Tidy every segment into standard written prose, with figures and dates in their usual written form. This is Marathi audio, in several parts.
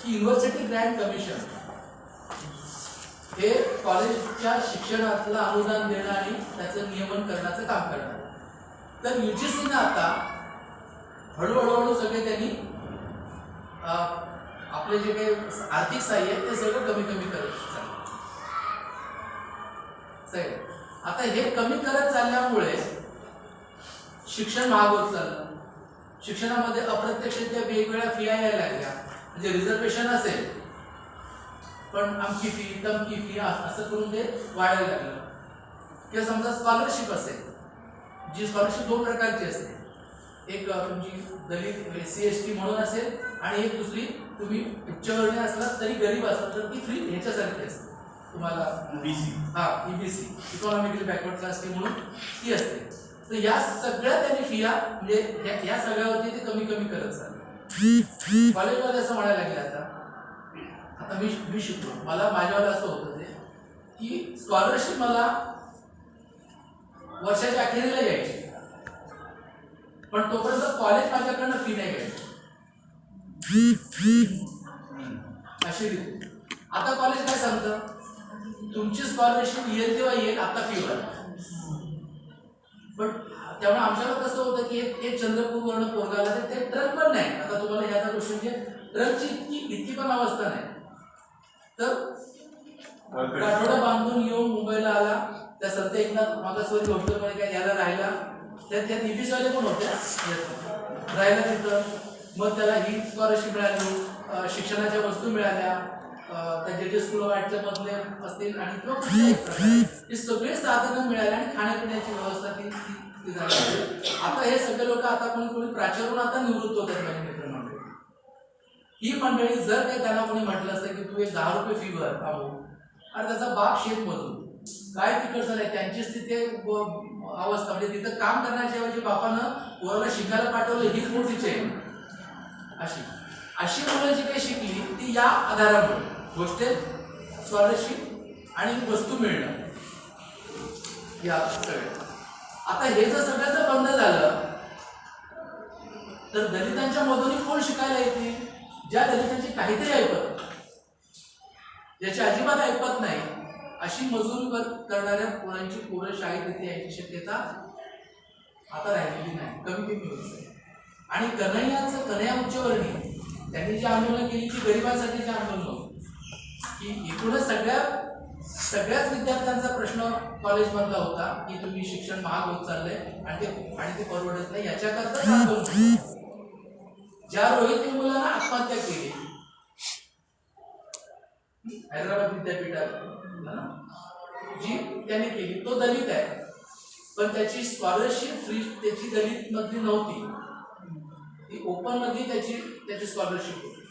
की युनिव्हर्सिटी ग्रँट कमिशन हे कॉलेजच्या शिक्षणातलं अनुदान देणं आणि त्याचं नियमन करण्याचं काम करणार. तर UGCने आता हळूहळू सगळे त्यांनी आपले जे काही आर्थिक सहाय्य आहे ते सगळं कमी कमी करत चाललं. आता हे कमी करत चालल्यामुळे शिक्षण महाग होत चाललं. शिक्षणामध्ये अप्रत्यक्षरित्या वेगवेगळ्या फिया यायला लागल्या. म्हणजे रिझर्वेशन असेल पण आमची फी तमकी फी असं करून ते वाढायला लागलं. किंवा समजा स्कॉलरशिप असेल, जी स्कॉलरशिप दोन प्रकारची असते. एक तुमची दलित SC/ST म्हणून असेल आणि एक दुसरी तुम्ही उच्चवर्णीय असलात तरी गरीब असलात तर ती फ्री ह्याच्यासारखी असते. तुम्हाला EBC इकॉनॉमिकली बॅकवर्ड क्लास म्हणून ती असते. तर या सगळ्या त्यांनी फिया म्हणजे या सगळ्यावरती ते कमी कमी करत चालले. कॉलेजमध्ये असं म्हणायला लागले आता मी शिकलो, मला माझ्यावर असं होतं ते की स्कॉलरशिप मला वर्षाच्या अखेरीला यायची, पण तोपर्यंत कॉलेज माझ्याकडनं फी नाही घ्यायची अशी रीती. आता कॉलेज काय सांगतं, तुमची स्कॉलरशिप येईल तेव्हा येईल, आता फी भरा. पण त्यामुळे आमच्याला कसं होतं की एक चंद्रपूरवरून पोरगाला ते ट्रक पण नाही. आता तुम्हाला ह्या गोष्टी म्हणजे ट्रकची इतकी पण अवस्था नाही. तर गाठोडा बांधून येऊन मुंबईला आला, त्या संत एकनाथ मागासवर्गीय हॉस्टेलमध्ये काय यायला राहिला, त्यात EBC वाले पण होते राहिला तिथं. मग त्याला ही स्कॉलरशिप मिळाली, शिक्षणाच्या वस्तू मिळाल्या, त्या JJ स्कूल ऑफ आर्टच्या मधले असतील आणि हे सगळे साधनं मिळाले आणि खाण्यापिण्याची व्यवस्था ती झाली. आता हे सगळे लोक आता कोणी प्राचार्य आता निवृत्त होतात. माझी मित्रमंडळी ही मंडळी जर काही त्यांना कोणी म्हटलं असतं की तू एक 10 रुपये फी भर आणि त्याचा बाप शेतमजूर काय तिकडचं नाही, त्यांचीच तिथे अवस्था म्हणजे तिथं काम करण्याच्या ऐवजी बापानं पोराला शिकायला पाठवलं हीच मोठीच आहे. अशी मुलं जी काही शिकली ती या आधारामुळे हॉस्टेल, स्कॉलरशिप आणि वस्तू मिळणं या सगळ्या. आता हे जर सगळं बंद झालं तर दलितांच्या मधूनही कोण शिकायला येतील, ज्या दलितांची काहीतरी ऐकत, ज्याची अजिबात ऐकत नाही, अशी मजुरी करणाऱ्या पोरांची पोरं शाळेत येते याची शक्यता आता राहिलेली नाही, कमी कमी होत आहे. आणि कन्हैया उच्चवर्णीय त्यांनी जी आंदोलन केली ती गरिबांसाठीची आंदोलन की एकूणच सगळ्याच विद्यार्थ्यांचा प्रश्न कॉलेजमधला होता की तुम्ही शिक्षण महाग होत चाललंय आणि ते परवडत नाही, याच्याकरता आंदोलन. ज्या रोहित मुलांना आत्महत्या केली हैदराबाद विद्यापीठात जी त्यांनी केली, तो दलित आहे पण त्याची स्कॉलरशिप फ्री त्याची दलित मधली नव्हती, ती ओपन मध्ये त्याची स्कॉलरशिप होती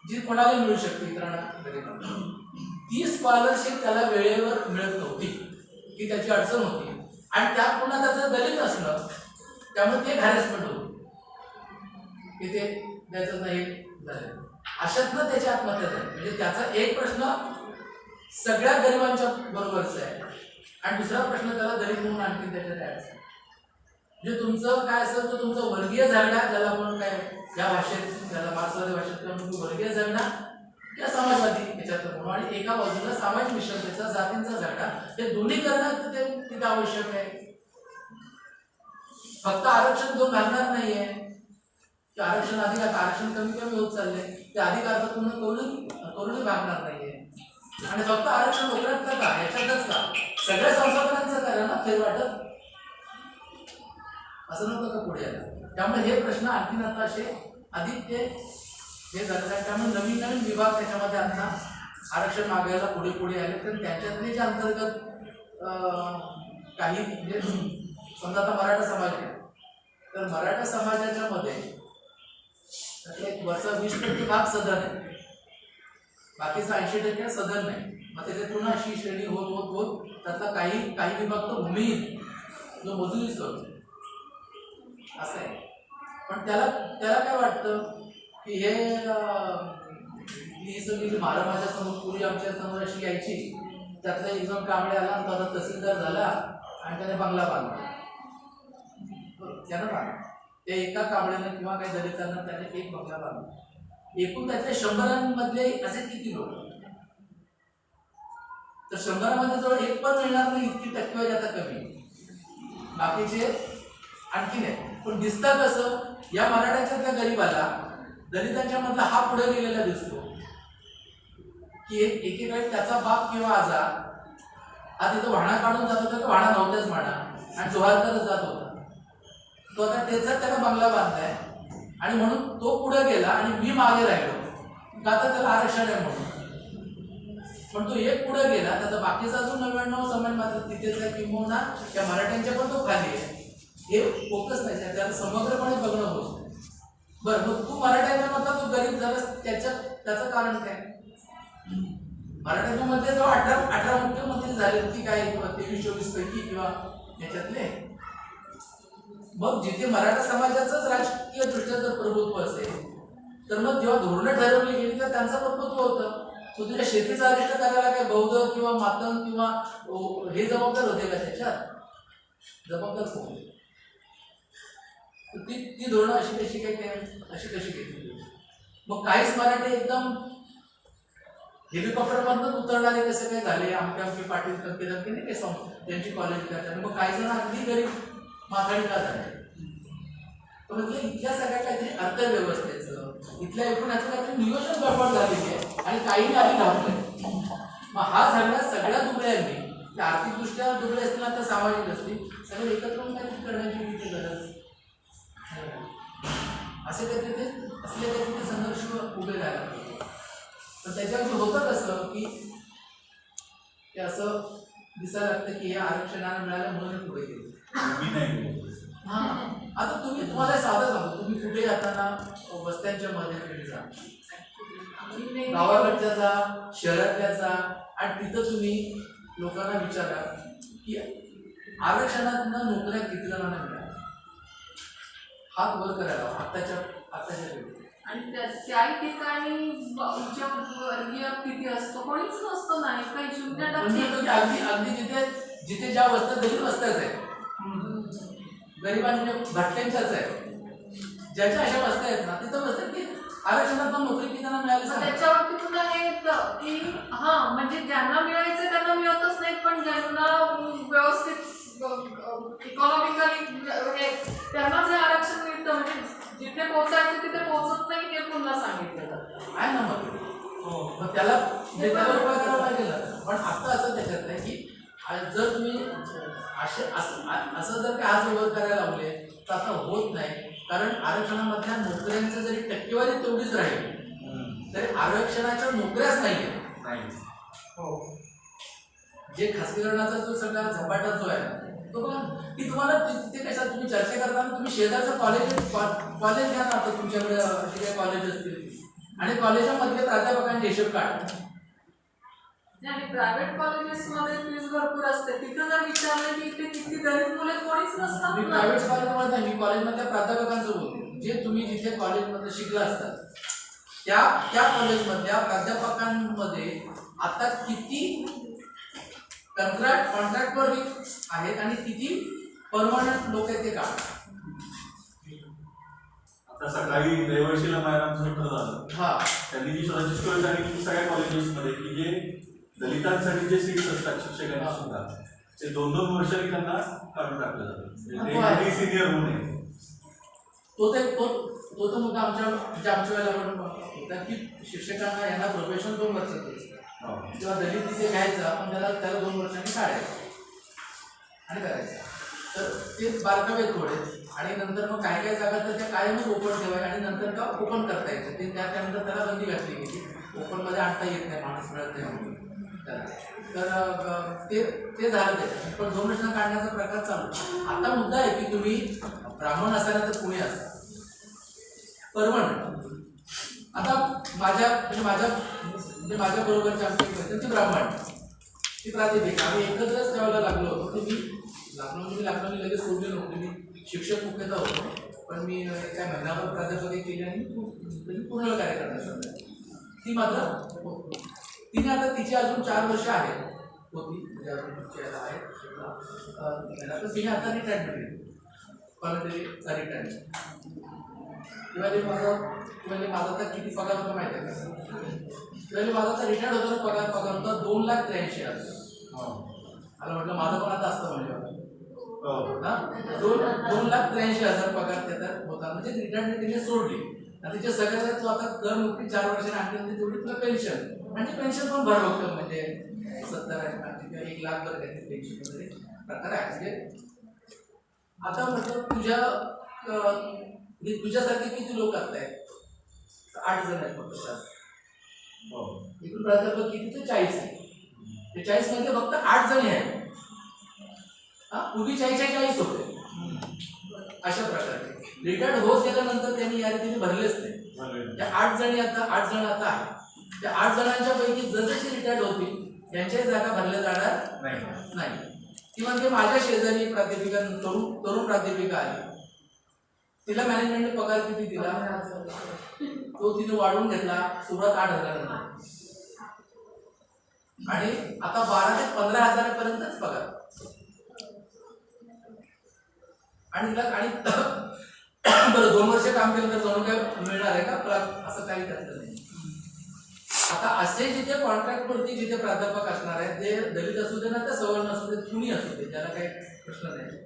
जी कोणाला मिळू शकते इतरांना. ती स्कॉलरशिप त्याला वेळेवर मिळत नव्हती, की त्याची अडचण होती आणि त्यात पुन्हा त्याचं दलित असणं, त्यामुळे ते हॅरेसमेंट होतं की ते द्यायचं नाही झालं. अशातनं त्याची आत्महत्या झाली. म्हणजे त्याचा एक प्रश्न सगळ्या गरिबांच्या बरोबरचा आहे आणि दुसरा प्रश्न त्याला दलित म्हणून आणखी त्याच्यात आहे. म्हणजे तुमचं काय असेल तर तुमचं वर्गीय झगडा, ज्याला आपण काय या भाषेत त्याला मार्क्सवादी भाषेत वर्गीय झगडा किंवा समाजवादी याच्यात म्हणून, आणि एका बाजूला सामाजिक मिश्रतेचा, जातींचा झगडा, हे दोन्ही करणं तिथे आवश्यक आहे. फक्त आरक्षण दोन घालणार नाहीये की आरक्षण अधिकार, आरक्षण कमी कमी होत चालले, ते अधिकार तर पूर्ण करूनही भागणार नाहीये. आणि फक्त आरक्षण नोकऱ्यातलं का, याच्यातच का, सगळ्या संसाधनांचं करा ना फेरवाटप, असं नको का पुढे आलं. त्यामुळे हे प्रश्न आणखीन आता असे अधिक हे झाले. त्यामुळे नवीन नवीन विभाग त्याच्यामध्ये आता आरक्षण मागायला पुढे पुढे आले. तर त्याच्यातले जे अंतर्गत काही म्हणजे समजा आता मराठा समाज आहे, तर मराठा समाजाच्या मध्ये एक वरचा 20% भाग सदन आहे, बाकीचा 80% सदन नाही. मग त्याच्यात पुन्हा अशी श्रेणी होत त्यातला काही विभाग तो भूमिहीन जो मजुरीच करतो असं आहे. पण त्याला काय वाटतं की हे ही सगळी मारा माझ्या समोर पूर्वी आमच्या समोर अशी यायची, त्यातला एक जण कांबळे आला आणि त्याचा तहसीलदार झाला आणि त्याने बंगला बांधला. त्यानं बांधला, त्या एका कांबळेनं किंवा काही दलितांना त्याने एक बंगला बांधला. एकूण त्यातले 100मधले असे किती लोक, तर 100मध्ये जवळ एक पण मिळणार नाही, इतकी टक्केवारी आता कमी. बाकीचे आणखीन आहे. पण दिसतं कसं, या मराठ्याच्या गरीबाला दलितांच्या मधला हा पुढे गेलेला दिसतो की एकेकाळी त्याचा बाप किंवा आजा हा तिथं वाहणा काढून जात होता, तो वाहणा नव्हताच म्हणा आणि जोहारकरच जात होता. तो आता त्याचा बंगला बांधलाय आणि म्हणून तो पुढे गेला आणि मी मागे राहिलो का, तर त्याला आरक्षण आहे म्हणून. पण तो एक पुढे गेला, त्याचा बाकीचा अजून 99 समाज मात्र तिथेच आहे, किंवा त्या मराठ्यांच्या पण तो खाली आहे. हे फोकस नाही, त्याला समग्रपणे बघणं होत. बरं, मग तू मराठ्यांच्या मधला तो गरीब झाला, त्याचं कारण काय? मराठ्यांच्या मध्ये जो 18 मुख्यमंत्री झाले की काय, 23-24 पैकी किंवा याच्यातले, मग जिथे मराठा समाजाचंच राजकीय दृष्ट्या जर प्रभुत्व असेल, तर मग जेव्हा धोरणं ठरवली गेली तर त्यांचं प्रभुत्व होतं. तो तुझ्या शेतीचा अरिष्ट करायला काय बौद्ध किंवा मातंग किंवा हे जबाबदार होते का? त्याच्यात जबाबदार कोण? ती धोरणं अशी कशी घेतली? मग काहीच मराठी एकदम हेलिकॉप्टर मधून उतरणारे कसे काय झाले, आमके पाटील तमके नाही काय त्यांची कॉलेज करतात. मग काही जण अगदी गरीब माथाडी का झाले? म्हणजे इथल्या सगळ्या काहीतरी अर्थव्यवस्थेचं, इथल्या एकूण याचं काहीतरी नियोजन गडबड झालेली आहे आणि काही नाही घातलंय. मग हा सगळ्या दुबळ्यांनी आर्थिकदृष्ट्या दुबळे असतील तर सामाजिक असतील, सगळं एकत्र काहीतरी करण्याची किती गरज असे काहीतरी संघर्ष उभे राहायला पाहिजे. पण त्याच्यावर होतं कसं की ते असं दिसायला लागतं की या आरक्षणाला मिळालं म्हणून पुढे गेले. हा, आता तुम्हाला साधं सांगतो, तुम्ही कुठे जाताना वस्त्यांच्या मध्ये जा, गावाकडच्या जा, शहरातल्या जा, आणि तिथं तुम्ही लोकांना विचारा की आरक्षणातनं नोकऱ्या किती जणांना मिळाल्या, हात वर करायला आताच्या पिढीत. आणि त्याही ठिकाणी उच्चवर्गीय किती असतो, कोणीच नसतो, नाही काही 0%. अगदी जिथे ज्या वस्त्या दलित वस्त्याच आहे, गरिबांच्या भटक्यांच्याच आहे, ज्याच्या अशा वस्त्या आहेत ना, तिथं वस्त्यात की आरक्षणात नोकरी किती जणांना मिळाली. त्याच्यावरती पुन्हा हे येतं की हा, म्हणजे ज्यांना मिळायचं त्यांना मिळतच नाही, पण ज्यांना व्यवस्थित इकॉनॉमिकली त्यांना जे आरक्षण मिळतं, म्हणजे जिथे पोहोचायचं तिथे पोहोचत नाही, हे पुन्हा सांगितलं जातं. आहे ना, मग त्याला उपाय करावा लागेल. पण आता असं त्याच्यात आहे की जर तुम्ही असं जर काही आज उभं करायला लावले तर आता होत नाही. कारण आरक्षणामधल्या नोकऱ्यांचं जरी टक्केवारी तेवढीच राहील तरी आरक्षणाच्या नोकऱ्याच नाहीये. जे खासगीकरणाचा जो सगळा झपाटा जो आहे तो बघा की तुम्हाला तिथे कशा तुम्ही चर्चा करताना तुम्ही शेजारचं कॉलेज घ्या ना, आता तुमच्याकडे जे काही कॉलेज असतील आणि कॉलेजामधले प्राध्यापकांचे हिशोब काढ. आणि प्रायव्हेट कॉलेजेसमध्ये फीस भरपूर असते, तिथं जर विचारलं की इथे किती गरीब मुले कोणीच नसतात. मी प्रायव्हेट कॉलेजमध्ये नाही, मी कॉलेजमधल्या प्राध्यापकांचं बोलतो. जे तुम्ही जिथे कॉलेजमध्ये शिकला असतात त्या कॉलेजमधल्या प्राध्यापकांमध्ये आता किती कॉन्ट्रॅक्टवर आहेत आणि किती परमनंट लोक आहेत ते का? आता सकाळी देवर्षीला मॅडमचं उत्तर झालं. हा, त्यांनी जी रजिस्टर सांगितली सगळ्या कॉलेजेसमध्ये की जे दलितांसाठी जे सीट्स असतात शिक्षकांना सुद्धा ते 2-2 वर्षांनी त्यांना काढून टाकलं जातं. सिनियर म्हणून तो तर मुद्दा आमच्या वेळेला पण होता की शिक्षकांना यांना प्रोफेशन 2 वर्षाचं जेव्हा दलित तिथे घ्यायचं आपण त्याला 2 वर्षांनी काढायचं आणि करायचं. तर ते बारकावे थोडे आणि नंतर मग काय जागा तर त्या कायमच ओपन ठेवाय आणि नंतर का ओपन करता यायचं. ते त्यानंतर त्याला बंदी घातली गेली, ओपनमध्ये आणता येत नाही, माणूस मिळत नाही. तर ते झालं त्याच्यात. पण 2 वर्षांना काढण्याचा प्रकार चालू. आता मुद्दा आहे की तुम्ही ब्राह्मण असाल तर पुणे असा परमनंट. आता माझ्या बरोबरचे आमचे ती ब्राह्मण ती प्रातिभिक आम्ही एकत्रच ठेवायला लागलो होतो. ते मी लागलो लगेच सोडली नव्हती. मी शिक्षक मुख्यतः होतो, पण मी काय महिनाभर प्राध्यापक केली आणि पूर्ण कार्य करण्याचा. ती मात्र तिने आता तिची अजून 4 वर्ष आहेत होती, म्हणजे अजून आहेत. तर तिने आता रिटायरमेंट घेतली, कॉलेज रिटायरमेंट. किंवा माझा तर किती पगार होता माहिती आहे का? किंवा माझा तर रिटायर्ड होताना पगार होता 2,83,000. मला म्हटलं माझं पण आता असतं म्हणजे 2,83,000 पगार त्याचा होता. म्हणजे रिटायरमेंट तिने सोडली आणि तिच्या सगळ्यात तू आता दर नोकरी 4 वर्षाने आणली तेवढी तुला पेन्शन आणि पेन्शन पण भर बघतो म्हणजे 70 1 लाख भर काहीतरी पेन्शन वगैरे प्रकार आहे. म्हणजे आता म्हटलं तुझ्यासारखे किती लोक आहेत? 8 जण आहेत फक्त. एकूण प्राध्यापक किती? तर 40 आहे. 40 मध्ये फक्त 8 जण आहेत. पूर्वी 40 होते. अशा प्रकारे रिटायर्ड होत गेल्यानंतर त्यांनी या रीतीने भरलेच नाही. त्या 8 जण आता आहेत. त्या 8 जणांच्या पैकी जसे रिटायर्ड होतील त्यांच्याही जागा भरल्या जाणार नाही. ती म्हणजे माझ्या शेजारी प्राध्यापिका तरुण प्राध्यापिका आली. तिला मॅनेजमेंटने पगार किती दिला? तो तिने वाढवून घेतला. सुरुवात 8,000 आणि आता 12,000 ते 15,000 पगार. आणि बरं 2 वर्ष काम केलं तर जणू काय मिळणार आहे का? असं काही त्यातलं नाही. आता असे जिथे कॉन्ट्रॅक्टवरती जिथे प्राध्यापक असणार आहेत ते दलित असू दे ना तर सवर्ण असू दे कुणी असू दे त्याला काही प्रश्न नाही.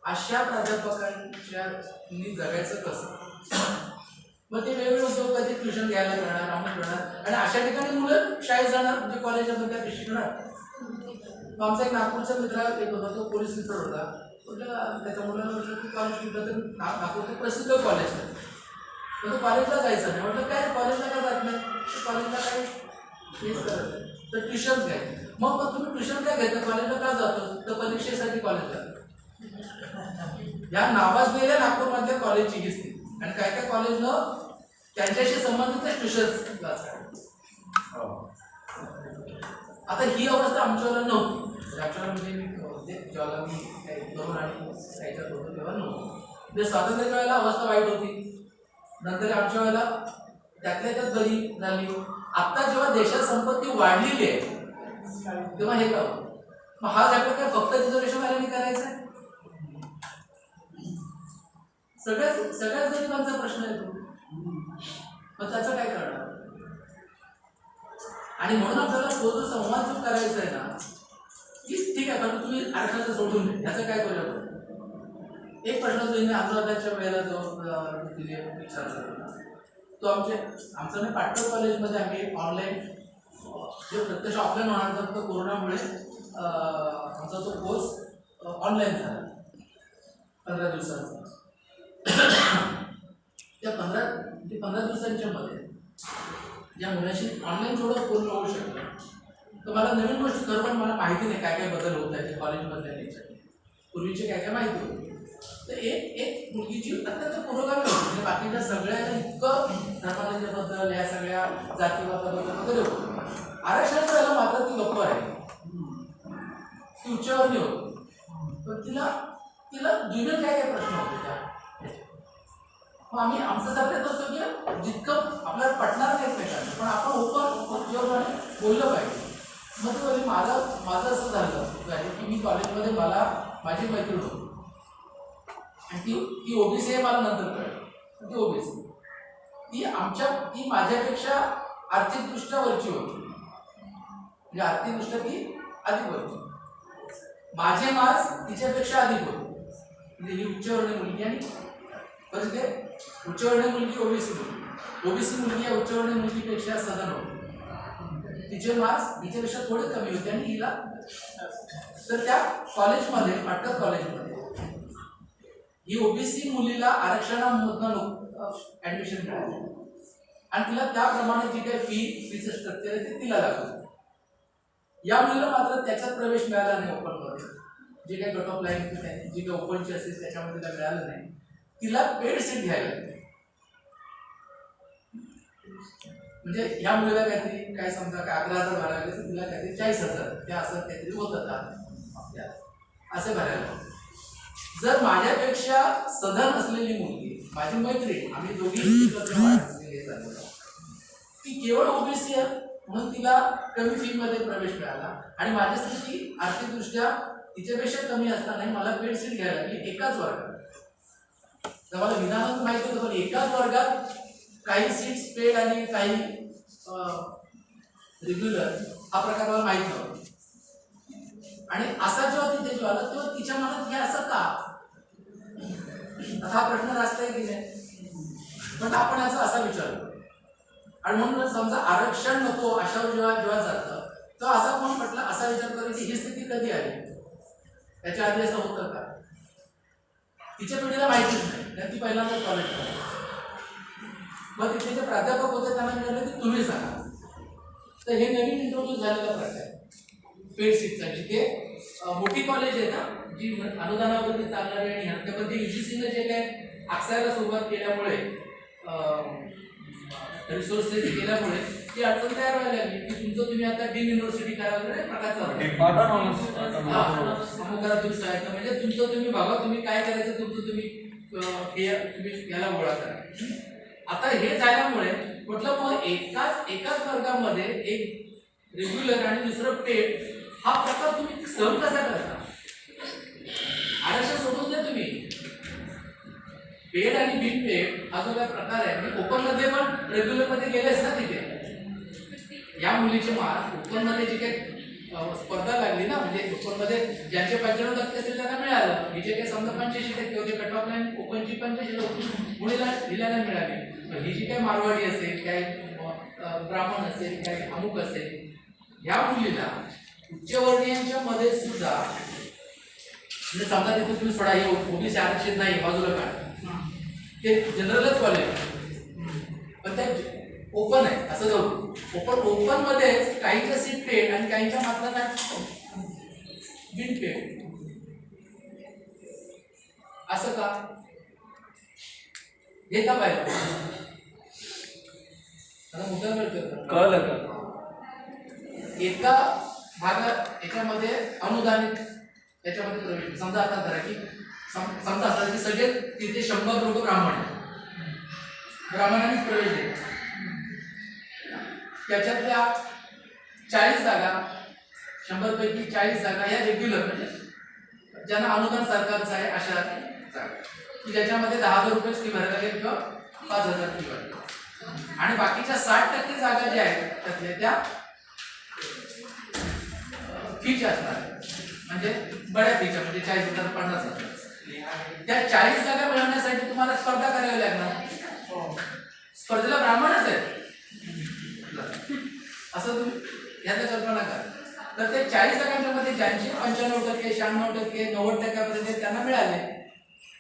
अशा प्राध्यापकांच्या जगायचं कसं? मग ते वेगवेगळे उद्योग कधी ट्युशन घ्यायला करणार आम्ही करणार आणि अशा ठिकाणी मुलं शाळेत जाणार म्हणजे कॉलेजमध्ये काय शिकणार. आमचा एक नागपूरचा मित्र एक होता तो पोलीस मित्र होता. त्याच्या मुलांना म्हटलं की कॉलेज कुठलं तर नागपूरचं प्रसिद्ध कॉलेज आहे तर तो कॉलेजला जायचं नाही. म्हटलं काय कॉलेजला का जात नाही? कॉलेजला काही हेच करत नाही तर ट्युशन्स घ्यायचे. मग तुम्ही ट्युशन काय घेता? कॉलेजला का जातो? तर परीक्षेसाठी कॉलेजला. या नावाजलेल्या नागपूरमधल्या कॉलेजची हिस्ट्री आणि काय कॉलेजनं त्यांच्याशी संबंधित ट्युशन्स क्लास काढले. आता ही अवस्था आमच्यावर नव्हती. आमच्यावर म्हणजे जेव्हा मी तरुण आणि त्याच्यात होतो तेव्हा नव्हतं. म्हणजे स्वातंत्र्याच्या वेळेला अवस्था वाईट होती. नंतर आमच्या वेळेला त्यातल्या त्यात बरी झाली. आता जेव्हा देशात संपत्ती वाढलेली आहे तेव्हा हे का? मग हा सगळं काय फक्त रिझर्वेशनवाल्यांनी करायचं आहे? सगळ्याच गरिबांचा प्रश्न येतो. मग त्याचं काय करणार? आणि म्हणून आपल्याला तो जो संवाद जो करायचा आहे ना की ठीक आहे पण तुम्ही आरक्षणाचं सोडून द्या याचं काय करूया आपण? एक प्रश्न जो अनुराधाच्या वेळेला जो विचारला तो आमचं नाही पाटकर कॉलेजमध्ये आम्ही ऑनलाईन जे प्रत्यक्ष ऑफलाईन होणार तर तो कोरोनामुळे आमचा तो कोर्स ऑनलाईन झाला 15 दिवसांचा. त्या 15 दिवसांच्या मध्ये या मुलाशी ऑनलाईन थोडं पूर्ण होऊ शकलं तर मला नवीन गोष्टी खरं पण मला माहिती नाही काय काय बदल होत आहेत कॉलेजमधल्या त्याच्यात. पूर्वीचे काय माहिती होते. तर एक मुलगीची अत्यंत पुरोगामी होती. म्हणजे बाकीच्या सगळ्या इतकं धर्माबद्दल या सगळ्या जातीवादाबद्दल वगैरे होतं. आरक्षणाच्या वेळेला मात्र ती गप्प आहे. ती उच्चावरणी होती. पण तिला जुने काय प्रश्न होते त्या. मग आम्ही आमचं सगळ्यात असतो की जितकं आपल्याला पटणार नाही एकमेकांना पण आपण ओपन बोललं पाहिजे. मग ते बोलली माझं असं झालं की मी कॉलेजमध्ये माझी मैत्रीण होती आणि ती ओबीसी आहे. मला नंतर कळलं ती ओबीसी ती माझ्यापेक्षा आर्थिकदृष्ट्या वरची होती. म्हणजे आर्थिकदृष्ट्या ती अधिक वरची. माझे मार्क्स तिच्यापेक्षा अधिक होते. म्हणजे ही उच्चवर्णीय मुलगी आणि बरं ते उच्चवर्णीय मुलगी ओबीसी मुलगी या उच्चवर्णीय मुलगीपेक्षा सधन होती. तिचे मार्क्स तिच्यापेक्षा थोडे कमी होते आणि हिला तर त्या कॉलेजमध्ये पाटकर कॉलेजमध्ये ही ओबीसी मुलीला आरक्षणामधनं ऍडमिशन मिळाली आणि तिला त्याप्रमाणे जी काही फीचं स्ट्रक्चर आहे ते तिला दाखवलं. या मुलीला मात्र त्याच्यात प्रवेश मिळाला नाही. ओपनमध्ये जे काही कट ऑफ लाईन जी काही ओपनची असेल त्याच्यामध्ये तिला मिळालं नाही. तिला पेड सीट घ्यायला लागली. म्हणजे ह्या मुलीला काहीतरी काय समजा काय 11,000 भरायला लागले तर तिला काहीतरी 40,000 त्या असं काहीतरी होतं असे भरायला. जर माझ्यापेक्षा सधन असलेली मुलगी माझी मैत्रीण आम्ही दोघी ती केवळ ओबीसी आहे म्हणून तिला कमी फी मध्ये प्रवेश मिळाला आणि माझी स्थिती आर्थिकदृष्ट्या तिच्यापेक्षा कमी असतानाही मला पेड सीट घ्यायला लागली एकाच वर्गात. तर मला विधानात माहिती होतं, पण एकाच वर्गात काही सीट्स पेड आणि काही रेग्युलर हा प्रकार मला माहित नव्हता. आणि असा जेव्हा तिथे जेव्हा आला तेव्हा तिच्या मनात हे असं का, आता हा प्रश्न रास्ता गेलाय. पण आपण याचा असा विचार करू. आणि म्हणून समजा आरक्षण नको अशावर जेव्हा जेव्हा चालतं तेव्हा असा कोण म्हटलं, असा विचार करू की ही स्थिती कधी आली, त्याच्या आधी असं होतं का. तिच्या पिढीला माहितीच नाही, ती पहिल्यांदाच कॉलेज करायची. मग तिथे जे प्राध्यापक होते त्यांना मिळालं की तुम्ही सांगा. तर हे नवीन इंट्रोड्यूस झालेला प्रकार आहे पेड सीटचा, जिथे मोठी कॉलेज आहे ना जी अनुदानावरती चालणारी आणि ह्याच्यामध्ये युजीसीनं जे काय आखसायला सुरुवात केल्यामुळे रिसोर्सेस केल्यामुळे ती अडचण तयार व्हायला लागली की तुमचं तुम्ही आता डीम युनिव्हर्सिटी करा वगैरे प्रकारचा करा तुम्ही सहायता, म्हणजे तुमचं तुम्ही बघा तुम्ही काय करायचं, तुमचं तुम्ही याला गोळा करा. आता हे झाल्यामुळे म्हटलं मग एकाच वर्गामध्ये एक रेग्युलर आणि दुसरं पेड हा प्रकार तुम्ही सहन कसा करता. आरक्षण सोडून द्या तुम्ही, पेड आणि बिन पेड हा जो काय प्रकार आहे, मी ओपन मध्ये पण रेग्युलर मध्ये गेलेच ना. तिथे या मुलीचे मार्क ओपन मध्ये जी काही स्पर्धा लागली ना, म्हणजे ओपन मध्ये ज्यांचे 95% असेल त्यांना मिळालं. ही जे काही समजा 85% होते कट ऑफ लाईन ओपनची 85 मुलीला दिल्याला मिळाली. ही जी काही मारवाडी असेल, काही ब्राह्मण असेल, काही अमुक असेल, ह्या मुलीला उच्चवर्णीयांच्या मध्ये सुद्धा म्हणजे समजा तिथे तुम्ही सोडा, हे ओबीसी आरक्षित नाही बाजूला काढ, ते जनरलच कॉलेज पण ते ओपन आहे असं जाऊ. ओपन मध्येच काहींच्या सीट पेड आणि काहींच्या मात्र काय बिन पेड, असं का हे का पाहिलं. आता मुद्दा कळलं का, एका भागात याच्यामध्ये अनुदानित याच्यामध्ये प्रवेश. समजा आता धरा की समजा असं की सगळे तिथे 100 लोक ब्राह्मणांनीच प्रवेश दिले, त्याच्यातल्या 40 जागा 100 पैकी 40 जागा या रेग्युलर म्हणजे ज्यांना अनुदान सरकारचं आहे अशा जागा की ज्याच्यामध्ये 10,000 रुपये फी भरायला लागेल किंवा 5,000 फी भरायला. आणि बाकीच्या 60% जागा ज्या आहेत त्यातल्या त्या फीच्या असणार, म्हणजे बऱ्या फीच्या, म्हणजे 40,000 50,000. त्या 40 जागा मिळवण्यासाठी तुम्हाला स्पर्धा करावी लागणार. स्पर्धेला ब्राह्मणच आहे असं तुम्ही याचा कल्पना करा. तर ते 40 जागांच्या मध्ये ज्यांचे 95%, 96%, 90% त्यांना मिळाले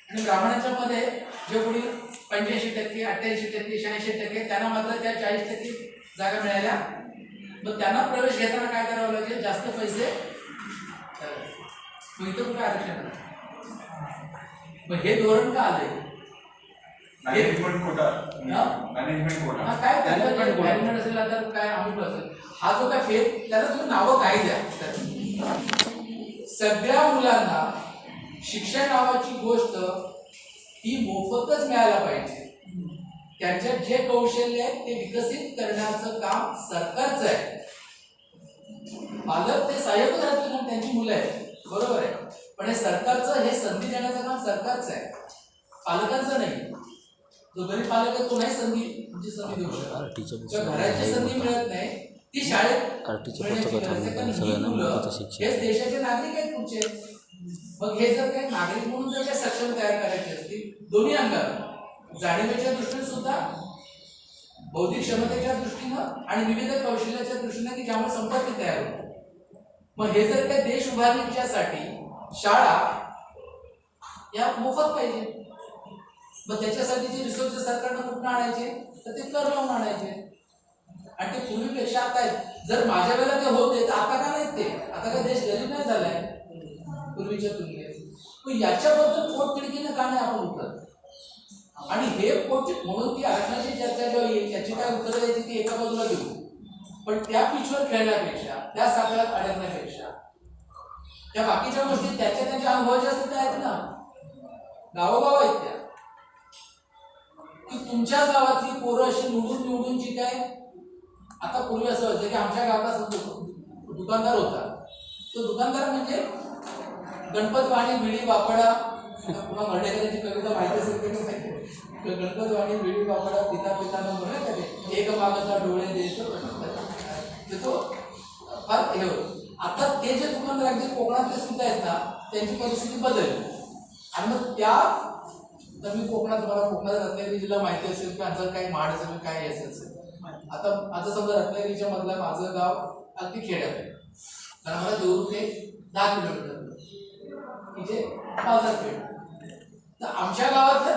आणि ब्राह्मणांच्या मध्ये जे कोणी 85%, 88%, 86% त्यांना मात्र त्या 40% जागा मिळाल्या. मग त्यांना प्रवेश घेताना काय करावं लागेल, जास्त पैसे. मग इथं कुठे आरक्षण, मग हे धोरण का आलंय. मॅनेजमेंट कोटा काय मॅनेजमेंट असेल तर काय अमुक असेल, हा जो काय फेक त्याला तुम्ही नावं काय द्या. सगळ्या मुलांना शिक्षण नावाची गोष्ट ही मोफतच मिळायला पाहिजे. त्यांच्यात जे कौशल्य आहे ते विकसित करण्याचं काम सरकारचं आहे. पालक ते सहाय्यक राहतील कारण त्यांची मुलं आहेत, बरोबर आहे, पण हे सरकारचं, हे संधी देण्याचं काम सरकारचं आहे, पालकांचं नाही. जो गरीब पालक आहे तो नाही संधी म्हणजे संधी देऊ शकतो. घराची संधी मिळत नाही ती शाळेत हेच देशाचे नागरिक आहेत पुढचे. मग हे जर काही नागरिक म्हणून जर काही सक्षम तयार करायचे असतील दोन्ही अंगात, जाणीवेच्या दृष्टीने सुद्धा, बौद्धिक क्षमतेच्या दृष्टीनं आणि विविध कौशल्याच्या दृष्टीनं की ज्यामुळे संपत्ती तयार होते. मग हे जर काही देश उभारणीच्यासाठी शाळा या मोफत पाहिजे. मग त्याच्यासाठी जे रिसोर्सेस सरकारनं कुठून आणायचे तर ते कर लावून आणायचे. आणि ते पूर्वीपेक्षा आता आहेत. जर माझ्या वेळेला ते होते तर आता का नाहीत ते, आता काय देश गरीब नाही झालाय पूर्वीच्या तुलनेत. पण याच्याबद्दल पोटतिडकीनं का नाही आपण उठत. आणि हे म्हणून ती आरक्षणाची चर्चा जेव्हा येईल त्याची काय उत्तरं द्यायची ती एका बाजूला देऊ, पण त्या पिचवर खेळण्यापेक्षा, त्या साखळ्यात अडकण्यापेक्षा त्या बाकीच्या गोष्टी त्यांच्या अनुभवाच्या सुद्धा आहेत ना, गावोगाव आहेत त्या, की तुमच्या गावातली पोरं अशी निवडून जी काय. आता पूर्वी असं व्हायचं की आमच्या गावात दुकानदार होता, तो दुकानदार म्हणजे गणपत वाणी, बिडी, वापडा पुन्हा मर्ढेकरांची कविता माहिती असेल की नाही माहिती गणपत वाणी विडी बाबडा पिता पितानं म्हणून का ते एक मागचा डोळे देतो तो फार हे होतं. आता ते जे दुकानदार अगदी कोकणातले सुद्धा आहेत ना त्यांची परिस्थिती बदलली आणि मग त्या तर मी कोकणात मला कोकणात रत्नागिरी जिल्हा माहिती असेल की आमचं काही महाड असेल काय असेल. आता माझं समजा रत्नागिरीच्या मधलं माझं गाव अगदी खेड्यात आहे कारण मला देऊर ते 10 किलोमीटर तिथे बाजारपेठ. तर आमच्या गावातल्या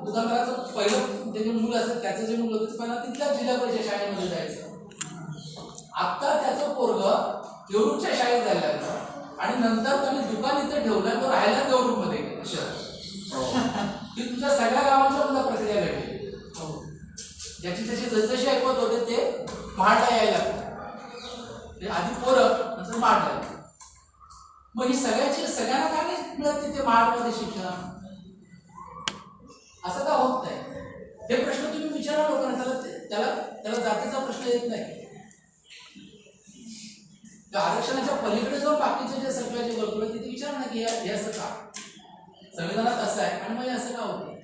दुकानदाराचं पहिलं ते जे मुलं असतं त्याचं जे मुलं होतं पहिला तिथल्या जिल्हा परिषद शाळेमध्ये जायचं. आता त्याचं पोरगं देऊरच्या शाळेत जायला लागलं आणि नंतर त्यांनी दुकान इथे ठेवलं तो राहायला देऊरमध्ये गेला शहरात. ती तुमच्या सगळ्या गावांच्या मला प्रक्रिया घडली. ज्याची जशी जसजशी ऐकवत होते ते महाडला यायला लागले. आधी पोरं नंतर महाडला. मग ही सगळ्यांना काय नाही मिळत तिथे महाडमध्ये शिक्षण असं का होत नाही. हे प्रश्न तुम्ही विचारा लोकांना. त्याला जातीचा प्रश्न येत नाही. आरक्षणाच्या पलीकडे जाऊन बाकीचे जे सगळ्याचे वर्तुळ आहेत तिथे विचार ना की हे असं का संविधानात असं आहे आणि मग असं का होतं.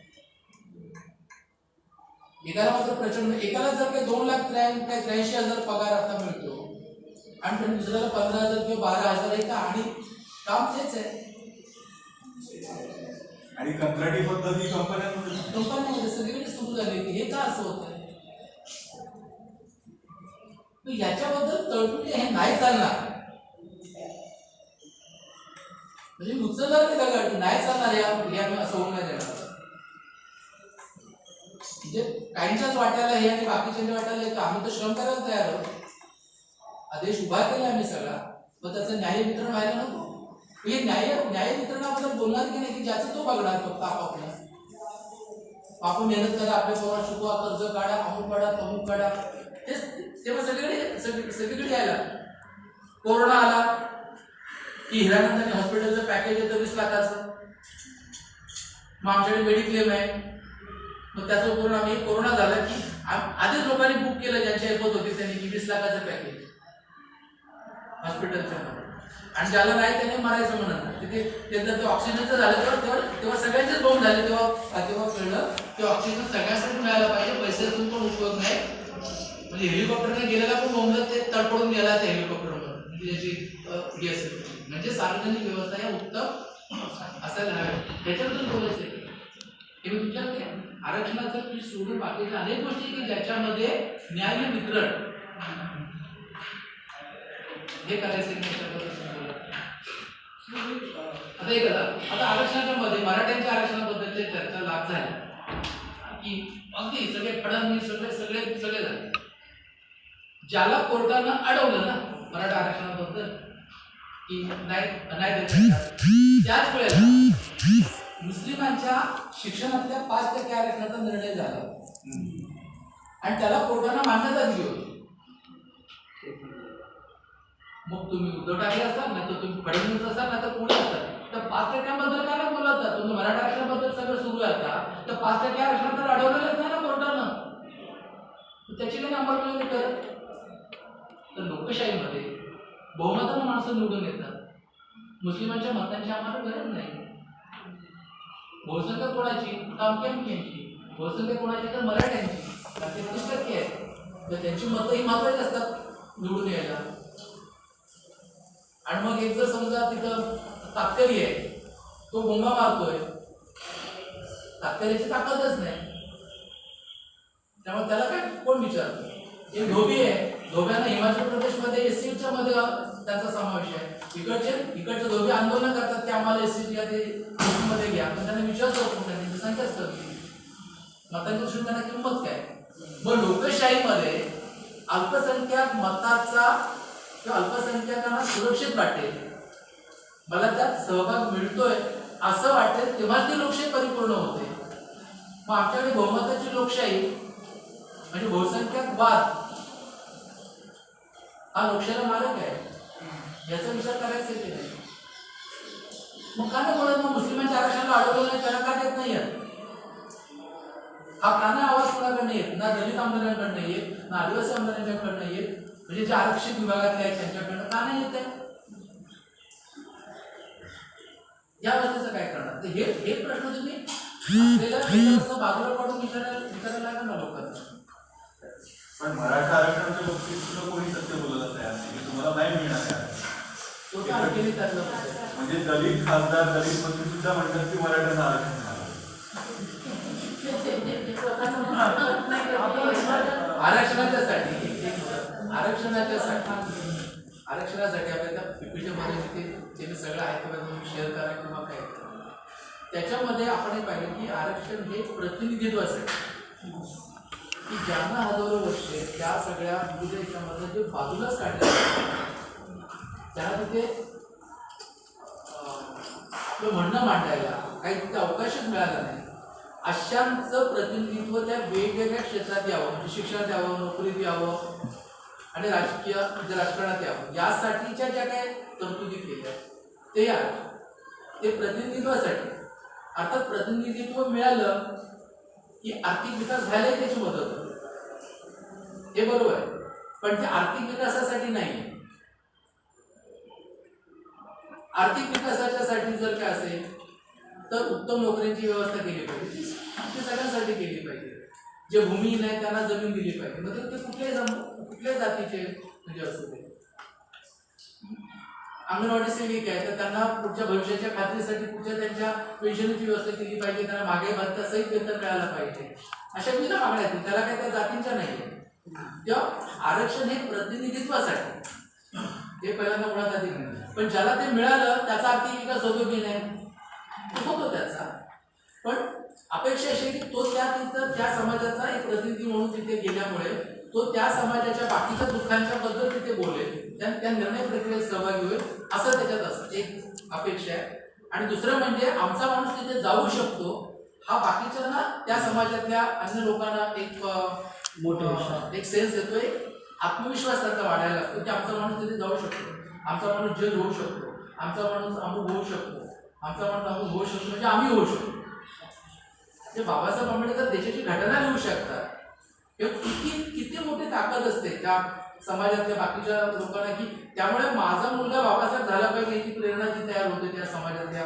एकाला मात्र प्रचंड एकाला जर काही 2,83,000 पगार आता मिळतो आणि दुसऱ्याला 15,000 किंवा 12,000 आहे का आणि काम तेच आहे. आणि कंत्राटी पद्धती कंपन्यांमध्ये सगळीकडे सुरू झाली की हे का असं होत आहे. याच्याबद्दल तळपुटे हे नाही चालणार म्हणजे उचलणार नाही दगड नाही चालणार या असं होऊन नाही देणार. म्हणजे काहींच्याच वाट्याला हे आणि बाकीच्या वाट्याला येतं. आम्ही तर श्रम करायला तयार आहोत. आदेश उभा केला आम्ही सगळा मग त्याचं न्याय वितरण व्हायला नको. हे न्याय वितरणाबद्दल बोलणार की नाही की ज्याचं तो बघणार फक्त आपापला. आपण मेहनत करा आपल्या पोराला शिकवा कर्ज काढा अमुक काढा तमुक काढा तेच तेव्हा सगळीकडे यायला. कोरोना आला की हिरानंदानी हॉस्पिटलचं पॅकेज येतं 20 लाखाचं. मग आमच्याकडे मेडिक्लेम आहे. मग त्याचं करून आम्ही कोरोना झाला की आधीच लोकांनी बुक केलं ज्यांची ऐकत होती त्यांनी की 20 लाखाचं पॅकेज हॉस्पिटलच्या आणि ज्याला नाही त्याने मारायचं म्हणत तिथे त्याचं ते ऑक्सिजनचं झालं तेव्हा सगळ्यांचेच बॉम्ब झाले. तेव्हा कळलं की ऑक्सिजन सगळ्यांसाठी मिळायला पाहिजे. पैसे असून पण उपयोग नाही. म्हणजे हेलिकॉप्टरने गेलेला पण बॉम्बला ते तडपडून गेला त्या हेलिकॉप्टरमध्ये म्हणजे त्याची असेल म्हणजे सार्वजनिक व्यवस्था या उत्तम असायला हव्या. त्याच्याबद्दल बोलायचं आहे हे मी तुमच्याकडे आरक्षणाचं पीठ सोडून बाकीच्या अनेक गोष्टी की ज्याच्यामध्ये न्याय वितरण हे करायचं आता हे करा. आता आरक्षणाच्या मध्ये मराठ्यांच्या आरक्षणाबद्दलची चर्चा लाभ झाली की अगदी सगळे फडणवीस सगळे झाले. ज्याला कोर्टानं अडवलं ना मराठा आरक्षणाबद्दल की नाही देत त्याच वेळेला मुस्लिमांच्या शिक्षणातल्या 5% आरक्षणाचा निर्णय झाला आणि त्याला कोर्टानं मान्यता दिली होती. मग तुम्ही उद्धव ठाकरे असाल ना तर तुम्ही फडणवीस असाल ना तर कोणी असाल तर 5%बद्दल काय नाही बोलत ना. तुम्ही मराठा आरक्षणाबद्दल सगळं सुरू आहे का तर 5% आरक्षण तर अडवलेलंच नाही ना कोर्टानं. त्याची काही अंमलबजावणी करत. तर लोकशाहीमध्ये बहुमतानं माणसं निवडून येतात. मुस्लिमांच्या मतांची आम्हाला गरज नाही. बहुसंख्य कोणाची कामक्यांची बहुसंख्य कोणाची तर मराठ्यांची 30% आहे तर त्यांची मतं ही महत्वाची असतात निवडून यायला. आणि मग एक जर समजा तिथं तात्करी आहे तो बोंबा मारतोय तात्कऱ्याची ताकदच नाही त्यामुळे त्याला काय कोण विचारतो. एक धोबी आहे धोब्यांना हिमाचल प्रदेशमध्ये एससीच्या मध्ये त्यांचा समावेश आहे. इकडचे धोबी आंदोलन करतात की आम्हाला एससीच्या ते मध्ये घ्या पण त्यांना विचारतो त्यांची संख्याच करते मतांच्या दृष्टीने त्यांना किंमत काय. मग लोकशाहीमध्ये अल्पसंख्याक मताचा किंवा अल्पसंख्याकांना सुरक्षित वाटेल मला त्यात सहभाग मिळतोय असं वाटेल तेव्हाच ती लोकशाही परिपूर्ण होते. मग आमच्याकडे बहुमताची लोकशाही म्हणजे बहुसंख्याक वाद हा लोकशाहीला मारक आहे याचा विचार करायचा की नाही. मग का नाही बोलत मग मुस्लिमांच्या आरक्षणाला अडवलं नाही त्याला का देत नाही. हा का नाही आवाज कोणाकडनं येत ना दलित आमदारांकडनं येत ना आदिवासी आमदारांच्याकडनं येत म्हणजे जे आरक्षित विभागातले आहेत त्यांच्याकडनं का नाही येत आहे. या अवस्थेचं काय करणार? तर हे प्रश्न तुम्ही आपल्याला त्याच्यापासून बाजूला पाडून विचारायला लागेल ना लोकांना. पण मराठा आरक्षणाच्या बाबतीत सुद्धा कोणी सत्य बोलायला तयार नाही की तुम्हाला नाही मिळणार आहे. तो तर आणखीन त्यातलं बघतोय. म्हणजे दलित खासदार दलित मंत्री सुद्धा म्हणतात की मराठ्यांना आरक्षण मिळालं. आरक्षणासाठी आपल्या त्या पीपीटीमध्ये तिथे सगळं आहे किंवा तुम्ही शेअर करा किंवा काय करा. त्याच्यामध्ये आपण हे पाहिलं की आरक्षण हे प्रतिनिधित्वासाठी की ज्यांना हजारो वर्षे त्या सगळ्या विविध याच्यामध्ये जे बाजूलाच काढले त्यांना तिथे आपलं म्हणणं मांडायला काही तिथे अवकाशच मिळाला नाही. अशांचं प्रतिनिधित्व त्या वेगवेगळ्या क्षेत्रात यावं, म्हणजे शिक्षणात यावं, नोकरीत यावं आणि राजकीय म्हणजे राजकारणात यावं यासाठीच्या ज्या काही तरतुदी केल्या ते प्रतिनिधित्वासाठी. अर्थात प्रतिनिधित्व मिळालं की आर्थिक विकास व्हायलाही त्याची मदत होते, हे बरोबर आहे. पण ते आर्थिक विकासासाठी नाही. आर्थिक विकासाच्या साठी जर काय असेल तर उत्तम नोकऱ्यांची व्यवस्था केली पाहिजे, ती सगळ्यांसाठी केली पाहिजे. जे भूमिहीन आहेत त्यांना जमीन दिली पाहिजे. म्हणजे ते कुठल्याही जातीचे म्हणजे असू दे. अंगणवाडी सेविक आहे तर त्यांना पुढच्या भविष्याच्या खात्रीसाठी पुढच्या त्यांच्या पेन्शनची व्यवस्था केली पाहिजे, त्यांना महागाई भत्ता सहित वेतन मिळायला पाहिजे. अशा विविध मागण्या आहेत, त्याला काही त्या जातींच्या नाही आहे. तेव्हा आरक्षण हे प्रतिनिधित्वासाठी हे पहिल्यांदा मुळात आधी. पण ज्याला ते मिळालं त्याचा आर्थिक विकास होतो की नाही? होतो त्याचा. पण अपेक्षा अशी की तो त्या समाजाचा एक प्रतिनिधी म्हणून तिथे गेल्यामुळे तो त्या समाजाच्या बाकीच्या दुःखांच्या बद्दल तिथे बोलेल, त्या निर्णय प्रक्रियेत सहभागी होईल, असं त्याच्यात असं एक अपेक्षा आहे. आणि दुसरं म्हणजे आमचा माणूस तिथे जाऊ शकतो हा बाकीच्यांना त्या समाजातल्या अन्य लोकांना एक सेन्स येतोय, आत्मविश्वास त्यांचा वाढायला लागतो की आमचा माणूस तिथे जाऊ शकतो, आमचा माणूस जज होऊ शकतो, आमचा माणूस अमुक होऊ शकतो, आमचा माणूस अमुक होऊ शकतो, म्हणजे आम्ही होऊ शकतो. जे बाबासाहेब आंबेडकर देशाची घटना लिहू शकतात. किती मोठी ताकद असते त्या समाजातल्या बाकीच्या लोकांना की त्यामुळे माझा मुलगा बाबासाहेब झाला पाहिजे याची प्रेरणा जी तयार होते त्या समाजातल्या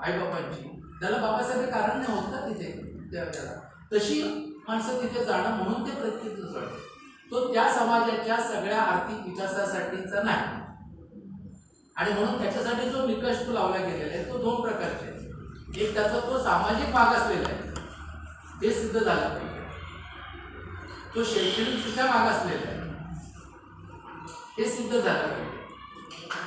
आईबापांची. त्याला बाबासाहेब कारण नाही होत ना तिथे त्याला. तशी माणसं तिथे जाणं म्हणून ते प्रतिनिधित्व करतो. तो त्या समाजाच्या सगळ्या आर्थिक विकासासाठीचा नाही. आणि म्हणून त्याच्यासाठी जो निकष तो लावला गेलेला आहे तो दोन प्रकारचे आहे. एक त्याचा तो सामाजिक मागासलेला आहे, ते सिद्ध झाला पाहिजे. तो शैक्षणिकदृष्ट्या मागासलेला आहे, हे सिद्ध झालं पाहिजे.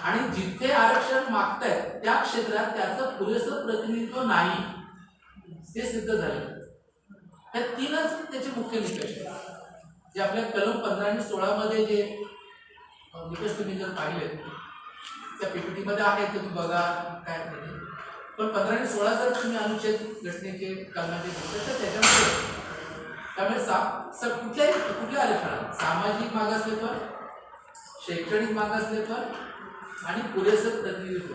आणि जिथे आरक्षण मागतायत त्या क्षेत्रात त्याचं पुरेसं प्रतिनिधित्व नाही, ते सिद्ध झालं. हे तीनच त्याचे मुख्य निकष आहेत जे आपल्या कलम 15 आणि 16 मध्ये जे निकष तुम्ही जर पाहिले त्या पीपीटी मध्ये आहेत तुम्ही बघा काय ते. पण 15 आणि 16 जर तुम्ही अनुच्छेद घटनेचे कलमाचे घेतले तर त्याच्यामध्ये त्यामुळे कुठल्या आरक्षणात सामाजिक मागासलेपण, शैक्षणिक मागासलेपण आणि पुरेसं प्रतिनिधित्व,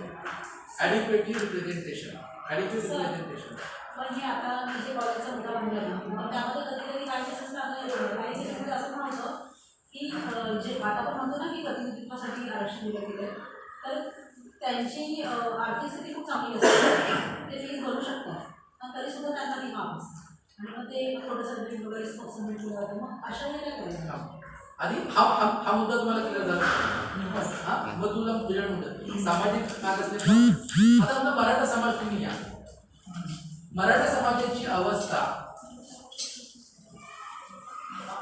ॲडिक्वेटली रिप्रेझेंटेशन. पण हे आता म्हणजे कॉलेजचा मुद्दा बनला ना, त्यामध्ये कधी काही केसेस असं पण होतं की जे आता आपण म्हणतो ना की प्रतिनिधित्वासाठी आरक्षण दिलं गेलं तर त्यांची आर्थिक स्थिती खूप चांगली असते, ते फीस भरू शकतात पण तरीसुद्धा त्यांना ती काम असते आणि मग ते थोडं सर्टिफिकेट वगैरे सबमिट जातं. मग अशा वेळेला काय करायचं? आधी हा मुद्दा तुम्हाला क्लिअर झाला. हा मग तुला क्लिअर मुद्दा सामाजिक मागासलेपण. आता मराठा समाज तुम्ही या मराठा समाजाची अवस्था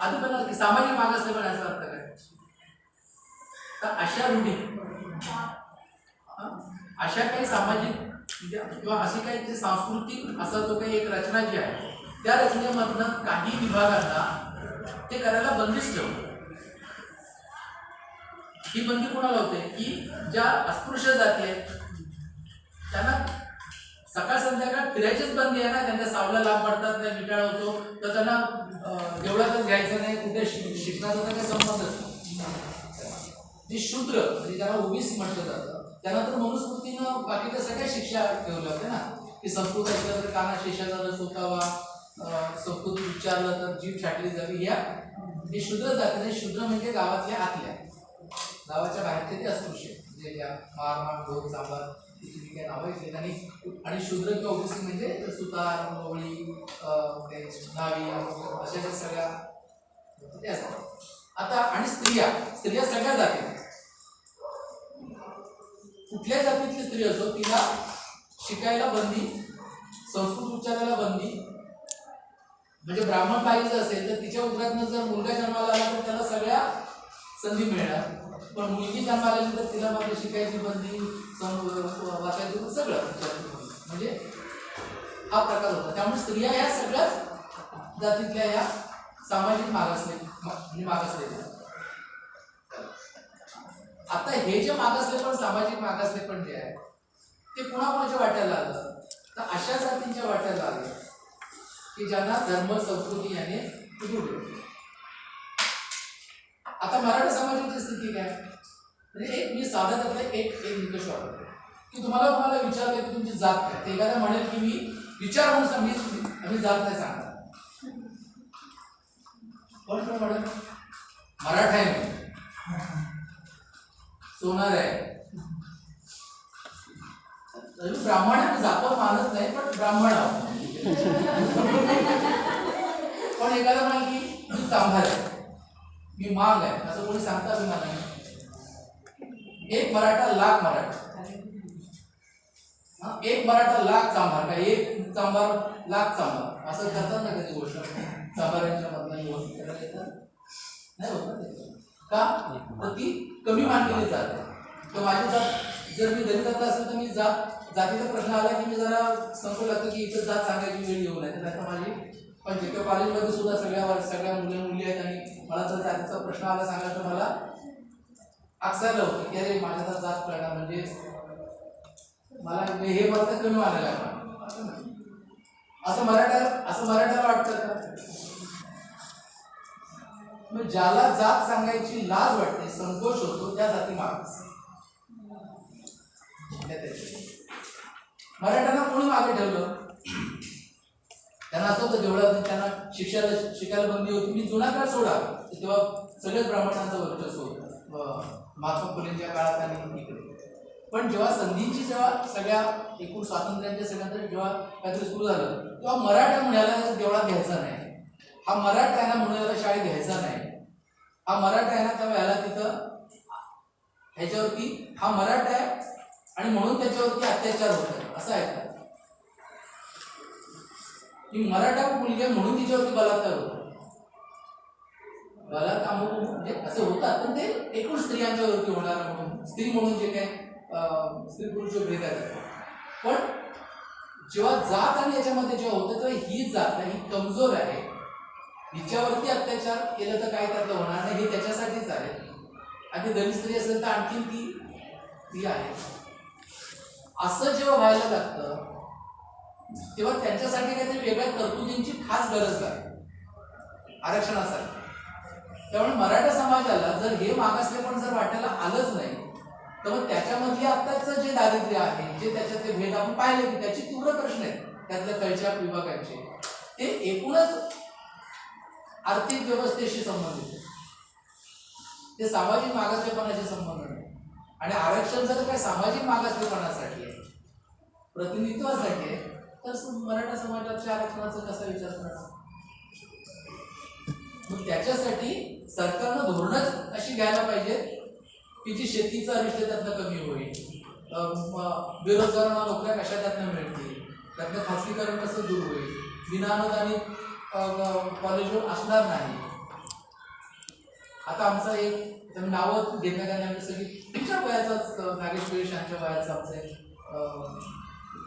आधी पण सामाजिक मागासलेपण याचा अर्थ काय? तर अशा रूढी अशा काही सामाजिक किंवा अशी काही सांस्कृतिक असा जो काही एक रचना जी आहे त्या रचनेमधनं काही विभागांना ते करायला बंदिश ठेवतो. ही बंदी कोणाला होते की ज्या अस्पृश्य जाती आहेत त्यांना सकाळ संध्याकाळ फिरायचीच बंदी आहे ना, त्यांच्या सावला लाभ पडतात, त्या विटाळ होतो, तर त्यांना देवळातच घ्यायचं नाही, कुठे शिक्षणाचा काही संबंधच नाही. जी शूद्र म्हणजे ज्यांना ओबीसी म्हटलं जातं त्यांना तर मनुस्मृतीनं बाकीच्या सगळ्या शिक्षा ठेवल्या होत्या ना की संस्कृत ऐकलं तर काना शेषाचा रस होतावा, संस्कृत विचारलं तर जीभ छाटली जावी. या ही शूद्र जाती, शूद्र म्हणजे गावातल्या आतल्या, गावाच्या बाहेरचे ते अस्पृश्य जे या मारमार ढोल सांबार तिची जी काही नावं आहेत आणि शूद्र किंवा ओबीसी म्हणजे सुतार, गवळी, ते न्हावी अशा ज्या सगळ्या त्या असतात. आता आणि स्त्रिया सगळ्या जाती, कुठल्या जातीतली स्त्री असो तिला शिकायला बंदी, संस्कृत उच्चारायला बंदी. म्हणजे ब्राह्मण बाईचं असेल तर तिच्या उदरातनं जर मुलगा जन्माला आला तर त्याला सगळ्या संधी मिळणार, पण मुलगी जन्माला आली तर तिला मात्र शिकायची बंदी, वाचायची सगळं. म्हणजे हा प्रकार होता. त्यामुळे स्त्रिया या सगळ्याच जातीतल्या या सामाजिक मागासलेल्या. आता हे जे मागासलेपण, सामाजिक मागासलेपण जे आहे ते कोणाच्या वाट्याला आलं तर अशा जातींच्या वाट्याला आलं की ज्यांना धर्म संस्कृती याने उडवले. आता मराठा समाजाची स्थिती काय, म्हणजे एक मी साधा त्यातला एक निकष वापरतो की तुम्हाला विचारलं की तुमची जात काय, ते एखादा म्हणेल की मी विचार म्हणून आम्ही जात नाही सांगणार, पण मॅडम मराठा आहे मी, सोनार आहे, ब्राह्मण आहे, जातो मानत नाही पण ब्राह्मण आहोत. पण एखादा म्हणाल की मी चांभार आहे, मी माग आहे, असं कोणी सांगता अभिमानाने. एक मराठा लाख मराठा, एक मराठा लाख चांभार, काय एक चांभार लाख चांभार असं करतात ना कधी गोष्ट. चांभारांच्या मधला गोष्ट करायला येतात नाही होत ना, का तर ती कमी मानलेली जाते. तर माझी जात जर मी दलितातला असेल तर मी जातीचा प्रश्न आला की मी जरा संकोच लागतो की इथं जात सांगायची वेळ येऊ नये. तर आता माझी पण किंवा कॉलेजमध्ये सुद्धा सगळ्या मुली आहेत आणि मला जर जातीचा प्रश्न आला सांगायला तर मला अक्सायला होतं की अरे माझ्या जात कळणार म्हणजे मला हे मला कमी मानायला लागणार, असं मराठ्याला वाटतं का. मग ज्याला जात सांगायची लाज वाटते, संकोच होतो, त्या जाती मागास. मराठ्यांना कोणी मागे ठेवलं, त्यांना असं होतं जेवढं त्यांना शिकायला बंदी होती. मी जुना काळ सोडा तेव्हा सगळ्याच ब्राह्मणांचं वर्चस्व होतं महात्मा फुलेंच्या काळात आणि इकडे. पण जेव्हा संधींची सगळ्या एकूण स्वातंत्र्यांच्या सगळ्यांचं जेव्हा काहीतरी सुरू झालं तेव्हा मराठा म्हणायला देवळात घ्यायचा नाही, हा मराठा आहे ना म्हणायला शाळेत घ्यायचा नाही, हा मराठा आहे ना त्या वेळेला तिथं ह्याच्यावरती हा मराठा आहे आणि म्हणून त्याच्यावरती अत्याचार होत असं आहे का. की मराठा मुलगी म्हणून तिच्यावरती बलात्कार होतो, बलात्कार म्हणजे असे होतात, पण ते एकूण स्त्रियांच्या वरती होणार म्हणून स्त्री म्हणून जे काही स्त्री पुरुष भेद आहेत. पण जेव्हा जात आणि याच्यामध्ये जेव्हा होतं तेव्हा ही जात ही कमजोर आहे, हिच्यावरती अत्याचार केलं तर काही त्यातलं होणार नाही, हे त्याच्यासाठीच आहे. आणि दलित स्त्री असेल तर आणखीन ती आहे. असं जेव्हा व्हायला लागतं तेव्हा त्यांच्यासाठी काहीतरी वेगळ्या तरतुदींची खास गरज लागते आरक्षणासाठी. त्यामुळे मराठा समाजाला जर हे मागासलेपण जर वाटायला आलंच नाही तर मग त्याच्यामधले आत्ताचं जे दारिद्र्य आहे, जे त्याच्यातले भेद आपण पाहिले की त्याचे तीव्र प्रश्न आहेत त्यातल्या तळच्या विभागांचे, ते एकूणच आर्थिक व्यवस्थेशी संबंधित, ते सामाजिक मागासलेपणाशी संबंध नाही. आणि आरक्षण जर काय सामाजिक मागासलेपणासाठी आहे, प्रतिनिधित्वासाठी आहे, तर मराठा समाजाच्या आरक्षणाचा कसा विचार करणार. मग त्याच्यासाठी सरकारनं धोरणच अशी घ्यायला पाहिजे की जी शेतीचं अरिष्ट त्यातनं कमी होईल, बेरोजगारांना नोकऱ्या कशा त्यातनं मिळतील, त्यातनं खासगीकरण कसं दूर होईल, विनाअनुदानित कॉलेजवर असणार नाही. आता आमचा एक नावं घेण्यात आले सगळी तुमच्या वयाचाच नागेश सुरेश यांच्या वयाचा आमचा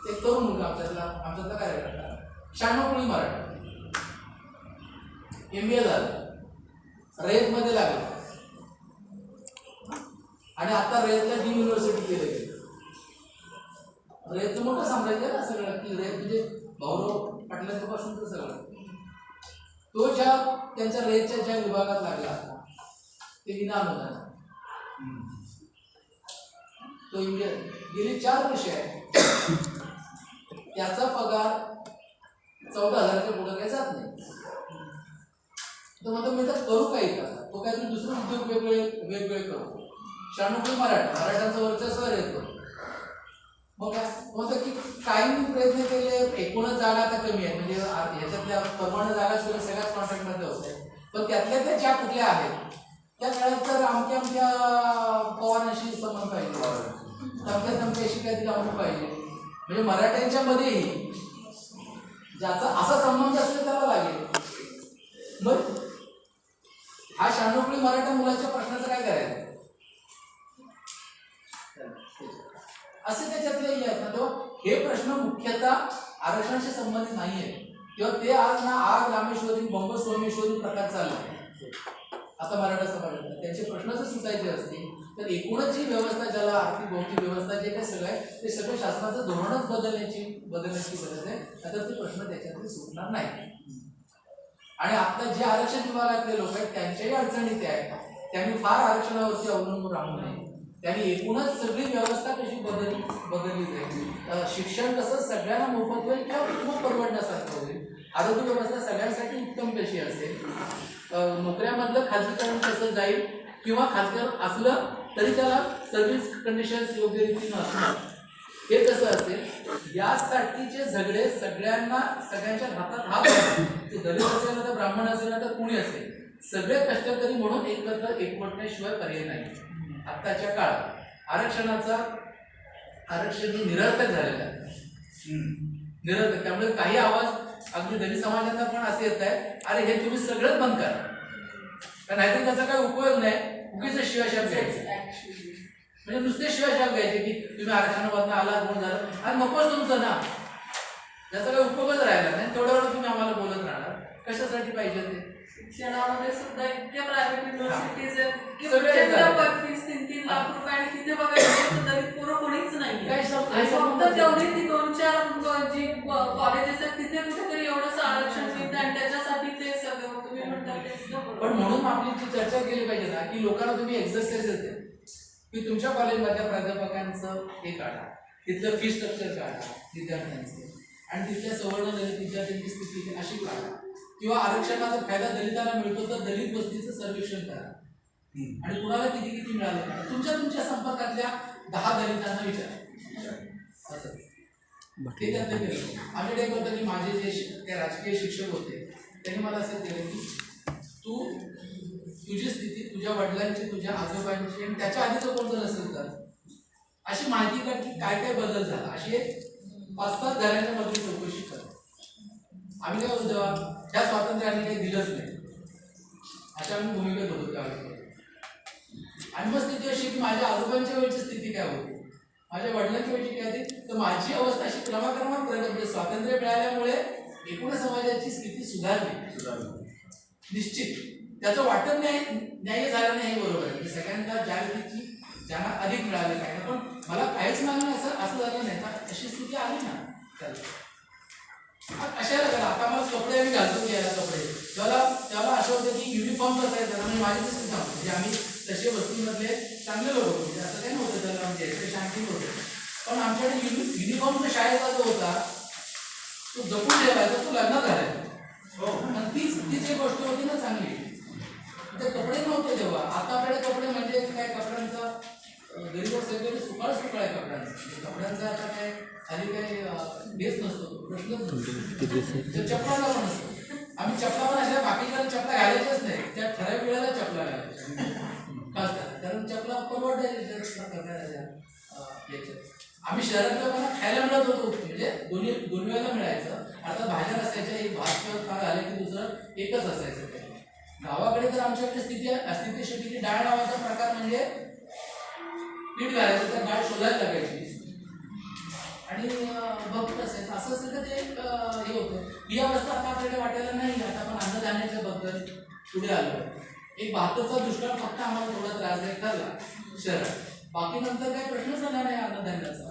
एक तरुण मुलगा आमच्यातला कार्यकर्ता 96 कुळी मराठा, MBA झालं, रयतमध्ये लागलं आणि आता रयतला डीम युनिव्हर्सिटी केलं गेलं. रयतचं मोठं साम्राज्य आहे ना सगळं, की रयत म्हणजे भाऊराव पाटलांच्यापासून तर सगळं. तो ज्या त्यांच्या रयतच्या ज्या विभागात लागला ते विनाअनुदान, तो गेली 4 वर्ष आहे, त्याचा पगार 14,000च्या पुढे काही जात नाही. तर मग मी तर करू काही का, तो काहीतरी दुसरे उद्योग वेगवेगळे करू. 96 मराठ्यांचं वर्चस्व येतो, मग काय होतं की काही प्रयत्न केले, एकूणच जागा आता कमी आहे, म्हणजे ह्याच्यातल्या परमाणु जागा सुद्धा सगळ्याच कॉन्ट्रॅक्टमध्ये होत्या, पण त्यातल्या त्या ज्या कुठल्या आहेत त्या काळात तर आमच्या पवारांशी संबंध पाहिजे, तमक्या अशी काहीतरी अमुक पाहिजे, म्हणजे मराठ्यांच्या मध्येही ज्याचा असा संबंध असेल त्याला लागेल. मग हा शानोकळी मराठा मुलाच्या प्रश्नाचं काय करायचं असे त्याच्यातले आहेत ना. तेव्हा हे प्रश्न मुख्यतः आरक्षणाशी संबंधित नाही आहेत, किंवा ते आज ना आग रामेश्वरी बंब सोमेश्वरी प्रकार चालला आता मराठा समाजात, त्यांचे प्रश्न जर सुटायचे असतील तर एकूणच जी व्यवस्था, ज्याला आर्थिक भौतिक व्यवस्था जे काही सगळं आहे ते सगळं शासनाचं धोरणच बदलण्याची गरज आहे. आता ते प्रश्न त्याच्यातले सुटणार नाही. आणि आता जे आरक्षण विभागातले लोक आहेत त्यांच्याही अडचणी त्या आहेत, त्यांनी फार आरक्षणावरती अवलंबून राहू नये, त्यांनी एकूणच सगळी व्यवस्था कशी बदलली जाईल, शिक्षण कसं सगळ्यांना मोफत होईल किंवा खूप परवडण्यासारखं होईल, आरोग्य व्यवस्था सगळ्यांसाठी उत्तम कशी असेल, नोकऱ्यामधलं खाजगीकरण कसं जाईल, किंवा खाजगीकरण असलं तरी त्याला सर्व्हिस कंडिशन्स योग्य रीतीनं असणं हे कसं असेल, यासाठीचे झगडे सगळ्यांच्या हातात हात आहे. ते दलित असेल ना तर ब्राह्मण असेल ना तर कुणी असेल, सगळे कष्टकरी म्हणून एकत्र एकवटण्याशिवाय पर्याय नाही. आत्ताच्या काळात आरक्षण हे निरर्थक झालेलं आहे, निरर्थक. त्यामुळे काही आवाज अगदी दलित समाजाला पण असे येत आहे, अरे हे तुम्ही सगळंच बंद करा, कारण नाहीतर त्याचा काही उपयोग नाही, उगीच शिवाशाप घ्यायचे, म्हणजे नुसते शिवाशाप घ्यायचे की तुम्ही आरक्षणामधून आला कोण झालं, आणि नकोच तुमचं ना, त्याचा काही उपयोगच राहिला नाही, तेवढ्या वेळा तुम्ही आम्हाला बोलत राहणार, कशासाठी पाहिजे ते. शिक्षणामध्ये सुद्धा इतक्या प्रायव्हेट युनिव्हर्सिटीज आहेत की सगळे प्रचंड फीस 3-3 लाख रुपये, आणि तिथे बघायचं दलित पोरं कोणीच नाही, फक्त तेवढी ती 2-4 जी कॉलेजेस आहेत तिथे कुठेतरी एवढंच आरक्षण मिळतं, आणि त्याच्यासाठी ते सगळं तुम्ही म्हणता ते सुद्धा बरोबर. पण म्हणून आपली जी चर्चा केली पाहिजे ना की लोकांना तुम्ही एक्झरसाइजेस द्या, की तुमच्या कॉलेजमधल्या प्राध्यापकांचं हे काढा, तिथलं फी स्ट्रक्चर काढा विद्यार्थ्यांचं, आणि तिथल्या सवर्ण दलित विद्यार्थ्यांची स्थिती अशी काढा, किंवा आरक्षणाचा फायदा दलितांना मिळतो तर दलित वस्तीचं सर्वेक्षण करा, आणि कुणाला किती किती मिळालं का तुमच्या संपर्कातल्या 10 दलितांना विचारा. असं ते त्यातलं केलं. आमच्याकडे एक होतं की माझे जे राजकीय शिक्षक होते त्यांनी मला असं केलं की तुझी स्थिती तुझ्या वडिलांची, तुझ्या आजोबांची, आणि त्याच्या आधीचं कोण जर असेल तर अशी माहिती काढ की काय काय बदल झाला, अशी 5-7 घरांच्या मधली चौकशी कर. आम्ही काय होतो तेव्हा ह्या स्वातंत्र्याने काही दिलंच नाही अशा आम्ही भूमिकेत होतो त्यावेळी. आणि मग स्थिती अशी की माझ्या आजोबांच्या वेळची स्थिती काय होती, माझ्या वडिलांच्या वेळची काय होती, तर माझी अवस्था अशी क्रमाक्रमात म्हणजे स्वातंत्र्य मिळाल्यामुळे एकूण समाजाची स्थिती सुधारली निश्चित. त्याचं वाटप न्याय्य झालं नाही हे बरोबर आहे, सगळ्यांना ज्या रीतीची ज्यांना अधिक मिळाले काय, पण मला काहीच मागणं असं झालं नाही का, अशी स्थिती आली ना त्याला. कशाला करा, आता मला कपडे आम्ही घालतो घ्यायला कपडे, त्याला असं होतं की युनिफॉर्म कसं आहे त्याला, म्हणजे माझी तसं सांगतो, म्हणजे आम्ही तसे वस्तीमधले चांगले लोक होते, म्हणजे असं काही नव्हतं त्याला, म्हणजे शांती होते, पण आमच्याकडे युनिफॉर्म जो शाळेचा जो होता तो जपून ठेवायचा, तो लग्नात घालायचा. आणि तीच एक गोष्ट होती ना चांगली, ते कपडे नव्हते तेव्हा. आता आपल्याकडे कपडे म्हणजे काय, कपड्यांचा गरीब सगळे सुकाळ आहे कपड्यांचा आता काय खाली काही बेस नसतो, प्रश्नच नसतो. चपलाला पण असतो, आम्ही चपला पण अशा बाकीच्या चपला घालायच्याच नाही, त्या ठराविक वेळेला चपला घालायच्या खास, कारण चपला परवडायच्या. आम्ही शहरातल्या लोकांना खायला मिळत होतो, म्हणजे दोन वेळेला मिळायचं. आता भाज्या असायच्या, एक भात किंवा ताक आले की दुसरं एकच असायचं. गावाकडे तर आमच्याकडे स्थिती डाळ नावाचा प्रकार म्हणजे पीठ घालायचं, तर डाळ शोधायला लागायची आणि भरपूर असायचं. असं असेल तर ते हे होतं. ही अवस्था आता आपल्याकडे वाटायला नाही. आता आपण अन्नधान्याच्या बद्दल पुढे आलो. एक 72चा दुष्काळ फक्त आम्हाला थोडा त्रासदायक ठरला शहरात, बाकी नंतर काही प्रश्नच आला नाही अन्नधान्याचा.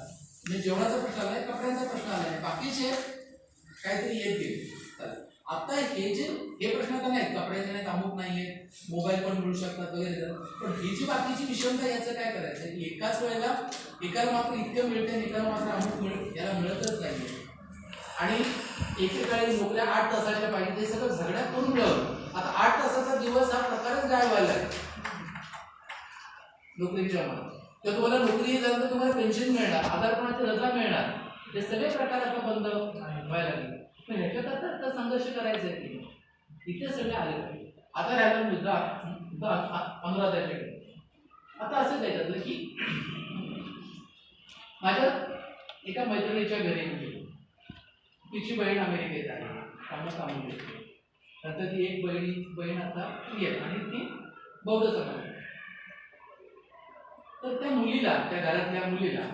म्हणजे जेवणाचा प्रश्न आलाय, कपड्यांचा प्रश्न आलाय, बाकीचे काहीतरी येत गेले. आता हे प्रश्न तर नाहीत, कपड्याचे नाहीत, अमुक नाहीये, मोबाईल पण मिळू शकतात वगैरे. पण ही जी बाकीची विषमता, याचं काय करायचं की एकाच वेळेला एकाला मात्र इतकं मिळते आणि एकाला मात्र अमुक याला मिळतच नाहीये. आणि एकेकाळी नोकऱ्या 8 तासाच्या पाहिजे, ते सगळं झगड्यात करून मिळवलं. आता 8 तासाचा दिवस हा प्रकारच गाय व्हायला आहे नोकरीच्या मनात. तर तुम्हाला नोकरी झाल्यानंतर तुम्हाला पेन्शन मिळणार, आजारपणाची रजा मिळणार, हे सगळे प्रकार आता बंद व्हायला लागले. पण ह्याच्याकरता आता संघर्ष करायचा आहे की इथे सगळे आले पाहिजे. आता राहिला मुद्दा 15 तारखेकडे. आता असं त्याच्यातलं की माझ्या एका मैत्रिणीच्या घरी गेलो. तिची बहीण अमेरिकेत आहे, कामं घेते. नंतर ती एक बहीण आता आहे आणि ती बौद्ध समाज. तर त्या मुलीला, त्या घरातल्या मुलीला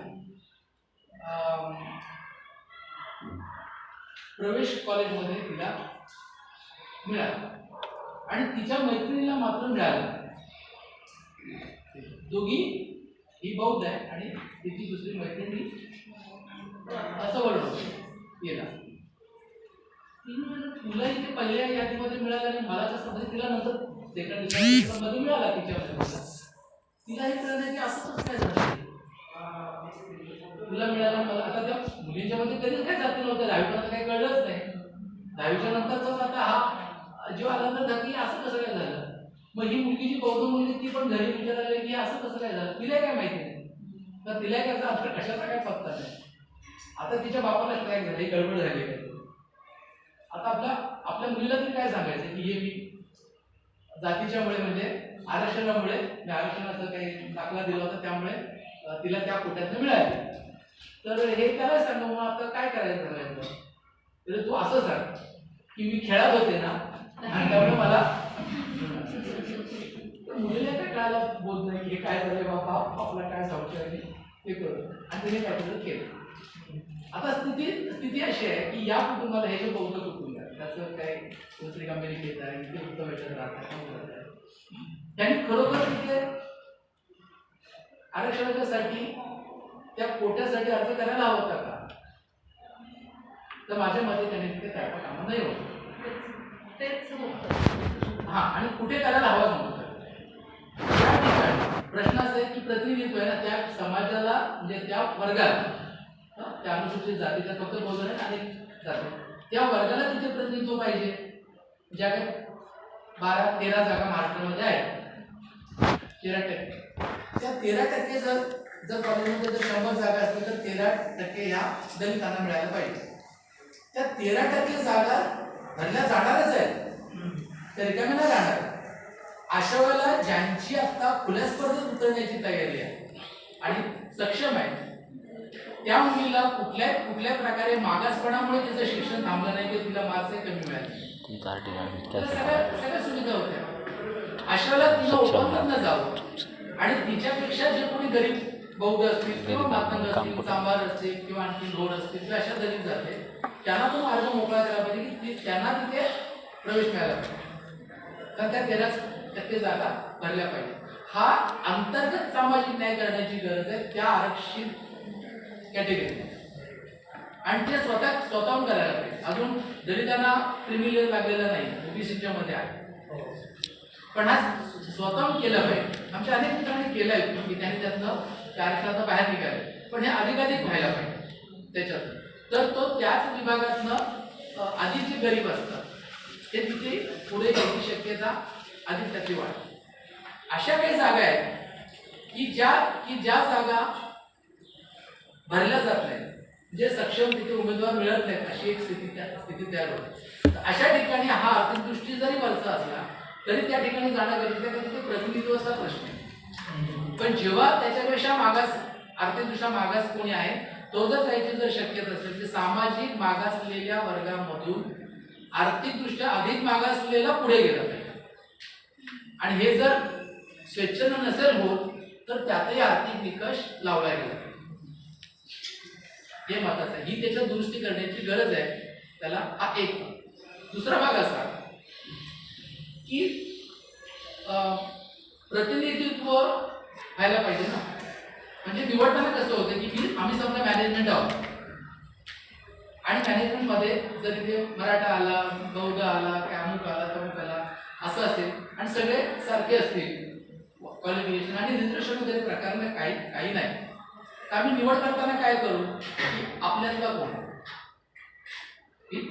प्रवेश कॉलेजमध्ये तिला मिळाला आणि तिच्या मैत्रिणीला मात्र मिळालं. दोघी, ही बौद्ध आहे आणि तिची दुसरी मैत्रिणी असं वळलं गेला. तुला इथे पहिल्या यादीमध्ये मिळाला आणि मला कसं म्हणजे तिला नंतर सेकंड मध्ये मिळाला तिच्यामध्ये. तिला हे कळलं की असं कसं काय झालं, तुला मिळाला मला. आता त्या मुलींच्या मध्ये कधीच काय जाती नव्हतं, 10वीपर्यंत काही कळलंच नाही. 10वीच्या नंतरच आता हा जेव्हा आल्यानंतर झाली असं कसं काय झालं. मग ही मुलगी जी बौद्ध मुलगी ती पण घरी विचारायला की असं कसं काय झालं, तिला काय माहिती नाही. तर तिला काय आता कशाचा काय पत्ता नाही. आता तिच्या बापाला काय झाली, गडबड झाली. आता आपल्या मुलीला तरी काय सांगायचं की हे मी जातीच्यामुळे म्हणजे आरक्षणामुळे, मी आरक्षणाचा काही दाखला दिला होता त्यामुळे तिला त्या कोट्यातनं मिळाले. तर हे त्याला सांगा मग आता काय करायचं सांगायचं. तर तू असं सांग की मी खेळत होते ना आणि त्यामुळे मला मुलीला काय कळायला बोलत नाही की हे काय झालं बाबा, आपला काय संशय आहे ते करू. आणि तिने काय केलं. आता स्थिती अशी आहे की या कुटुंबाला हे जे बौद्ध कुटुंब आहे त्याचं काय दुसरी अमेरिकेत आहे, इथे उत्तम वेळात राहतात, त्यांनी खरोखर तिथे आरक्षणासाठी त्या कोट्यासाठी अर्ज करायला हवा होता का. तर माझ्या मते त्यांनी तिथे काय कामं नाही होत. हा, आणि कुठे करायला हवा नव्हता. त्या ठिकाणी प्रश्न असा आहे की प्रतिनिधित्व आहे ना त्या समाजाला, म्हणजे त्या वर्गाला, त्या अनुसूचित जातीचा फक्त बोलतो नाही अनेक जाती, त्या वर्गाला तिथे प्रतिनिधित्व पाहिजे. ज्या काही 12-13 जागा महाराष्ट्रामध्ये आहेत, 13%. त्या 13% जर कॉलेजमध्ये जर 100 जागा असतील तर 13% ह्या दलितांना मिळायला पाहिजे. त्या 13% जागा भरल्या जाणारच आहेत, त्या रिकाम्या नाही राहणार. अशा वेळेला ज्यांची आता खुल्या स्पर्धेत उतरण्याची तयारी आहे आणि सक्षम आहे त्या मुलीला कुठल्या प्रकारे मागासपणामुळे तिचं शिक्षण थांबलं नाही की तिला मार्क्स कमी मिळाले, सगळ्या सुविधा होत्या. अशा वेळेला तिला ओपनमधनं जावं आणि तिच्यापेक्षा जे कोणी गरीब बौद्ध असतील किंवा मातंग असतील, चांभार असतील किंवा आणखी घोड असतील किंवा अशा दलित जाते त्यांना पण मार्ग मोकळा करायला पाहिजे की त्यांना तिथे प्रवेश मिळाला पाहिजे. तर त्या 13% जागा भरल्या पाहिजे. हा अंतर्गत सामाजिक न्याय करण्याची गरज आहे त्या आरक्षित कॅटेगरी आणि ते स्वतःहून करायला पाहिजे. अजून दलितांना प्रिव्हिलेज लागलेला नाही, ओबीसीच्या मध्ये आहे, पण हा स्वतःहून केलं पाहिजे. आमच्या अनेक ठिकाणी केलं आहे की त्यांनी त्यातनं त्या आरक्षणात बाहेर निघाले, पण हे अधिकाधिक व्हायला पाहिजे त्याच्यात. तर तो त्याच विभागातनं आधी जे गरीब असतात ते तिथे पुढे यायची शक्यता अधिक टक्के वाढते. अशा काही जागा आहेत की ज्या जागा भरल्या जात नाहीत, जे सक्षम तिथे उमेदवार मिळत नाहीत, अशी एक स्थिती तयार होते. अशा ठिकाणी हा आर्थिक दृष्टी जरी वरचा असला तरी त्या ठिकाणी जाणं गरजेचं आहे, तिथे प्रतिनिधित्वाचा प्रश्न आहे. पण जेव्हा त्याच्यापेक्षा आर्थिकदृष्ट्या मागास कोणी आहे तो जर जायची जर शक्यता असेल तर सामाजिक मागासलेल्या वर्गामधून आर्थिकदृष्ट्या अधिक मागासलेला पुढे गेला पाहिजे. आणि हे जर स्वेच्छेनं नसेल होत तर त्यातही आर्थिक निकष लावला गेला हे महत्वाचं आहे. ही त्याच्यात दुरुस्ती करण्याची गरज आहे. त्याला हा एक दुसरा भाग असा की प्रतिनिधित्व व्हायला पाहिजे ना. म्हणजे निवडताना कसं होतं की आम्ही समजा मॅनेजमेंट आहोत आणि मॅनेजमेंटमध्ये जर इथे मराठा आला, बौद्ध आला, काय अमुक आला, तमुक आला असं असेल आणि सगळे सारखे असतील क्वालिफिकेशन आणि रिझर्वेशन वगैरे प्रकार काही नाही, तर आम्ही निवड करताना काय करू की आपल्यातला कोण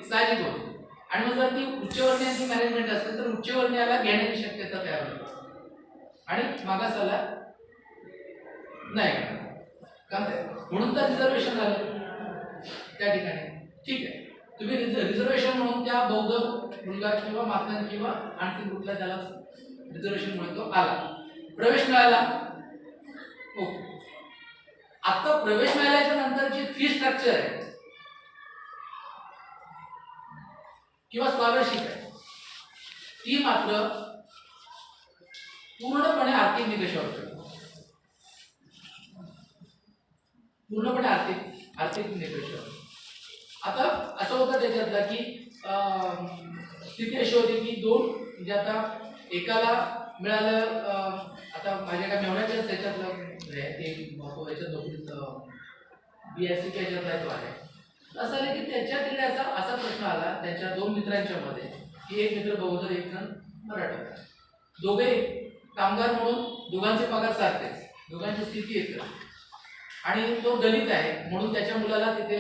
साहजिक होतो. आणि मग जर ती उच्चवर्णीयांची मॅनेजमेंट असेल तर उच्चवर्णीयाला घेण्याची शक्यता तयार होते आणि मागासाला नाही करणार. का ते म्हणून तर रिझर्वेशन झालं त्या ठिकाणी. ठीक आहे, तुम्ही रिझर्वेशन म्हणून त्या बौद्ध मुलगा किंवा माता किंवा आणखी कुठला त्याला रिझर्वेशन म्हणून तो आला, प्रवेश मिळाला. ओके, आता प्रवेश मिळाल्याच्या नंतर जी फी स्ट्रक्चर आहे किंवा स्कॉलरशिप आहे ती मात्र पूर्णपणे आर्थिक निकषावर ठेवते. पूर्णपणे आर्थिक निकषावर. आता असं होतं त्याच्यातलं की स्थिती अशी होती की दोन म्हणजे आता एकाला मिळालं, आता माझ्या काय मेवण्याच्याच त्याच्यातलं ते याच्यात नोकरीत BSc याच्यातला तो आहे. असं आलं की त्याच्यातील असा प्रश्न आला त्यांच्या दोन मित्रांच्या मध्ये की एक मित्र बौद्ध एक जण मराठा, दोघे कामगार म्हणून दोघांचे पगार सारखेच, दोघांची स्थिती एकच, आणि तो दलित आहे म्हणून त्याच्या मुलाला तिथे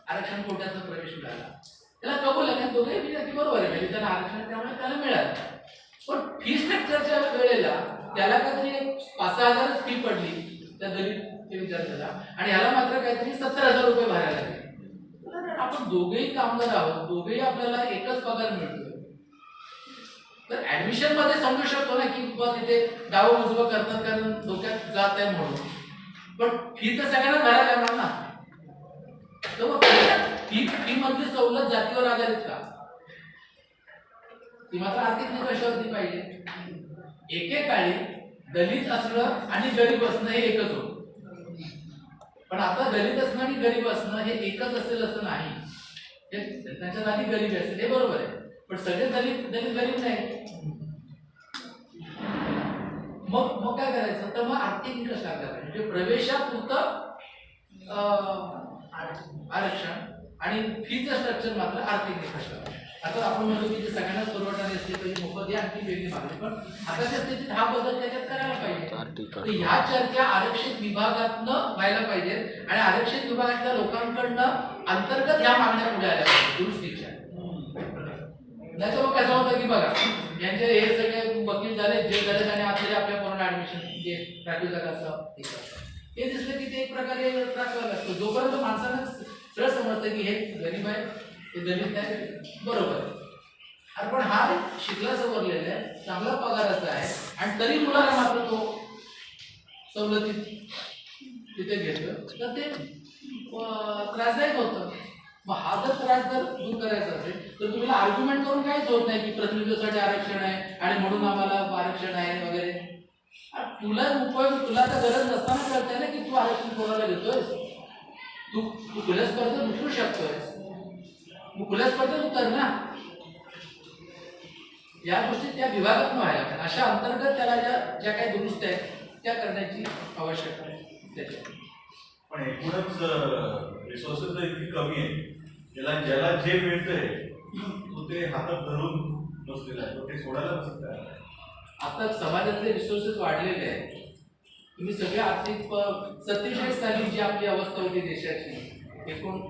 आरक्षण कोट्यातनं प्रवेश मिळाला. त्याला कबूल आहे, दोघे विद्यार्थी बरोबर आहे, दलितांना आरक्षण त्यामुळे त्याला मिळालं. पण फी स्ट्रक्चरच्या वेळेला त्याला काहीतरी 5,000 फी पडली त्या दलित विद्यार्थ्याला, आणि ह्याला मात्र काहीतरी 70,000 रुपये भरायला लागले. आपण दोघेही कामगार आहोत, दोघेही आपल्याला एकच पगार मिळतो. तर ऍडमिशन मध्ये समजू शकतो ना की बाबा तिथे डावं उजवं करतात कारण डोक्यात जात आहे म्हणून, पण फी तर सगळ्यांना भरायला लागणार ना. तर फी मधली सवलत जातीवर आधारित का, ती मात्र आर्थिक निकषावरती पाहिजे. एकेकाळी दलित असणं आणि गरीब असणं हे एकच होतं, पण आता दलित असणं आणि गरीब असणं हे एकच असेल असं नाही. त्यांच्या जाती गरीब असेल हे बरोबर आहे, पण सगळे दलित गरीब नाही. मग काय करायचं, तर मग आर्थिक निकष लागला पाहिजे. म्हणजे प्रवेशापुरतं आरक्षण आणि फीचं स्ट्रक्चर मात्र आर्थिक निकष. आता आपण म्हणतो की जे सगळ्यांना परवडणारी असते पाहिजे मोफत ही आणखी वेगळी मागणी, पण आताच्या स्थितीत हा बदल त्याच्यात करायला पाहिजे. तर ह्या चर्चा आरक्षित विभागातनं व्हायला पाहिजे आणि आरक्षित विभागातल्या लोकांकडनं अंतर्गत ह्या मागण्या पुढे आल्या पाहिजे दुरुस्तीच्या. नाही तर मग कसं होतं की बघा यांचे हे सगळे वकील झाले, जे झाले आणि आता आपल्या कोरोना ऍडमिशन जे राखीव जागा असं हे दिसलं की ते एक प्रकारे त्रास व्हायला लागतो. जोपर्यंत माणसानं सरळ समजतं की हे गरीब आहे, हे दलित आहे, बरोबर आहे, अरे पण हा शिकला सवरलेला आहे, चांगला पगाराचा आहे, आणि तरी मुलाला मात्र तो सवलतीत तिथे घेतो, तर ते त्रासदायक होतं. मग हा जर त्रास जर दूर करायचा असेल तर तुम्हाला आर्ग्युमेंट करून काहीच होत नाही की प्रतिनिधीसाठी आरक्षण आहे आणि म्हणून आम्हाला आरक्षण आहे वगैरे. तुला उपयोग, तुला तर गरज नसताना कळतंय ना की तू आरक्षण कोणाला देतोयस. तू खुल्या स्पर्धेत उतरू शकतोयस, मग खुल्या स्पर्धेत उतर ना. या गोष्टी त्या विभागात व्हायला पाहिजे. अशा अंतर्गत त्याला ज्या काही दुरुस्ती आहेत त्या करण्याची आवश्यकता आहे त्याच्यात. पण एकूणच रिसोर्सेस इतकी कमी आहे, ज्याला जे मिळतंय तो ते हातात धरून बसलेला आहे, तो ते सोडायला बसत आहे. आता समाजातले रिसोर्सेस वाढलेले आहेत. तुम्ही सगळे आर्थिक 47 साली जी आपली अवस्था होती देशाची एकूण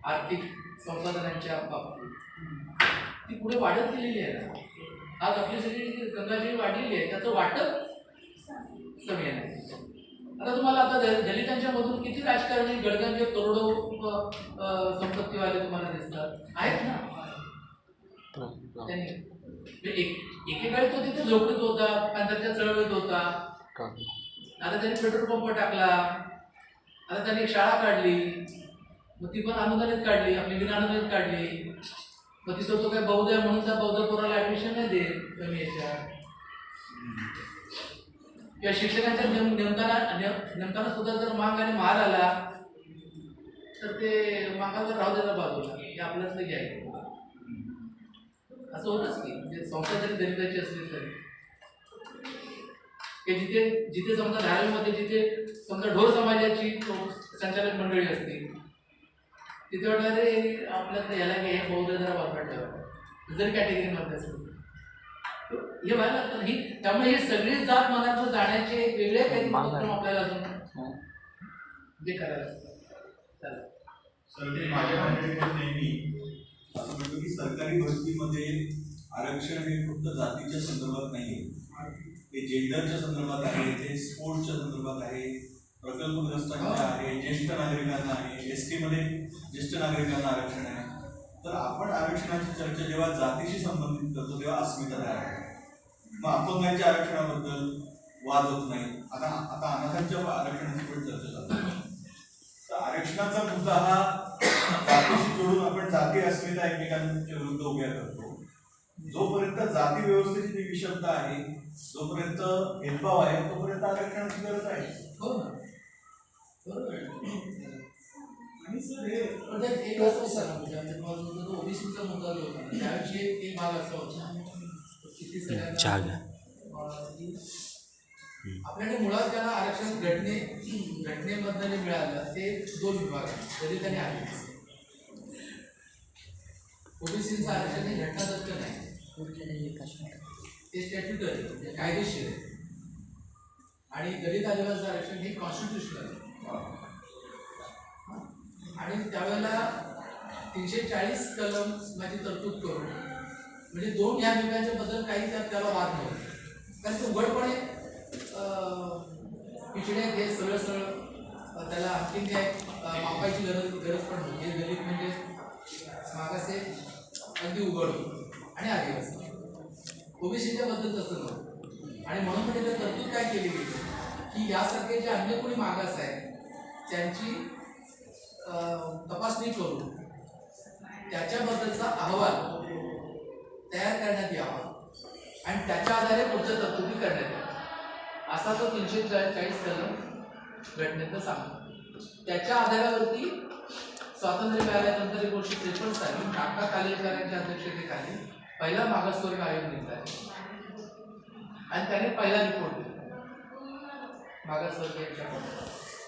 आर्थिक संसाधनांच्या बाबतीत ती पुढे वाढत गेलेली आहे ना. आज आपली सगळी गंगाजळी वाढलेली आहे, त्याचं वाटप कमी आहे. आता तुम्हाला आता दलितांच्या मधून किती राजकारणी गडगंज करोडो संपत्तीवाले तुम्हाला दिसतात आहेत ना. त्यांनी एकेकाळी तो तिथे झोपडीत होता, पंचायतच्या चळवळीत होता, आता त्यांनी पेट्रोल पंप टाकला, आता त्यांनी एक शाळा काढली, मग ती पण अनुदानित काढली, आपली विनानुदानित काढली. मग तिथं तो काय बौद्ध आहे म्हणून त्या बौद्ध पोराला ऍडमिशन नाही देत कमी याच्यात. किंवा शिक्षकांच्या नेमताना सुद्धा जर मांग आणि महाल आला तर ते मागाला राहू द्यायला बाजूला, हे आपल्यातलं घ्यायचं. असं होतच की म्हणजे संस्था जरी दलिताची असली तरी जिथे समजा धारावीमध्ये जिथे समजा ढोर समाजाची संचालक मंडळी असते तिथे वाटलं रे आपल्यातलं याला हे बौद्ध जरा वापरत ठेवा जरी कॅटेगरीमध्ये असेल हे व्हायला लागतं नाही. त्यामुळे हे सगळी जात मनात जाण्याचे वेगळे काही उपक्रम आपल्याला अजून जे करायला लागतात. सर ते माझ्या नेहमी असं म्हणतो की सरकारी भरतीमध्ये आरक्षण हे फक्त जातीच्या संदर्भात नाही आहे, ते जेंडरच्या संदर्भात आहे, ते स्पोर्ट्सच्या संदर्भात आहे, प्रकल्पग्रस्तांच्या आहे, ज्येष्ठ नागरिकांना आहे, ST मध्ये ज्येष्ठ नागरिकांना आरक्षण आहे. तर आपण आरक्षणाची चर्चा जेव्हा जातीशी संबंधित करतो तेव्हा अस्मिता तयार आहे. मग अपंगांच्या आरक्षणाबद्दल वाद होत नाही. आता आता अनाथांच्या आरक्षणाची पण चर्चा चालू. तर आरक्षणाचा मुद्दा हा जातीशी जोडून आपण जाती अस्मिता एकमेकांच्या विरुद्ध उभ्या करतो. जोपर्यंत जाती व्यवस्थेची जी विषमता आहे, जोपर्यंत भेदभाव आहे, तोपर्यंत आरक्षणाची गरज आहे. हो ना, बरोबर. आणि सर हे एक असं सांगा म्हणजे ओबीसीचा मुद्दा जो होता त्याविषयी एक भाग असा होता किती सगळ्यांना आपल्याकडे मुळात ज्याला आरक्षण घटनेमधनं जे मिळालं ते 2 विभाग आहेत, दलित आणि आदिवासी. ओबीसीचं आरक्षण हे घटनादत्त नाही, ते स्टॅट्युटरी म्हणजे कायदेशीर आहे. आणि दलित आदिवासी आरक्षण हे कॉन्स्टिट्युशनल आहे. आणि त्यावेळेला 340 कलम माझी तरतूद करून म्हणजे 2 ह्या विभागाच्या बद्दल काही त्याला वाद नव्हते. कारण ते उघडपणे पिछडे हे सरळ त्याला आणखीन काय मापायची गरज पण नव्हती. दलित म्हणजे मागासे अगदी उघड आणि आदिवासी. ओबीसीच्या बद्दल तसं नव्हतं. आणि म्हणून म्हणजे तरतूद काय केली गेली की यासारखे जे अन्य कोणी मागास आहेत त्यांची तपासणी करून त्याच्याबद्दलचा अहवाल तयार करण्यात यावा आणि त्याच्या आधारे पुढच्या तरतुदी करण्यात याव्या असा तो 340 कलम घटनेचं सांगतो. त्याच्या आधारावरती स्वातंत्र्य मिळाल्यानंतर 1953 साली काका कालेकरांच्या अध्यक्षतेखाली पहिला मागासवर्ग आयोग नेमला आणि त्याने पहिला रिपोर्ट दिला मागासवर्ग यांच्याकडे.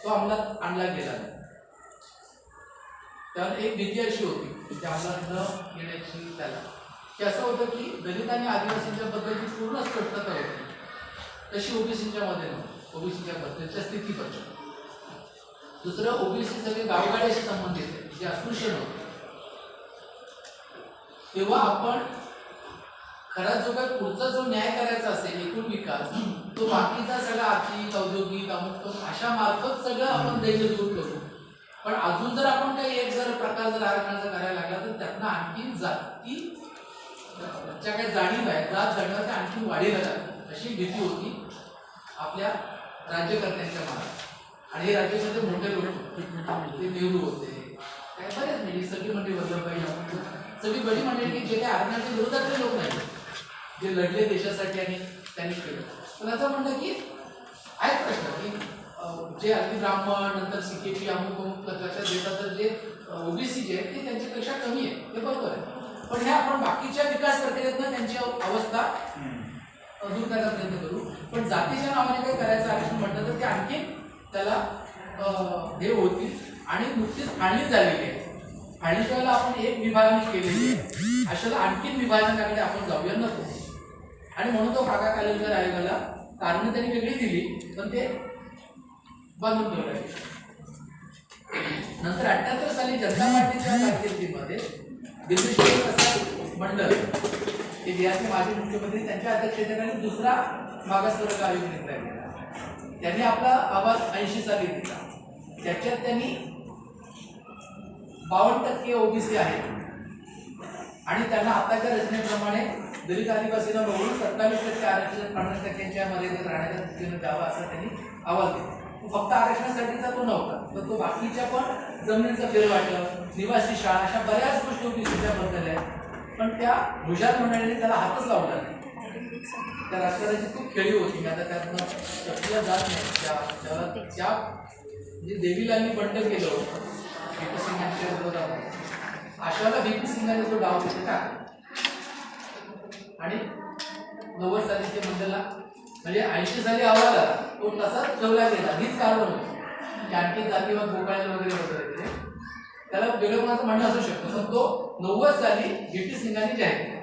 तो अंमलात आणला गेला. त्यावर एक भीती अशी होती की अंमलात न येण्याची त्याला की असं होतं की दलित आणि आदिवासींच्या बद्दलची पूर्ण स्पष्टता होती तशी ओबीसीच्या मध्ये नव्हती. ओबीसीच्या बद्दलच्या स्थितीपत्र. दुसरं ओबीसी सगळे गावगाड्याशी संबंधित आहे जे अस्पृश्य नव्हते. तेव्हा आपण खरा जो काही पुढचा जो न्याय करायचा असेल एकूण विकास तो बाकीचा सगळा आर्थिक औद्योगिक अमुक अशा मार्फत सगळं आपण दैर्य दूर करू. पण अजून जर आपण काही एक जर प्रकार जर आरक्षणाचा करायला लागला तर त्यातनं आणखीन जातीच्या काही जाणीव आहे जात जाणीव त्या आणखी वाढीला लागतात अशी भीती होती आपल्या राज्यकर्त्यांच्या मनात. आणि हे राज्यामध्ये मोठे लोक ते नेहरू होते काय बरेच म्हणजे सगळी मंडळी वल्लभभाई सगळी बडी मंडळी की जे काही आरक्षणाच्या विरोधातले लोक नाही जे लढले देशासाठी आणि त्यांनी केलं. पण असं म्हणलं की आहे प्रश्न की जे अगदी ब्राह्मण नंतर CKP अमुक लक्षात देतात तर जे ओबीसी जे आहेत ते त्यांच्यापेक्षा कमी आहे ते बरोबर आहे. पण हे आपण बाकीच्या विकास प्रक्रियेतनं त्यांची अवस्था दूर करायचा प्रयत्न करू. पण जातीच्या नावाने काही करायचं आरक्षण म्हटलं तर ते आणखी त्याला हे होतील. आणि नुकतीच फाळणी झालेली आहे. फाळणीच्या वेळेला आपण एक विभागणी केलेली आहे अशाला आणखीन विभाजनाकडे आपण जाऊया नको. आणि म्हणून तो काका कालेलकर आयोगाला कारण त्यांनी वेगळी दिली पण ते बांधून ठेवलं. नंतर 78 साली जनता पार्टीच्या कारकिर्दीमध्ये दिल्ली प्रसाद मंडल हे बिहारचे माजी मुख्यमंत्री त्यांच्या अध्यक्षतेखाली दुसरा मागासवर्ग आयोग नेमला गेला. त्यांनी आपला अहवाल 80 साली दिला. त्याच्यात त्यांनी 52% ओबीसी आहेत आणि त्यांना आताच्या रचनेप्रमाणे दलित आदिवासींना वगळून 27% आरक्षण 50%च्या मर्यादेत राहण्याच्या दृष्टीने द्यावा असा त्यांनी अहवाल दिला. फक्त आरक्षणासाठीचा तो नव्हता तर तो बाकीच्या पण जमिनीचं फेरवाटप निवासी शाळा अशा बऱ्याच गोष्टी ओबीसीच्या बद्दल आहेत. पण त्या हुशार मंडळीने त्याला हातच लावला नाही. त्या राजकारणाची खूप खेळी होती. आता त्यातनं चर्चेला जात नाही. त्या म्हणजे देवीलांनी बंड केलं होतं VP सिंगांच्या विरोधात. अशाला VP सिंगाने तो डाव तिथे टाकला आणि 90 साली ते मंडळाला म्हणजे 80 साली अहवाल आला तो तसाच ठेवला गेला. हीच कारण होती की आणखी जातीवाद गोकाळे वगैरे त्याला वेगळं कोणाचं म्हणणं असू शकतं. पण तो 90 साली VP सिंगांनी जाहीर केला.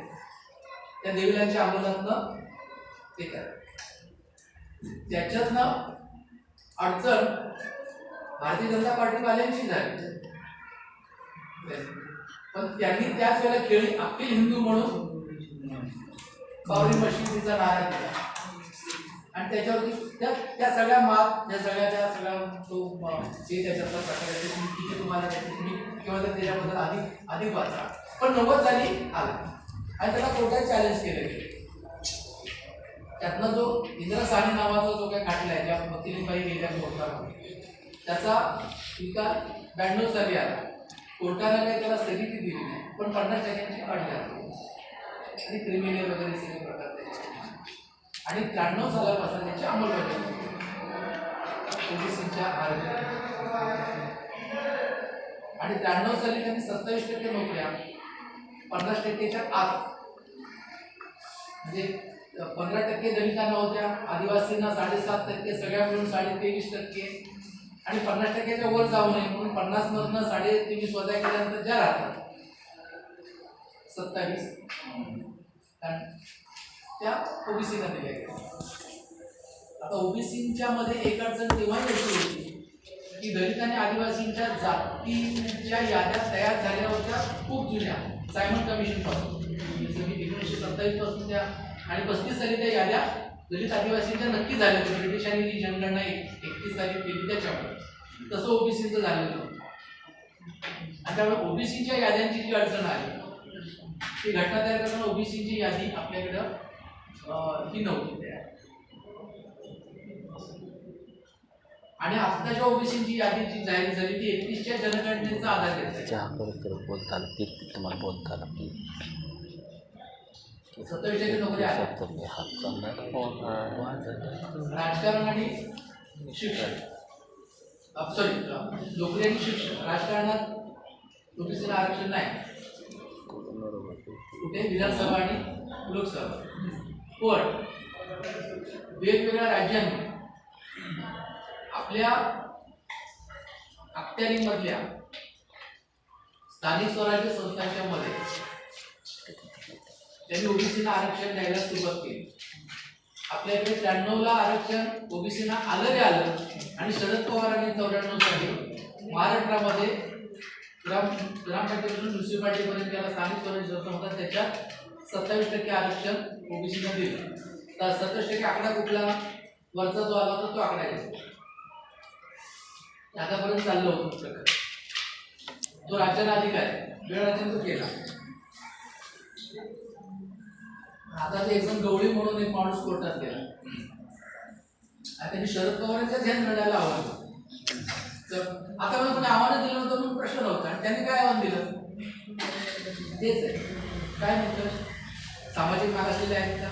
त्या देवीलांच्या आंदोलनातनं ते करा. त्याच्यातनं अडचण भारतीय जनता पार्टीवाल्यांची झाली. पण त्यांनी त्याच वेळेला खेळी अखिल हिंदू म्हणून बावरी मशिदीचा नारा दिला आणि त्याच्यावरती त्या सगळ्या माप त्या सगळ्या तो जे त्याच्यातला प्रकार आहे ते किती तुम्हाला तुम्ही किंवा त्याच्याबद्दल अधिक वाचा. पण 90 साली आला आणि त्याला कोर्टात चॅलेंज केलं. त्यातनं जो इंद्र साहनी नावाचा जो काही खटला आहे ज्या वकिलीबाई गेल्या कोर्टामध्ये त्याचा निकाल 92 साली आला. कोर्टाने काही त्याला स्थगिती दिली नाही पण 50% अट घातली आणि क्रिमिनल वगैरे सगळे प्रकार आणि 93 सालापासून त्याची अंमलबजावणी ओबीसीच्या आणि 93 साली त्यांनी 27% नोकऱ्या 50%च्या आत म्हणजे 15% दलितांना होत्या, आदिवासींना 7.5%, सगळ्या मिळून 23.5% आणि 50%च्या वर जाऊ नये म्हणून 50 मधनं 23.5 वजा केल्यानंतर ज्या राहतात 27 त्या ओबीसीला दिल्या गेल्या. आता ओबीसीच्या मध्ये एक अडचण तेव्हा यायची होती की दलित आणि आदिवासींच्या जातीच्या याद्या तयार झाल्या होत्या खूप जुन्या सायमन कमिशन पासून 1927 पासून त्या आणि 35 साली त्या याद्या दलित आदिवासींच्या नक्की झाल्या होत्या. ब्रिटिशांनी जी जनगणना 31 साली केली त्याच्यामुळे तसं ओबीसीचं झालेलं होतं. आणि त्यामुळे ओबीसीच्या याद्यांची जी अडचण आली ती घटना तयार करताना ओबीसीची यादी आपल्याकडं ही नव्हती तयार आणि आत्ताच्या ओबीसीची यादी जी जाहीर झाली ती 31च्या जनगणनेचा आधार घेतला. बोलता आलं ते तुम्हाला बोलता आलं 27% नोकऱ्या आल्या. राजकारण आणि शिक्षण सॉरी नोकरी आणि शिक्षण. राजकारणात ओबीसीला आरक्षण नाही कुठे विधानसभा आणि लोकसभा. पण वेगवेगळ्या राज्यांनी आपल्या अखत्यारीमधल्या स्थानिक स्वराज्य संस्थांच्या मध्ये त्यांनी ओबीसीला आरक्षण द्यायला सुरुवात केली. आपल्याकडे 93ला आरक्षण ओबीसीला आलं आणि शरद पवारांनी 94 साली महाराष्ट्रामध्ये ग्रामपंचायतीपासून म्युन्सिपाल्टीपर्यंत त्याला स्थानिक स्वराज्य संस्था होता त्याच्यात 27% आरक्षण ओबीसीला दिलं. तर 27% आकडा कुठला वरचा जो आला होता तो आकडा आहे आतापर्यंत चाललं होतं प्रकार. तो राज्याला अधिकार आहे वेळ राज्याने तो केला. आता ते एकदम गवळी म्हणून एक माणूस कोर्टात गेला आणि त्यांनी शरद पवारांच्या ध्यान निर्णयाला आव्हान तर आता मला कोणी आव्हान दिलं होतं म्हणून प्रश्न नव्हता आणि त्यांनी काय आव्हान दिलं तेच आहे काय म्हणतं सामाजिक मागासलेले आहेत का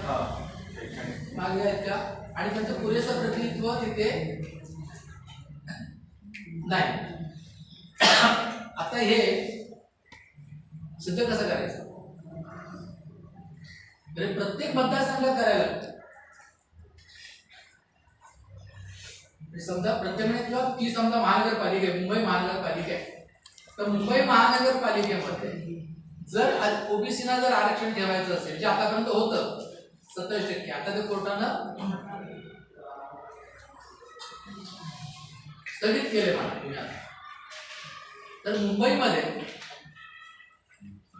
मागे आहेत का आणि त्यांचं पुरेसं प्रतिनिधित्व तिथे नाही. आता हे सिद्ध कसं करायचं प्रत्येक मतदारसंघात करायला समजा प्रत्येक किंवा ती समजा महानगरपालिका आहे मुंबई महानगरपालिका आहे तर मुंबई महानगरपालिकेमध्ये जर ओबीसीना जर आरक्षण ठेवायचं असेल जे आतापर्यंत होतं 27%, आता ते कोर्टानं स्थगित केले मला. तर मुंबईमध्ये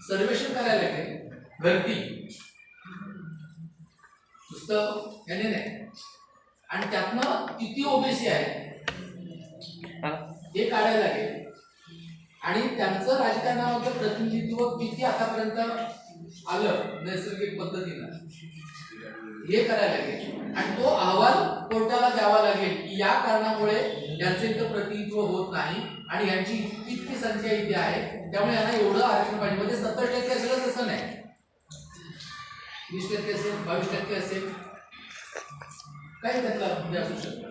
सर्वेक्षण करायला गेले गर्दी नुसतं याने नाही आणि त्यातनं किती ओबीसी आहे हे काढायला लागेल आणि त्यांचं राजकारणामध्ये प्रतिनिधित्व किती आतापर्यंत आलं नैसर्गिक पद्धतीनं हे करायला लागेल आणि तो अहवाल कोर्टाला द्यावा लागेल की या कारणामुळे यांचं इथं प्रतिनिधित्व होत नाही आणि यांची इतकी संख्या इथे आहे त्यामुळे यांना एवढं आरक्षण पाहिजे. म्हणजे 70% असेल तसं नाही 20% असेल 22% असेल काही त्यातला असू शकतो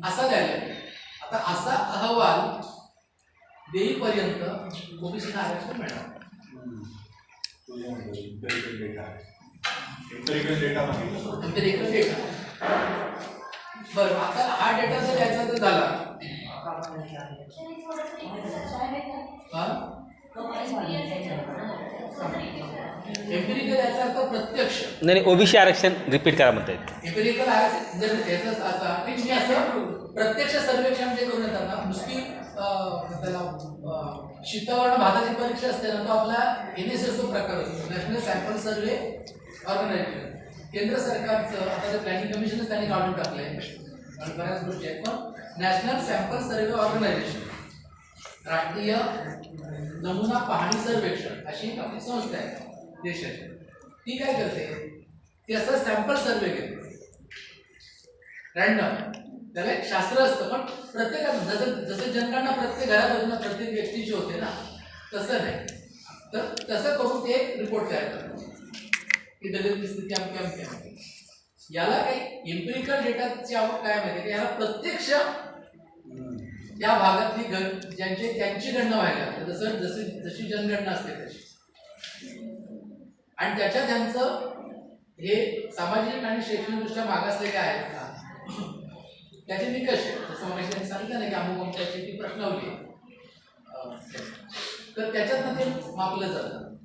असा द्यायला लागेल. आता असा अहवाल देईपर्यंत ओबीसीला आरक्षण मिळणार. एम्पिरिकल डेटा बरं. आता हा डेटा जर याचा जर झाला एम्पिरिकल याचा अर्थ प्रत्यक्ष नाही ओबीसी आरक्षण रिपीट करा म्हणता येईल. एम्पिरिकल आरक्षण जर याचा असा की असं प्रत्यक्ष सर्वेक्षण जे करून येतात ना नुसती त्याला शीतवर्ण भागाची परीक्षा असते ना तो आपला NSS प्रकार असतो नॅशनल सॅम्पल सर्वे ऑर्गनायझेशन केंद्र सरकारचं आता ते प्लॅनिंग कमिशनच त्यांनी काढून टाकलंय आणि बऱ्याच गोष्टी आहेत. पण नॅशनल सॅम्पल सर्व्हे ऑर्गनायझेशन, राष्ट्रीय नमुना पाहणी सर्वेक्षण अशी एक आपली संस्था आहे देशाची. ती काय करते, ती असं सॅम्पल सर्वे घेते रॅन्डम. त्याला एक शास्त्र असतं, पण प्रत्येकाचं जसं जनगणना प्रत्येक घरात प्रत्येक व्यक्तीची होते ना, तसं नाही. तर तसं करून ते एक रिपोर्ट तयार करतात की दलित स्थिती अमकी अमकी अमकी. याला काही एम्पिरिकल डेटाची आवड काय माहिती की याला प्रत्यक्ष या भागातली त्यांची गणना व्हायला लागते, जशी जनगणना असते तशी. आणि त्याच्यात त्यांचं हे सामाजिक आणि शैक्षणिकदृष्ट्या मागासलेले आहेत का त्याचे निकष आहेत. जसं मला त्यांनी सांगितलं नाही की अमुक त्याची ती प्रश्नावली आहे, तर त्याच्यातनं ते मापलं जातं.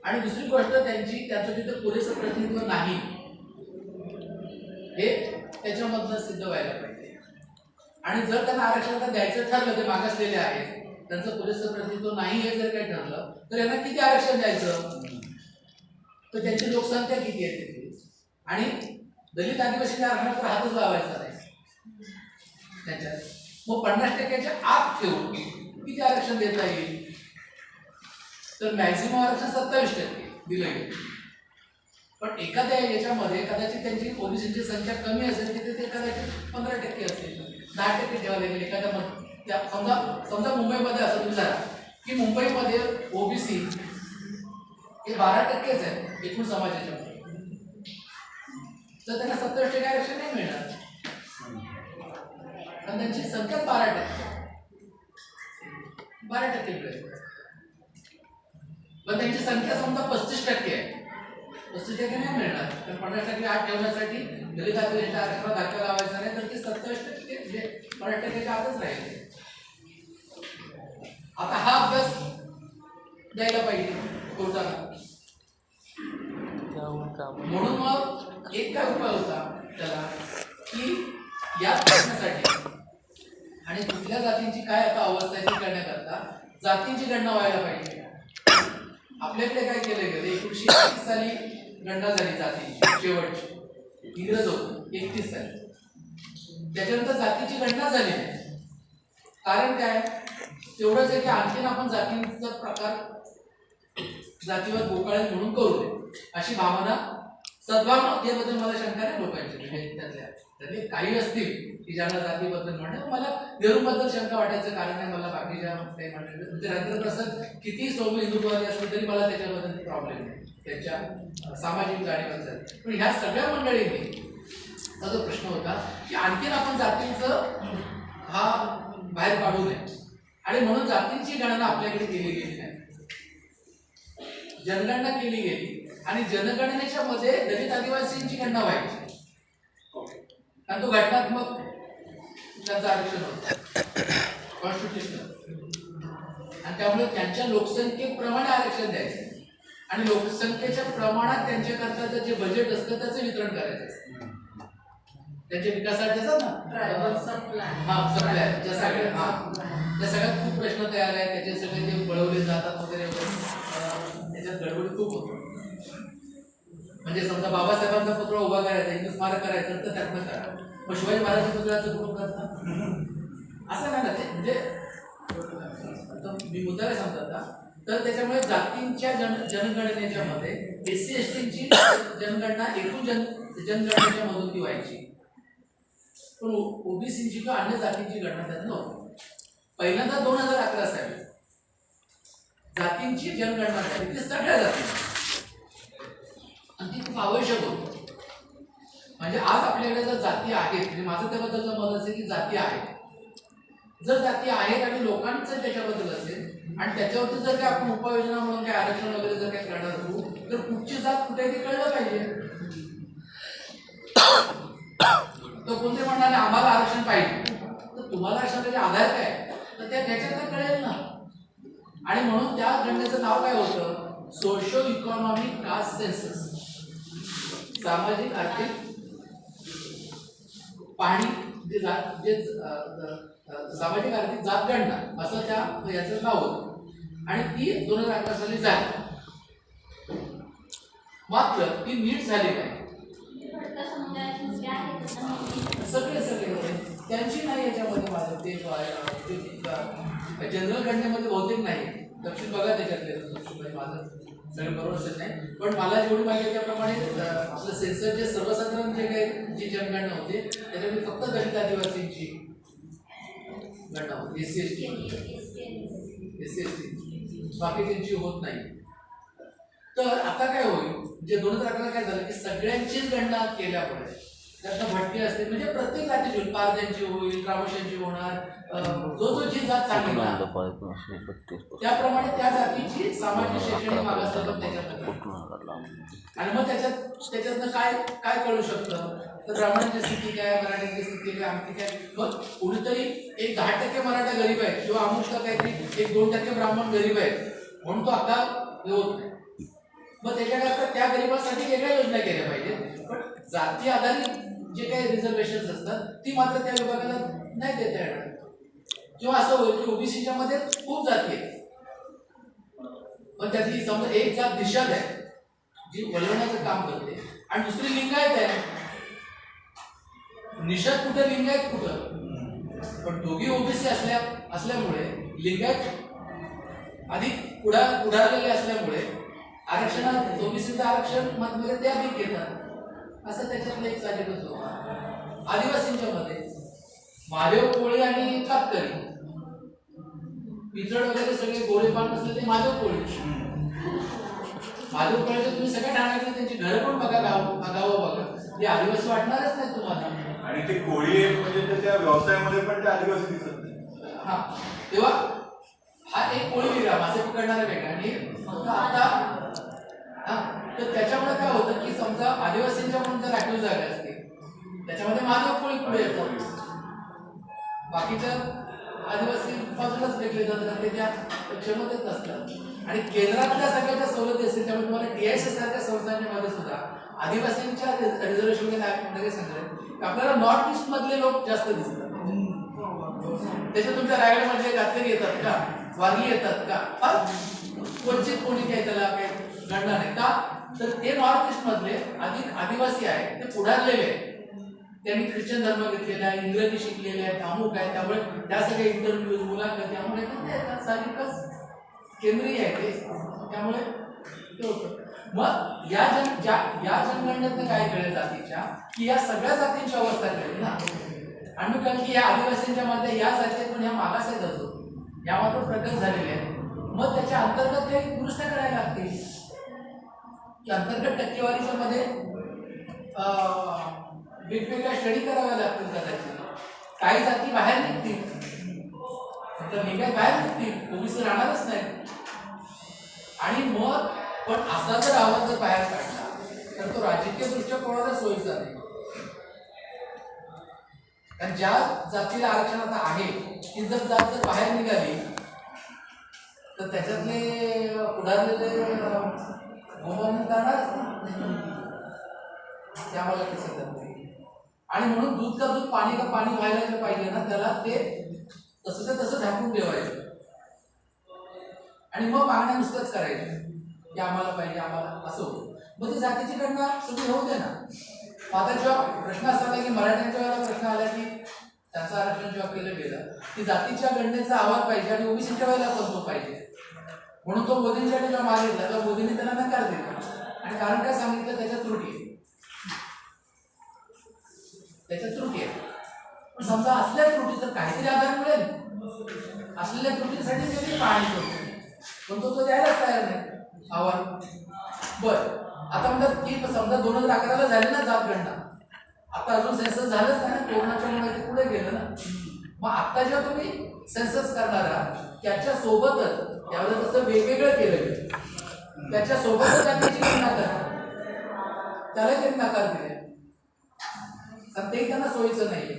आणि दुसरी गोष्ट त्यांचं तिथं पुरेसं प्रतिनिधित्व नाही हे त्याच्यामधनं सिद्ध व्हायला पाहिजे. आणि जर त्यांना आरक्षण द्यायचं ठरलं, ते मागासलेले आहेत, त्यांचं पुरेसं प्रतिनिधित्व नाही हे जर काही ठरलं, तर यांना किती आरक्षण द्यायचं, तर त्यांची लोकसंख्या किती आहे तिथे. आणि दलित आदिवासी आरक्षणावर हातच लावायचा नाही त्याच्यात. मग 50% आत ठेवून किती आरक्षण देता येईल, तर मॅक्झिमम आरक्षण 27% दिलं गेलं. पण एखाद्या याच्यामध्ये कदाचित त्यांची ओबीसीची संख्या कमी असेल, तिथे ते कदाचित 15% असेल, 10% ठेवायला गेले एखाद्या. समजा मुंबईमध्ये असं तुम्ही जरा की मुंबईमध्ये ओबीसी हे 12%च आहे एकूण समाजाच्या मध्ये, तर त्यांना 27% आरक्षण नाही मिळणार, कारण त्यांची संख्या 12% मिळेल. पण त्यांची संख्या समजा 35% आहे, 35% नाही मिळणार, तर 50% आत ठेवण्यासाठी दलित आदिवासी आरक्षणाला धक्का लावायचा नाही, तर ते 27% म्हणजे 50%च्या आतच राहील. आता हा अभ्यास द्यायला पाहिजे कोर्टाला. म्हणून मग एक काय उपाय होता त्याला की या प्रश्नासाठी आणि कुठल्या जातींची काय आता अवस्था आहे ती करण्याकरता जातींची गणना व्हायला पाहिजे. आपल्याकडे काय केलं गेलं, 1931 साली गणना झाली जातींची शेवटची, इंग्रज होतं 31 साली. त्याच्यानंतर जातीची गणना झाली नाही. कारण काय, तेवढंच आहे की आणखीन आपण जातींचा प्रकार जातीवर बोकाळेल म्हणून करू नये अशी भावना सद्भावना याबद्दल मला शंका नाही लोकांची. म्हणजे त्यातले काही असतील की ज्यांना जातीबद्दल म्हणणं, मला नेहरूबद्दल शंका वाटायचं कारण नाही. मला बाकीच्या काही म्हणण्याचं म्हणजे राजेंद्रप्रसाद किती सौम्य हिंदुत्ववादी असले तरी मला त्याच्याबद्दल प्रॉब्लेम नाही, त्यांच्या सामाजिक जाणीवांचा. पण ह्या सगळ्या मंडळींनी जो प्रश्न होता की आणखीन आपण जातींचं हा बाहेर काढू नये, आणि म्हणून जातींची गणना आपल्याकडे केली गेली नाही, जनगणना केली गेली. आणि जनगणनेच्या मध्ये दलित आदिवासींची गणना व्हायची, आणि तो घटनात्मक त्यांचं आरक्षण होतं कॉन्स्टिट्युशनल, आणि त्यामुळे त्यांच्या लोकसंख्येप्रमाणे आरक्षण द्यायचं आणि लोकसंख्येच्या प्रमाणात त्यांच्याकरता जे बजेट असतं त्याचं वितरण करायचं असतं. त्यांच्या विकासासाठी त्या सगळ्यात खूप प्रश्न तयार आहेत, त्याचे सगळे ते वळवले जातात वगैरे वगैरे, त्याच्यात गडबडी खूप होतो. म्हणजे समजा बाबासाहेबांचा पुतळा उभा करायचा, हिंदू स्मारक करायचं तर त्यातनं करा, मग शिवाजी महाराजांच्या पुतळ्याचं कुठं करतात असं नाही ना ते. म्हणजे मी मुद्दा काय सांगतात ना, तर त्याच्यामुळे जातींच्या जनगणनेच्या मध्ये SC STची जनगणना एकूण जनगणनेच्या मधून ती व्हायची, पण ओबीसीची किंवा अन्य जातींची गणना त्यात नव्हती. पहिल्यांदा 2011 साली जातींची जनगणना झाली, ती सगळ्या जाती, आणि ती खूप आवश्यक होती. म्हणजे आज आपल्याकडे जर जाती आहेत, म्हणजे माझं त्याबद्दलचं मत असेल की जाती आहेत, जर जाती आहेत आणि लोकांचं त्याच्याबद्दल असेल आणि त्याच्यावरती जर काही आपण उपाययोजना म्हणून काही आरक्षण वगैरे जर काही करणार असू, तर कुठची जात कुठे ते कळलं पाहिजे. तर कोणते म्हणणारे आम्हाला आरक्षण पाहिजे, तर तुम्हाला आरक्षणाचे आधार काय, तर त्याच्यात कळेल ना. आणि म्हणून त्या गणनेचं नाव काय होतं, सोशो इकॉनॉमिक कास्ट सेन्सस, सामाजिक आर्थिक पाहणी, जे सामाजिक आर्थिक जात गणना असं त्या याचं नाव होतं. आणि ती 2011 साली झाली, मात्र ती नीट झाली नाही. इतर समुदायाची मुले आहेत त्यांना सगळे सगळे त्यांची नाही याच्यामध्ये माझं ते जो आहे ते जनरल गणनेमध्ये बहुतेक नाही. दक्षिण बघा त्याच्यातले दक्षिण माझं सगळं बरोबर असेल नाही, पण मला जेवढी माहिती आहे त्याप्रमाणे आपलं सेन्सर जे सर्वसाधारण जे काही जी जनगणना होते त्याच्यामध्ये फक्त दलित आदिवासींची गणना होती, SC बाकी त्यांची होत नाही. तर आता काय होईल, जे 2011 काय झालं की सगळ्यांचीच गणना केल्यामुळे त्यातनं भटके असते म्हणजे प्रत्येक जातीची होईल, पारध्यांची होईल, क्रामशांची होणार, जो जी जात चांगली ना त्याप्रमाणे त्या जातीची सामाजिक शैक्षणिक मागासवर्ग पण त्याच्यात आणि मग त्याच्यातनं काय काय कळू शकतं तर ब्राह्मणांची स्थिती काय, मराठ्यांची स्थिती काय, आमची काय. मग कुणीतरी एक 10% मराठा गरीब आहेत किंवा अमुक काहीतरी 1-2% ब्राह्मण गरीब आहेत म्हणून तो आता हे होत नाही. मग त्याच्याकरता त्या गरिबांसाठी वेगळ्या योजना केल्या पाहिजेत, पण जाती आधारित जे काही रिझर्वेशन असतात ती मात्र त्या विभागाला नाही देता येणार. किंवा असं होईल की ओबीसीच्या मध्ये खूप जाती आहेत पण त्यातली समजा एक जात दिशात आहे जी वलवण्याचं काम करते आणि दुसरी लिंगायत आहे. निषाद कुठं लिंगायत कुठं, पण दोघी ओबीसी असल्यामुळे लिंगायत अधिक पुढारलेले असल्यामुळे आरक्षणात ओबीसीचं आरक्षण मध्ये ते अधिक घेतात. असं त्याच्यातलं एक साजेकच होतं. आदिवासींच्या मध्ये महादेव कोळी आणि कातकरी पिचड वगैरे सगळे गोळेपान असले ते महादेव कोळी. महादेव कोळीचे तुम्ही सगळ्या ठाण्यातले त्यांची घरं पण बघा, गावं बघा, ते आदिवासी वाटणारच नाही तुम्हाला. आणि ते कोळी म्हणजे त्या व्यवसायामध्ये पण ते आदिवासी दिसत नाही. हा तेव्हा हा एक कोळी वेगळा, मासे पकडणारा वेगळा आणि आता तर त्याच्यामुळे काय होतं की समजा आदिवासींच्या पण जर राखीव जागा असते त्याच्यामध्ये महादेव कोळी पुढे येतात, बाकीच्या आदिवासी बाजूलाच फेकले जातात, ते त्या क्षमतेत नसतात. आणि केंद्रातल्या सगळ्या सवलती असतील त्यामुळे तुम्हाला TIC सारख्या संस्थांच्या मध्ये सुद्धा आदिवासींच्या रिझर्वेशन मध्ये सांगतात आपल्याला नॉर्थ ईस्ट मधले लोक जास्त दिसतात. त्याच्यात तुमच्या रायगडमधले कातकरी येतात का, वारली येतात का, फार क्वचित कोणी काय त्याला काय गणना नाही का, तर ते नॉर्थ ईस्ट मधले अधिक आदिवासी आहेत, ते पुढारलेले आहेत, त्यांनी ख्रिश्चन धर्म घेतलेला आहे, इंग्रजी शिकलेले आहेत, अमुक आहे, त्यामुळे त्या सगळ्या इंटरव्ह्यूज मुलाखती त्यामुळे साहजिकच केंद्रीय आहे ते, त्यामुळे ते होतं. मग या जनगणनेतनं काय कळेल जातीच्या की या सगळ्या जातींची अवस्था कळेल ना. आणि मग कारण की या आदिवासींच्या मध्ये या जाती पण ह्या मागास आहेत अजून या मात्र प्रगत झालेल्या आहेत. मग त्याच्या अंतर्गत काही दुरुस्त्या करायला लागतील की अंतर्गत टक्केवारीच्या मध्ये वेगवेगळ्या स्टडी कराव्या लागतील कदाचित. काही जाती बाहेर निघतील, तर लिंगायत बाहेर निघतील, ओबीसी राहणारच नाही. आणि मग पण असा जर आवाज जर बाहेर काढला तर तो राजकीय दृष्ट्या कोणाला सोयीचा नाही. कारण ज्या जातीला आरक्षण आता आहे ती जर जात जर बाहेर निघाली तर त्याच्यातले पुढारलेले गोमावून जाणारच ना, ते आम्हाला कसं करता येईल. आणि म्हणून दूध का दूध पाणी का पाणी व्हायला पाहिजे ना, त्याला ते तसं तसं झाकून ठेवायचं आणि मग मागण्या नुसतंच करायचं की आम्हाला पाहिजे आम्हाला, असं होतं. मग ती जातीची गणना सगळी होऊ दे ना. आता जेव्हा प्रश्न असा आला की मराठ्यांच्या वेळेला प्रश्न आला की त्यांचं आरक्षण जेव्हा केलं गेलं की जातीच्या गणनेचा अहवाल पाहिजे आणि ओबीसीच्या वेळेला पण तो पाहिजे, म्हणून तो मोदींच्याकडे जेव्हा मागितला तेव्हा मोदींनी त्यांना नकार दिला. आणि कारण काय सांगितलं, त्याच्यात त्रुटी आहे, त्याच्यात त्रुटी आहे. पण समजा असल्या त्रुटी तर काहीतरी आधार मिळेल, असलेल्या त्रुटीसाठी वेगळी पाहणी करतो पण तो द्यायलाच तयार नाही अहवाल. बरं आता म्हणतात की समजा 2011ला झाली ना जात गणना, आता अजून सेन्सस झालंच नाही ना, कोरोनाच्या मुळे ते पुढे गेलं ना. मग आता जेव्हा तुम्ही सेन्सस करणार आहात त्याच्या सोबतच त्यावेळेला तसं वेगवेगळं केलं गेलं, त्याच्या सोबतच जातीची गणना करा, त्याला त्यांनी नकार दिले. तर ते त्यांना सोयीचं नाहीये.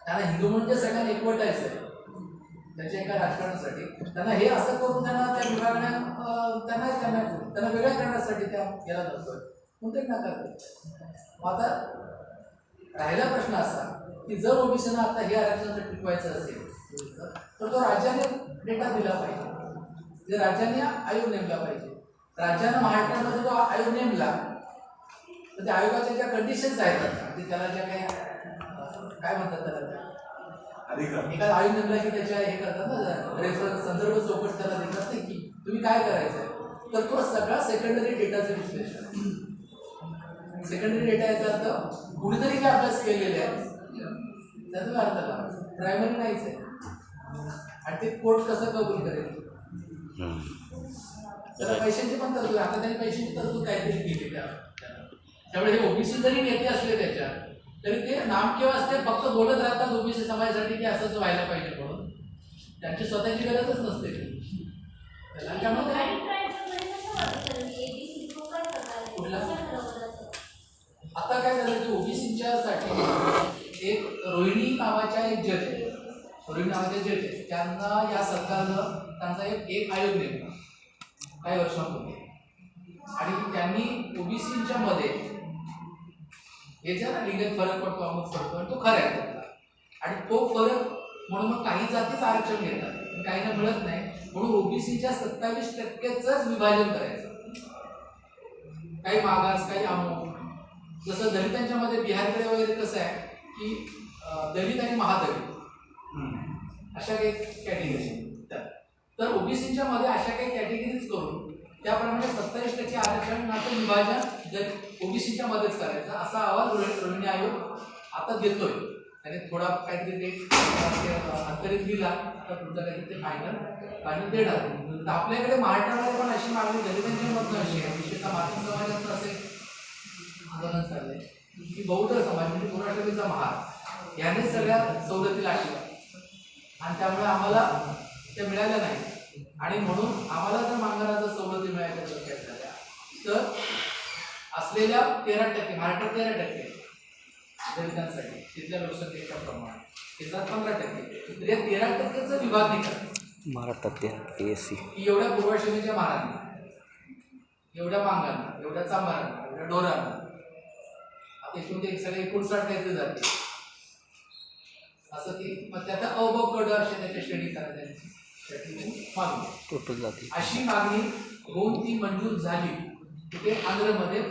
त्यांना हिंदू म्हणजे सगळ्यांना एकवटायचं आहे त्याच्या एका राजकारणासाठी. त्यांना हे असं करून त्यांना त्या विभागाने त्यांना वेगळ्या करण्यासाठी त्या याला नसतोय कोणतेच नकार देत. आता राहिला प्रश्न असा की जर ओबीसीना आता हे आरक्षण टिकवायचं असेल तर तो राज्याने डेटा दिला पाहिजे, राज्याने आयोग नेमला पाहिजे. राज्यानं महाराष्ट्रामध्ये जो आयोग नेमला तर त्या आयोगाच्या ज्या कंडिशन्स आहेत आता, म्हणजे त्याला ज्या काही काय म्हणतात त्याला, अधिकार एखादा आयोग नेमला की त्याच्या हे करतात ना, रेफरन्स संदर्भ चौकट त्याला देतात नाही की तुम्ही काय करायचंय, तर तो सगळा सेकंडरी डेटाचं विश्लेषण. सेकंडरी डेटा याचा अर्थ कुणीतरी जे अभ्यास केलेले आहेत त्याचा अर्थ लावायचा, प्रायमरी नाहीच आहे. आणि ते कोर्ट कसं कबूल करेल, त्याला पैशांची पण तरतूद, आता त्यांनी पैशांची तरतूद काहीतरी केली त्यामुळे हे ओबीसी जरी नेते असले त्याच्यात तरी ते नामकेव असते, फक्त बोलत राहतात ओबीसी समाजासाठी की असंच व्हायला पाहिजे म्हणून, त्यांची स्वतःची गरजच नसते त्याला. त्यामुळे आणि ट्रायबलमध्ये कसं वाटतं ABC तो काय प्रकार आहे? कुठला? कसं ठरवलं जातं? आता काय झालं की ओबीसीच्या साठी एक रोहिणी नावाच्या एक जज आहे, रोहिणी नावाचे जज आहे, त्यांना या सरकारनं त्यांचा एक आयोग नेमला काही वर्षांपूर्वी, आणि त्यांनी ओबीसीच्या मध्ये याच्यात लिंगात फरक पडतो, अमुक पडतो, आणि तो खरा आहे त्यातला. आणि तो फरक म्हणून मग काही जातीच आरक्षण घेतात, काहींना मिळत नाही, म्हणून ओबीसीच्या 27%च विभाजन करायचं, काही मागास काही अमुक. जसं दलितांच्या मध्ये बिहारकडे वगैरे कसं आहे की दलित आणि महादलित अशा काही कॅटेगरी, तर ओबीसीच्या मध्ये अशा काही कॅटेगरीज करून त्याप्रमाणे 27% आरक्षणाचं विभाजन ओबीसीच्या मध्येच करायचं असा अहवाल रोहिणी आयोग आता देतोय. त्याने थोडा काहीतरी ते अंतरित दिला तर तुमचं काहीतरी ते फायनल देणार. तर आपल्याकडे महाराष्ट्रामध्ये पण अशी मागणी दलितांच्या मधनं अशी आहे, विशेषतः मातंग समाजाचं असे आंदोलन चाललंय की बौद्ध समाज म्हणजे पुराठवीचा महार याने सगळ्या सवलती लागल्या आणि त्यामुळे आम्हाला त्या मिळाल्या नाही, आणि म्हणून आम्हाला जर मागणाऱ्या सवलती मिळायच्या झाल्या तर असलेल्या 13% महाराष्ट्रात 13% दलितांसाठी तिथल्या लोकसंख्येच्या प्रमाणात केंद्रात 15%, तर या 13%चं विभागीकरण महाराष्ट्रात एसी की एवढ्या पूर्वाश्रमीच्या महारांना, एवढ्या मांगांना, एवढ्या चांबारांना, एवढ्या ढोरांना, आता एकूण ते सगळे 59 काहीतरी जाते असं की मग त्याचा अवघड असे त्याच्या श्रेणी करायची मागणी टोटल जाती अशी मागणी होऊन ती मंजूर झाली. तिथे आंध्रमध्ये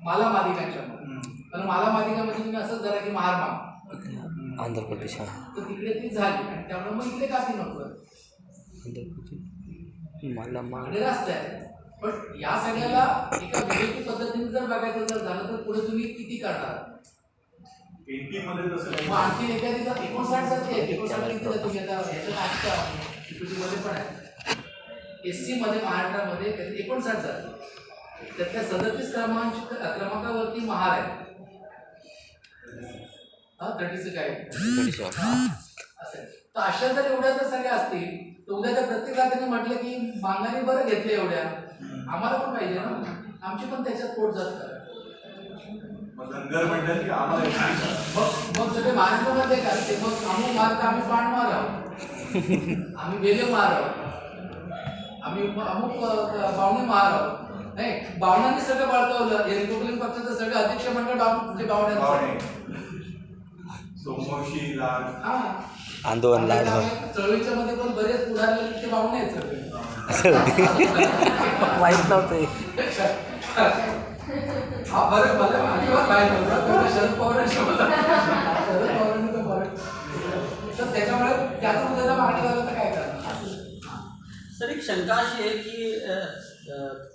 माला मादिकांच्या कारण माला मादिकामध्ये तुम्ही असंच जरा की महार माग आंध्र प्रदेश तर तिकडे ती झाली आणि त्यामुळे मग इकडे काफी नको आंध्र प्रदेश मला मागणी रास्त आहे. पण या सगळ्याला एका विवेकी पद्धतीने जर बघायचं जर झालं तर पुढे तुम्ही किती करणार. एनपी मध्ये तसं मग आणखी एखादी 59 जाती आहे, 59 किती जाती घेतात ह्याच्यात मध्ये पण आहे. एससी मध्ये महाराष्ट्रामध्ये 59 जाती, त्यातल्या 37 क्रमांकावरती महार आहे. 36 काय असेल तर अशा जर एवढ्या जर सगळ्या असतील तर उद्या त्या प्रत्येक जातीने म्हटलं की मांगाने बरं घेतले एवढ्या, आम्हाला पण पाहिजे ना, आमची पण त्याच्यात पोट जात करा. धनगर म्हणतात की आम्हाला मग सगळे महाराष्ट्रामध्ये का ते मग आम्ही मार तर आम्ही पाण मार आहोत, आम्ही बेले मार आहोत, आम्ही अमुक बावणे मार आहोत. नाही, बावणांनी सगळं बळकावलं. हे रिपब्लिकन पक्षाचं सगळं अध्यक्ष मंडळ म्हणजे बावण्यांचं. सोमवंशी लाल हा आंदोलन लाड चळवळीच्या मध्ये पण बरेच पुढारले ते बावणे आहेत सगळे. माहीत नव्हतं. हा बरं मला अजिबात माहीत नव्हतं. शरद पवारांची शरद पवारांनी तर बरं, तर त्याच्यामुळे त्यातून त्याला मागणी झालं तर काय करणार. सर एक शंका अशी आहे की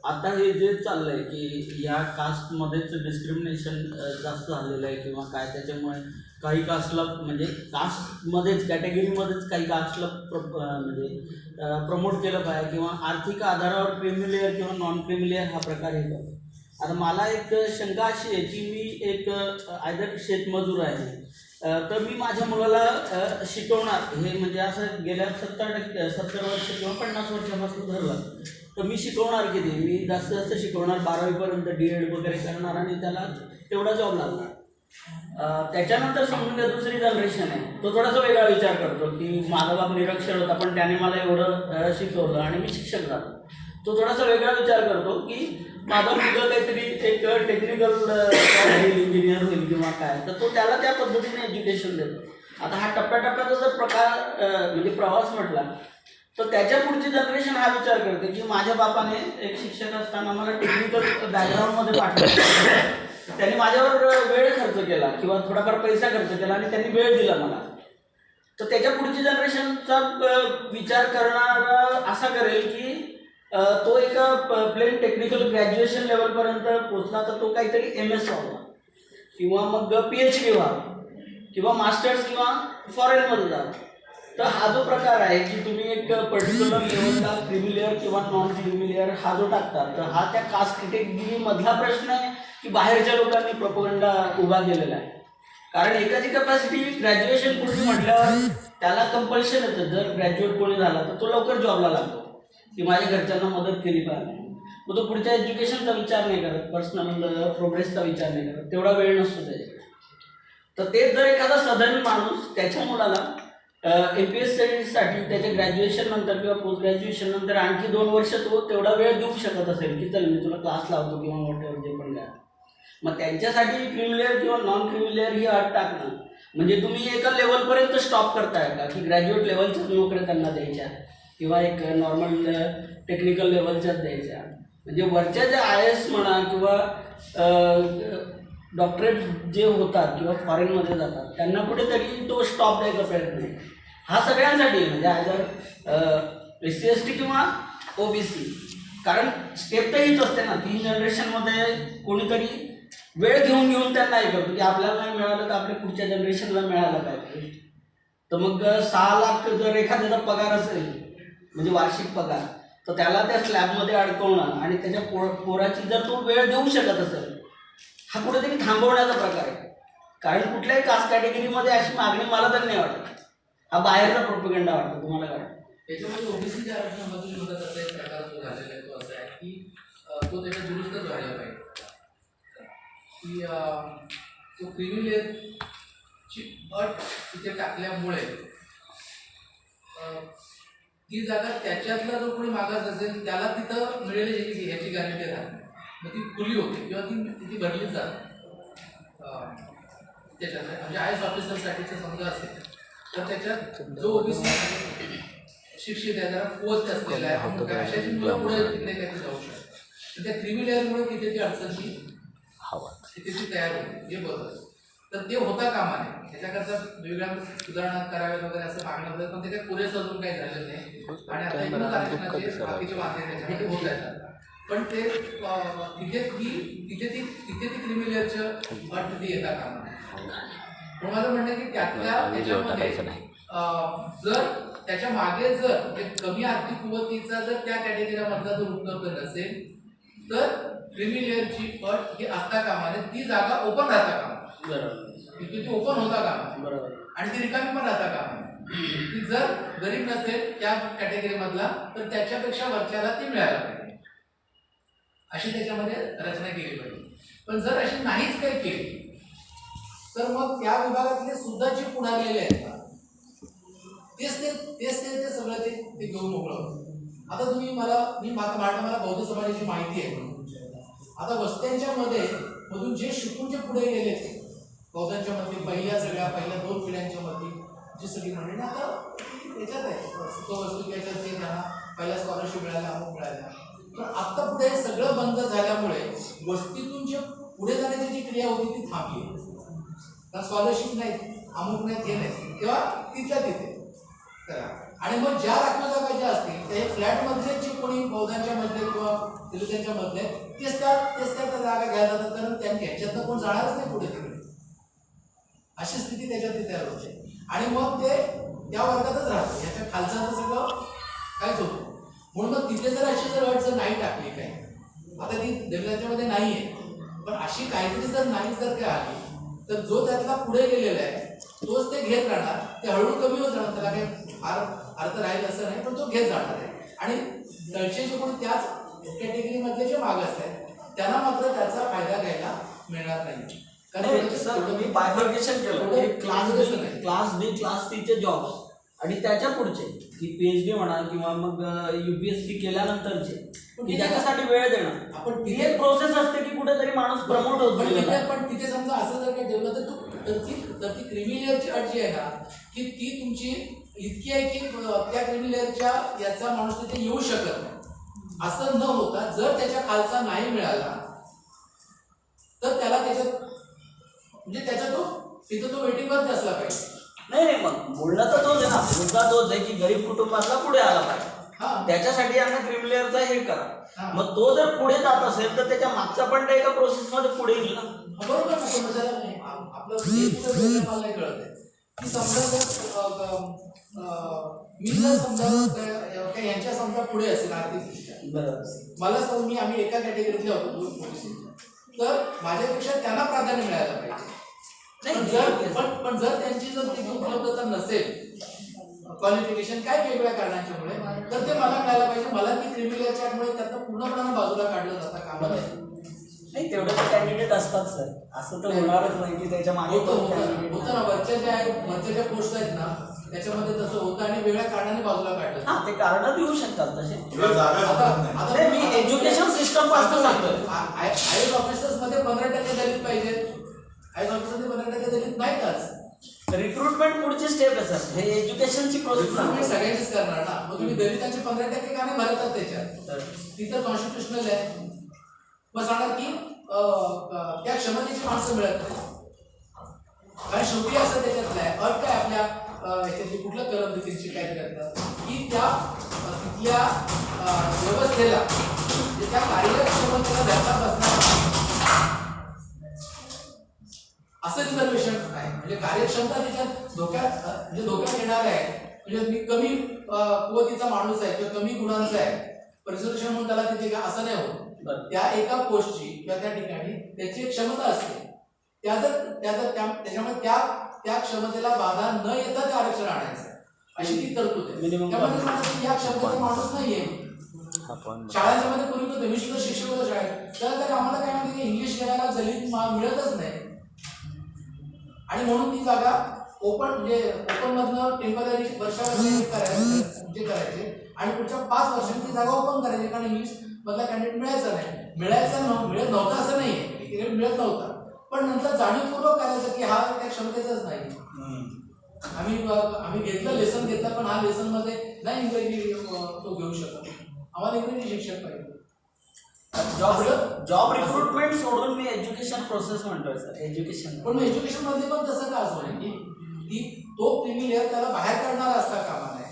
आता हे जे चाललंय की या कास्टमध्येच डिस्क्रिमिनेशन जास्त झालेलं आहे किंवा काय, त्याच्यामुळे काही कास्टला म्हणजे कास्टमध्येच कॅटेगरीमध्येच काही कास्टला म्हणजे प्रमोट केलं पाहिजे किंवा आर्थिक आधारावर क्रिमिलेअर किंवा नॉन क्रिमिलेअर हा प्रकार हे करतो. आता मला एक शंका अशी आहे की मी एक आयदर शेतमजूर आहे, तर मी माझ्या मुलाला शिकवणार हे म्हणजे असं गेल्या 70 वर्ष किंवा 50 वर्षापासून धरलं तर मी शिकवणार किती, मी जास्तीत जास्त शिकवणार 12वीपर्यंत DED वगैरे करणार आणि त्याला तेवढा जॉब लागणार. त्याच्यानंतर समजून घ्या दुसरी जनरेशन आहे, तो थोडासा वेगळा विचार करतो की माझा बाप निरक्षर होता पण त्याने मला एवढं शिकवलं आणि मी शिक्षक झालो. तो थोडासा वेगळा विचार करतो की माझा मुलगा काहीतरी एक टेक्निकल इंजिनियर होईल किंवा काय, तर तो त्याला त्या पद्धतीने एज्युकेशन देतो. आता हा टप्प्याटप्प्याचा जर प्रकार म्हणजे प्रवास म्हटला तर त्याच्या पुढची जनरेशन हा विचार करते की माझ्या बापाने एक शिक्षक असताना मला टेक्निकल बॅकग्राऊंडमध्ये पाठवलं, त्यांनी माझ्यावर वेळ खर्च केला किंवा थोडाफार पैसा खर्च केला आणि त्यांनी वेळ दिला मला. तर त्याच्या पुढची जनरेशनचा विचार करणारा असा करेल की तो एक प्लेन टेक्निकल ग्रॅज्युएशन लेवलपर्यंत पोचला तर तो काहीतरी MS व्हावा किंवा मग PhD व्हावा किंवा मास्टर्स किंवा फॉरेनमध्ये जावा. तर हा जो प्रकार आहे की तुम्ही एक पर्टिक्युलर लेवलला क्रिमी लेअर किंवा नॉन क्रिमी लेअर हा जो टाकता, तर हा त्या कास्ट कॅटेगरीमधला प्रश्न आहे की बाहेरच्या लोकांनी प्रोपोगंडा उभा केलेला आहे. कारण एकाची कॅपॅसिटी ग्रॅज्युएशन पूर्ण म्हटल्यावर त्याला कंपल्शन येतं, जर ग्रॅज्युएट कोणी झाला तर तो लवकर जॉबला लागतो की माझ्या घरच्यांना मदत केली पाहिजे. मग तो पुढच्या एज्युकेशनचा विचार नाही करत, पर्सनल प्रोग्रेसचा विचार नाही करत, तेवढा वेळ नसतो त्याच्याकडे. तर तेच जर एखादा सधन माणूस त्याच्या मुलाला MPS स्टडीजसाठी त्याच्या ग्रॅज्युएशन नंतर किंवा पोस्ट ग्रॅज्युएशन नंतर आणखी 2 वर्ष तो तेवढा वेळ देऊ शकत असेल की चल मी तुला क्लास लावतो किंवा मोठ्यावर जे पण काय, मग त्यांच्यासाठी क्रीमी लेअर किंवा नॉन क्रीमी लेअर ही अट टाकणं म्हणजे तुम्ही एका लेवलपर्यंत स्टॉप करताय का की ग्रॅज्युएट लेवलच्याच नोकऱ्या त्यांना द्यायच्या किंवा एक नॉर्मल टेक्निकल लेवलच्याच द्यायच्या. म्हणजे वरच्या ज्या IAS म्हणा किंवा डॉक्टरेट जे होतात किंवा फॉरेनमध्ये जातात त्यांना कुठेतरी तो स्टॉप द्यायचा प्रयत्न आहे. हा सगळ्यांसाठी म्हणजे आयदर SC ST किंवा OBC. कारण स्टेप तर हीच असते ना, 3 जनरेशनमध्ये कोणीतरी वेळ घेऊन त्यांना हे करतो की आपल्याला नाही मिळालं तर आपल्या पुढच्या जनरेशनला मिळालं पाहिजे. तर मग 6 लाख जर एखाद्याचा पगार असेल म्हणजे वार्षिक पगार, तर त्याला त्या स्लॅबमध्ये अडकवणं आणि त्याच्या पोराची जर तो वेळ देऊ शकत असेल, हा कुठेतरी थांबवण्याचा प्रकार आहे. कारण कुठल्याही कास्ट कॅटेगरीमध्ये अशी मागणी मला तर नाही वाटत, हा बाहेरचा प्रोपगंडा वाटतो. तुम्हाला काय वाटतं? त्याच्यामध्ये ओबीसीच्या आरक्षणामधून मदत असा एक प्रकार जो झालेला आहे, तो असा आहे की तो त्याच्या दुरुस्तच व्हायला पाहिजे की तो क्रिमी लेअरची अट तिथे टाकल्यामुळे ती जागा त्याच्यातला जो कोणी मागास असेल त्याला तिथं मिळेल ह्याची गॅरंटी राहते. मग ती खुली होते किंवा ती भरलीच जाते. त्याच्यात म्हणजे IAS ऑफिसरसाठीचं समजा असेल तर त्याच्यात जो ओबीसी शिक्षित आहे, जरा पोस्ट असलेला आहे, अशाची मुलं पुढे तिकडे काहीतरी जाऊ शकतात. त्या क्रिमी लेअरमुळे तिथे ती अडचणी तिथे ती तयार होते, हे बरोबर. तर ते होता कामा नये. त्याच्याकरता वेगळ्या सुधारणा कराव्यात वगैरे असं मागणं होतं, पण ते काही पुरेसं अजून काही झालं नाही. आणि आता एकूण आरक्षणाचे बाकीचे वादे त्याच्यामध्ये होत आहेत. पण ते तिथे ती क्रिमी लेअरच्या अट ती येता कामा नये. पण माझं म्हणणं की त्याच्यामध्ये जर त्याच्या मागे जर कमी आर्थिक कुवतीचा जर त्या कॅटेगरीमधला जर उपलब्ध नसेल तर क्रिमी लेअरची अट ही असता कामा नये. ती जागा ओपन राहता कामा, ती ओपन होता कामा बरोबर, आणि ती रिकामी पण राहता कामा. ती जर गरीब नसेल त्या कॅटेगरीमधला तर त्याच्यापेक्षा वरच्याला ती मिळायला पाहिजे, अशी त्याच्यामध्ये रचना केली पाहिजे. पण जर अशी नाहीच काही केली तर मग त्या विभागातले सुद्धा जे पुढारलेले आहेत तेच सगळं ते घेऊन मोकळं होतं. आता तुम्ही मला बौद्ध समाजाची माहिती आहे. आता वस्त्यांच्या मधून जे शिकून जे पुढे गेले बौद्धांच्या मध्ये पहिल्या 2 पिढ्यांच्या मध्ये जी सगळी मंडळी आता याच्यात आहे, सुखवस्तू याच्यात ते त्यांना पहिला स्कॉलरशिप मिळाला, अमुक मिळाला. पण आता पुढे सगळं बंद झाल्यामुळे वस्तीतून जे पुढे जाण्याची जी क्रिया होती ती थांबली. कारण स्कॉलरशिप नाही, अमुक नाही, हे नाही, तेव्हा तिथल्या तिथे करा. आणि मग ज्या राखीव जागा ज्या असतील ते फ्लॅटमधले जे कोणी बौद्धांच्या मधले किंवा तिरुतांच्या मधले तेच त्या जागा घ्यायला जातात, कारण त्यांच्यातनं कोण जाणारच नाही पुढे तिकडे. अशी स्थिती त्याच्यात तयार होते आणि मग ते त्या वर्गातच राहतं, याच्या खालचं तर सगळं काहीच होतं. म्हणून मग तिथे जर अशी जर अट जर नाही टाकली काही, आता ती देवलाच्यामध्ये नाही आहे, पण अशी काहीतरी जर नाही जर काय आली तर जो त्यातला पुढे गेलेला आहे तोच ते घेत राहणार. ते हळूहळू कमी होत राहणार, त्याला काही फार अर्थ राहील असं नाही, पण तो घेत जाणार आहे. आणि तळचे जे कोणी त्याच कॅटेगरीमधले जे मागास आहेत त्यांना मात्र त्याचा फायदा घ्यायला मिळणार नाही. सर तुम्ही बायफर्केशन केलं, क्लास बी क्लास सीचे जॉब्स आणि त्याच्या पुढचे की PhD म्हणा किंवा मग UPSC केल्यानंतरचे की त्याच्यासाठी वेळ देणं, आपण ती एक प्रोसेस असते की कुठेतरी माणूस प्रमोट होतो. पण तिथे समजा असं जर काही ठेवलं तर तू तर ती क्रिमी लेअरची अट जी आहे ना की ती तुमची इतकी आहे की त्या क्रिमी लेअरच्या याचा माणूस तिथे येऊ शकत नाही. असं न होता जर त्याच्या खालचा नाही मिळाला तर त्याला त्याच्यात म्हणजे त्याचा तो तिथं तो वेटिंग वरती असला पाहिजे. नाही मग बोलणं तर तोच आहे ना, मुद्दा तोच आहे की गरीब कुटुंबातला पुढे आला पाहिजे. हा त्याच्यासाठी यांना क्रिमिलेअरचा हे करा. हा. मग तो जर पुढे जात असेल तर त्याच्या मागचा पण त्या एका प्रोसेसमध्ये पुढे येईल ना. बरोबर ना. पण त्याला आपलं हे कुठं बोलणं मला नाही कळत आहे की समजा जर मी जर समजा काही यांच्या समजा पुढे असेल आर्थिकदृष्ट्या, मला समजा आम्ही एका कॅटेगरीतले होतो तर माझ्यापेक्षा त्यांना प्राधान्य मिळायला पाहिजे. पण जर त्यांची जर तिथे उपलब्धता नसेल क्वालिफिकेशन काय वेगवेगळ्या कारणांच्यामुळे तर ते मला मिळायला पाहिजे. मला ती क्रिमिनल चार्टमुळे त्यातनं पूर्णपणे बाजूला काढलं जातं कामा नाही. तेवढे तर कॅन्डिडेट असतात सर, असं तर होणारच नाही की त्याच्या मागे होतं ना. वरच्या ज्या पोस्ट आहेत ना त्याच्यामध्ये तसं होतं आणि वेगळ्या कारणाने बाजूला काढलं. हा ते कारण देऊ शकतात तसे. आता मी एज्युकेशन सिस्टम पासून सांगतोय. आयएस ऑफिसर्स मध्ये 15% दलित पाहिजेत. आयएस ऑफिसर 15% दलित नाहीतच. रिक्रुटमेंट पुढची स्टेप आहे सर, हे एज्युकेशनची प्रोसेस तुम्ही सगळ्यांचीच करणार ना. मग तुम्ही दलितांचे 15% का नाही भरतात त्याच्यात? ती तर कॉन्स्टिट्युशनल आहे. मग सांगा की त्या क्षमतेची माणसं मिळत नाही. कारण शेवटी असं त्याच्यातलं आहे अट काय आपल्या याच्यातली कुठलं कलम देखील काय करतात की त्या तिथल्या व्यवस्थेला त्या कार्यक्षमतेला धक्का बसणार असं रिझर्वेशन आहे. म्हणजे कार्यक्षमता त्याच्यात धोक्यात येणार आहे. म्हणजे मी कमी कुवतीचा माणूस आहे किंवा कमी गुणांचा आहे रिझर्वेशन म्हणून त्याला तिथे का असं नाही होत. त्या एका पोस्टची किंवा त्या ठिकाणी त्याची एक क्षमता असते. त्याच्यामुळे त्या क्षमतेला बाधा न येता ते आरक्षण आणायचं अशी ती तरतूद आहे. त्यामध्ये या क्षमतेचा माणूस नाहीये. शाळांच्या मध्ये पूर्वी होतं, मी सुद्धा शिक्षक होतो शाळेत, तर आम्हाला काय म्हणते की इंग्लिश घ्यायला दलित मिळतच नाही आणि म्हणून ती जागा ओपन मधनं टेम्पररी वर्षावर्षी करायचे आणि पुढच्या 5 वर्षांनी ती जागा ओपन करायची. कारण इंग्लिश मधला कॅन्डिडेट मिळत नव्हता असं नाहीये, मिळत नव्हता. पण नंतर जाणीवपूर्वक करायचं की हा त्या क्षमतेचाच नाही. आम्ही घेतलं लेसन घेतलं पण हा लेसन मध्ये नाही इंग्रजी तो घेऊ शकत. आम्हाला इंग्रजी शिक्षक पाहिजे. जॉब रिक्रुटमेंट सोडून मी एज्युकेशन प्रोसेस म्हणतोय सर. एज्युकेशन पण एज्युकेशन मध्ये पण तसं का असू नये की तो क्रिमिलेअर त्याला बाहेर काढणारा असता कामा नये.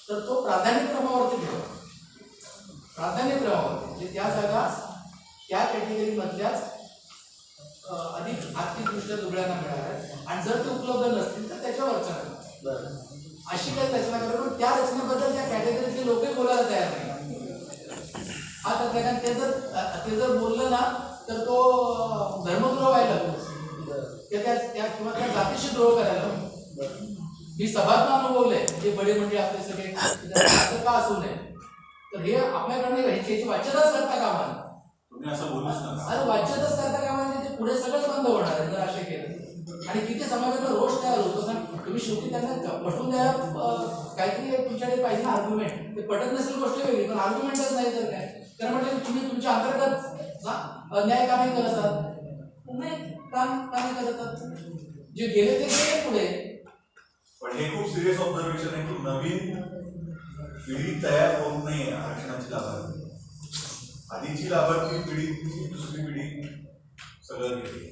तर तो प्राधान्यक्रमावरती ठेवा. म्हणजे त्या जागा त्या कॅटेगरी मधल्याच अधिक आर्थिकदृष्ट्या दुबळ्यांना मिळाल्या आणि जर ते उपलब्ध नसतील तर त्याच्यावरच्या अशी काही रचना करा. पण त्या रचनेबद्दल त्या कॅटेगरीतले लोकही बोलायला तयार नाही. हा तर कारण ते जर बोललं ना तर तो धर्मद्रोह व्हायला किंवा त्या जातीशी द्रोह करायला. ही सभात अनुभवलंय ते बडे म्हणजे आपले सगळे असं का असू नये. तर हे आपल्याकडनं ह्याची वाच्यताच करता कामा नये. अरे वाच्यताच करता कामा नये. ते पुढे सगळंच बंद होणार आहे जर असे केलं. आणि किती समाजाचा रोष तयार होतो. कारण तुम्ही शेवटी त्यांना पटवून द्यायला काहीतरी तुमच्याकडे पाहिजे ना आर्ग्युमेंट. ते पटत नसेल गोष्ट वेगळी पण आर्ग्युमेंटच नाही तर काय. तर म्हटलं तुम्ही तुमच्या अंतर्गत न्याय का नाही करत आहात? काम का नाही करत आहात? जे गेले ते गेले पुढे. पण हे खूप सिरियस ऑब्झर्वेशन आहे की नवीन पिढी तयार होत नाही आरक्षणाची लाभार्थी. आधीची लाभार्थी पिढी दुसरी पिढी सगळं घेते.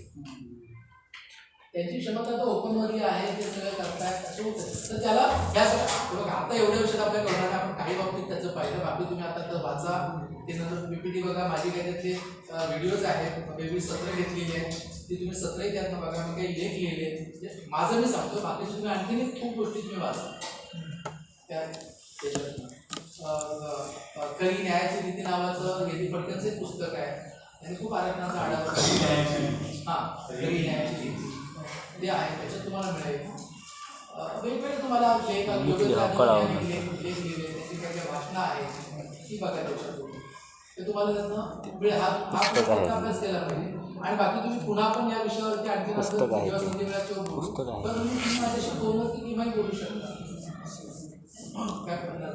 त्यांची क्षमता तर ओपन मध्ये आहे ते सगळं करतायत असं होतं. तर त्याला ह्या सगळं आता एवढ्या वर्षात आपल्या कळणार आपण काही बाबतीत त्याचं पाहिलं. बाकी तुम्ही आता तर वाचा ते नंतर पीपीटी बघा. माझी काही त्यातले व्हिडिओज आहेत वेगळी सत्र घेतलेली आहेत ती तुम्ही सत्रही त्यातनं बघा. मी काही लेख लिहिले माझं मी सांगतो. बाकीचे तुम्ही आणखीन खूप गोष्टी तुम्ही वाचा. त्या खरी न्यायाची नीती नावाचं हेदी फडकेंचं एक पुस्तक आहे. त्यांनी खूप आरक्षणाचा आढावा खरी न्यायाची नीती ते आहे. त्याच्यात तुम्हाला मिळेल वेगवेगळे तुम्हाला लेख लिहिले त्याची काही काही भाषणं आहेत ती बघा त्याच्यातून. ते तुम्हाला त्यातनं हा अभ्यास केला पाहिजे. आणि बाकी तुम्ही पुन्हा पण या विषयावरती आणखी जेव्हा संधी मिळाल तेव्हा बोलू. पण तुम्ही माझ्याशी बोलणं किंवा बोलू शकता. काय करणार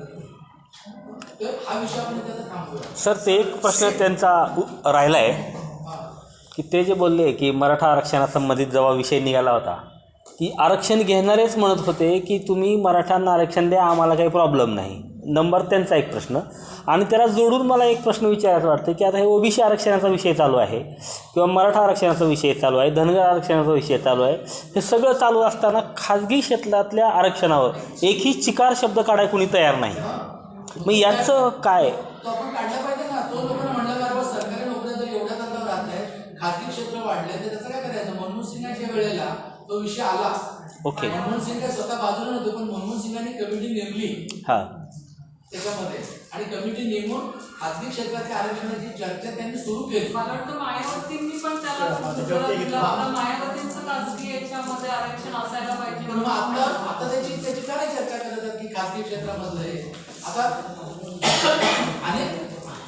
तर हा विषय आपण त्याचा थांबूया. सर ते एक प्रश्न त्यांचा राहिला आहे की ते जे बोलले की मराठा आरक्षणासंबंधित जेव्हा विषय निघाला होता की आरक्षण घेणारेच म्हणत होते की तुम्ही मराठ्यांना आरक्षण द्या, आम्हाला काही प्रॉब्लेम नाही. नंबर त्यांचा एक प्रश्न. आणि त्याला जोडून मला एक प्रश्न विचारायचा वाटतं की आता हे ओबीसी आरक्षणाचा विषय चालू आहे किंवा मराठा आरक्षणाचा विषय चालू आहे, धनगर आरक्षणाचा विषय चालू आहे. हे सगळं चालू असताना खाजगी क्षेत्रातल्या आरक्षणावर एकही चिकार शब्द काढायला कुणी तयार नाही. मग याचं काय? तो आपण काढला पाहिजे ना. तो लोकांना म्हणलं बरोबर सरकारी नोकऱ्या जर एवढ्या तंत्रावर राहत आहेत, खाजगी क्षेत्र वाढले, तर त्याचं काय करायचं? मनमोहन सिंगांच्या वेळेला तो विषय आला. ओके. मनमोहन सिंग काय स्वतः बाजूला नव्हते, पण मनमोहन सिंगांनी कमिटी नेमली हां त्याच्यामध्ये, आणि कमिटी नेमून खाजगी क्षेत्राच्या आरक्षणाची चर्चा त्यांनी सुरू केली. मला वाटतं मायावतींनी पण त्याला सुचवलं दिलं होतं, मायावतींचं खाजगी याच्यामध्ये आरक्षण असायला पाहिजे. पण मग आता त्याची काय चर्चा करतात की खाजगी क्षेत्रामधले आता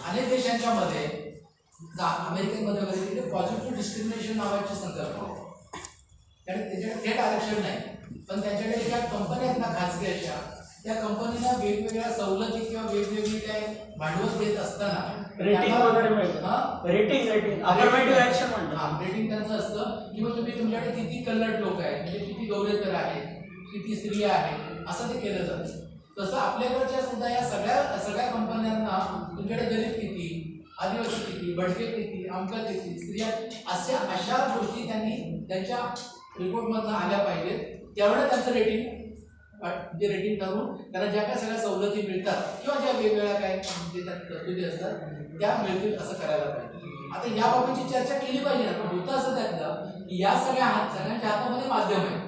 अनेक देशांच्या मध्ये अमेरिकेमध्ये वगैरे तिथे पॉझिटिव्ह डिस्क्रिमिनेशन नावाची संकल्पना आहे. कारण त्याच्याकडे थेट आरक्षण नाही, पण त्यांच्याकडे ज्या कंपन्या आहेत ना खाजगी अशा, त्या कंपनीला वेगवेगळ्या सवलती किंवा वेगवेगळी काय भांडवल देत असताना रेटिंग वगैरे मिळतं. रेटिंग अफर्मेटिव्ह ऍक्शन म्हणतात. रेटिंग त्यांचं असतं की मग तुम्ही तुमच्याकडे किती कल्लड लोक आहेत, म्हणजे किती गौरेतर आहेत, किती स्त्रिया आहेत, असं ते केलं जातं. तसं आपल्याकडच्या सुद्धा या सगळ्या कंपन्यांना तुमच्याकडे दलित किती, आदिवासी किती, भटके किती, अमका किती, स्त्रिया, अशा गोष्टी त्यांनी त्यांच्या रिपोर्टमधनं आल्या पाहिजेत. तेवढं त्यांचं रेटिंग करून त्यांना ज्या काय सगळ्या सवलती मिळतात किंवा ज्या वेगवेगळ्या काय तरतुदी असतात त्या मिळतील असं करायला पाहिजे. आता या बाबतीची चर्चा केली पाहिजे ना. पण होतं असं त्यातलं की या सगळ्यांच्या हातामध्ये माध्यम आहे,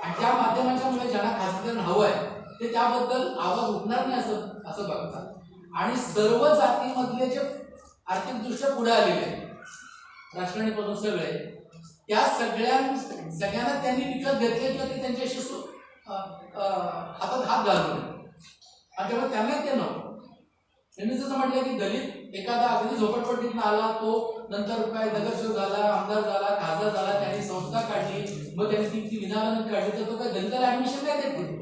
आणि त्या माध्यमाच्यामुळे ज्यांना खासगीकरण हवं आहे ते त्याबद्दल आवाज उठणार नाही असं बघतात. आणि सर्व जातीमधले जे आर्थिकदृष्ट्या पुढे आलेले राष्ट्रवादीपासून सगळे, त्या सगळ्यांना त्यांनी विकत घेतले किंवा ते त्यांच्याशी हातात हात घालून, आणि त्यामुळे त्यांना ते नको. त्यांनी जसं म्हटलं की दलित एखादा अगदी झोपडपट्टीतून आला, तो नंतर काय नगरसेवक झाला, आमदार झाला, खासदार झाला, त्यांनी संस्था काढली, मग त्यांनी ती विनाकारण काढली, तर तो काय दलिताला ऍडमिशन काय देत?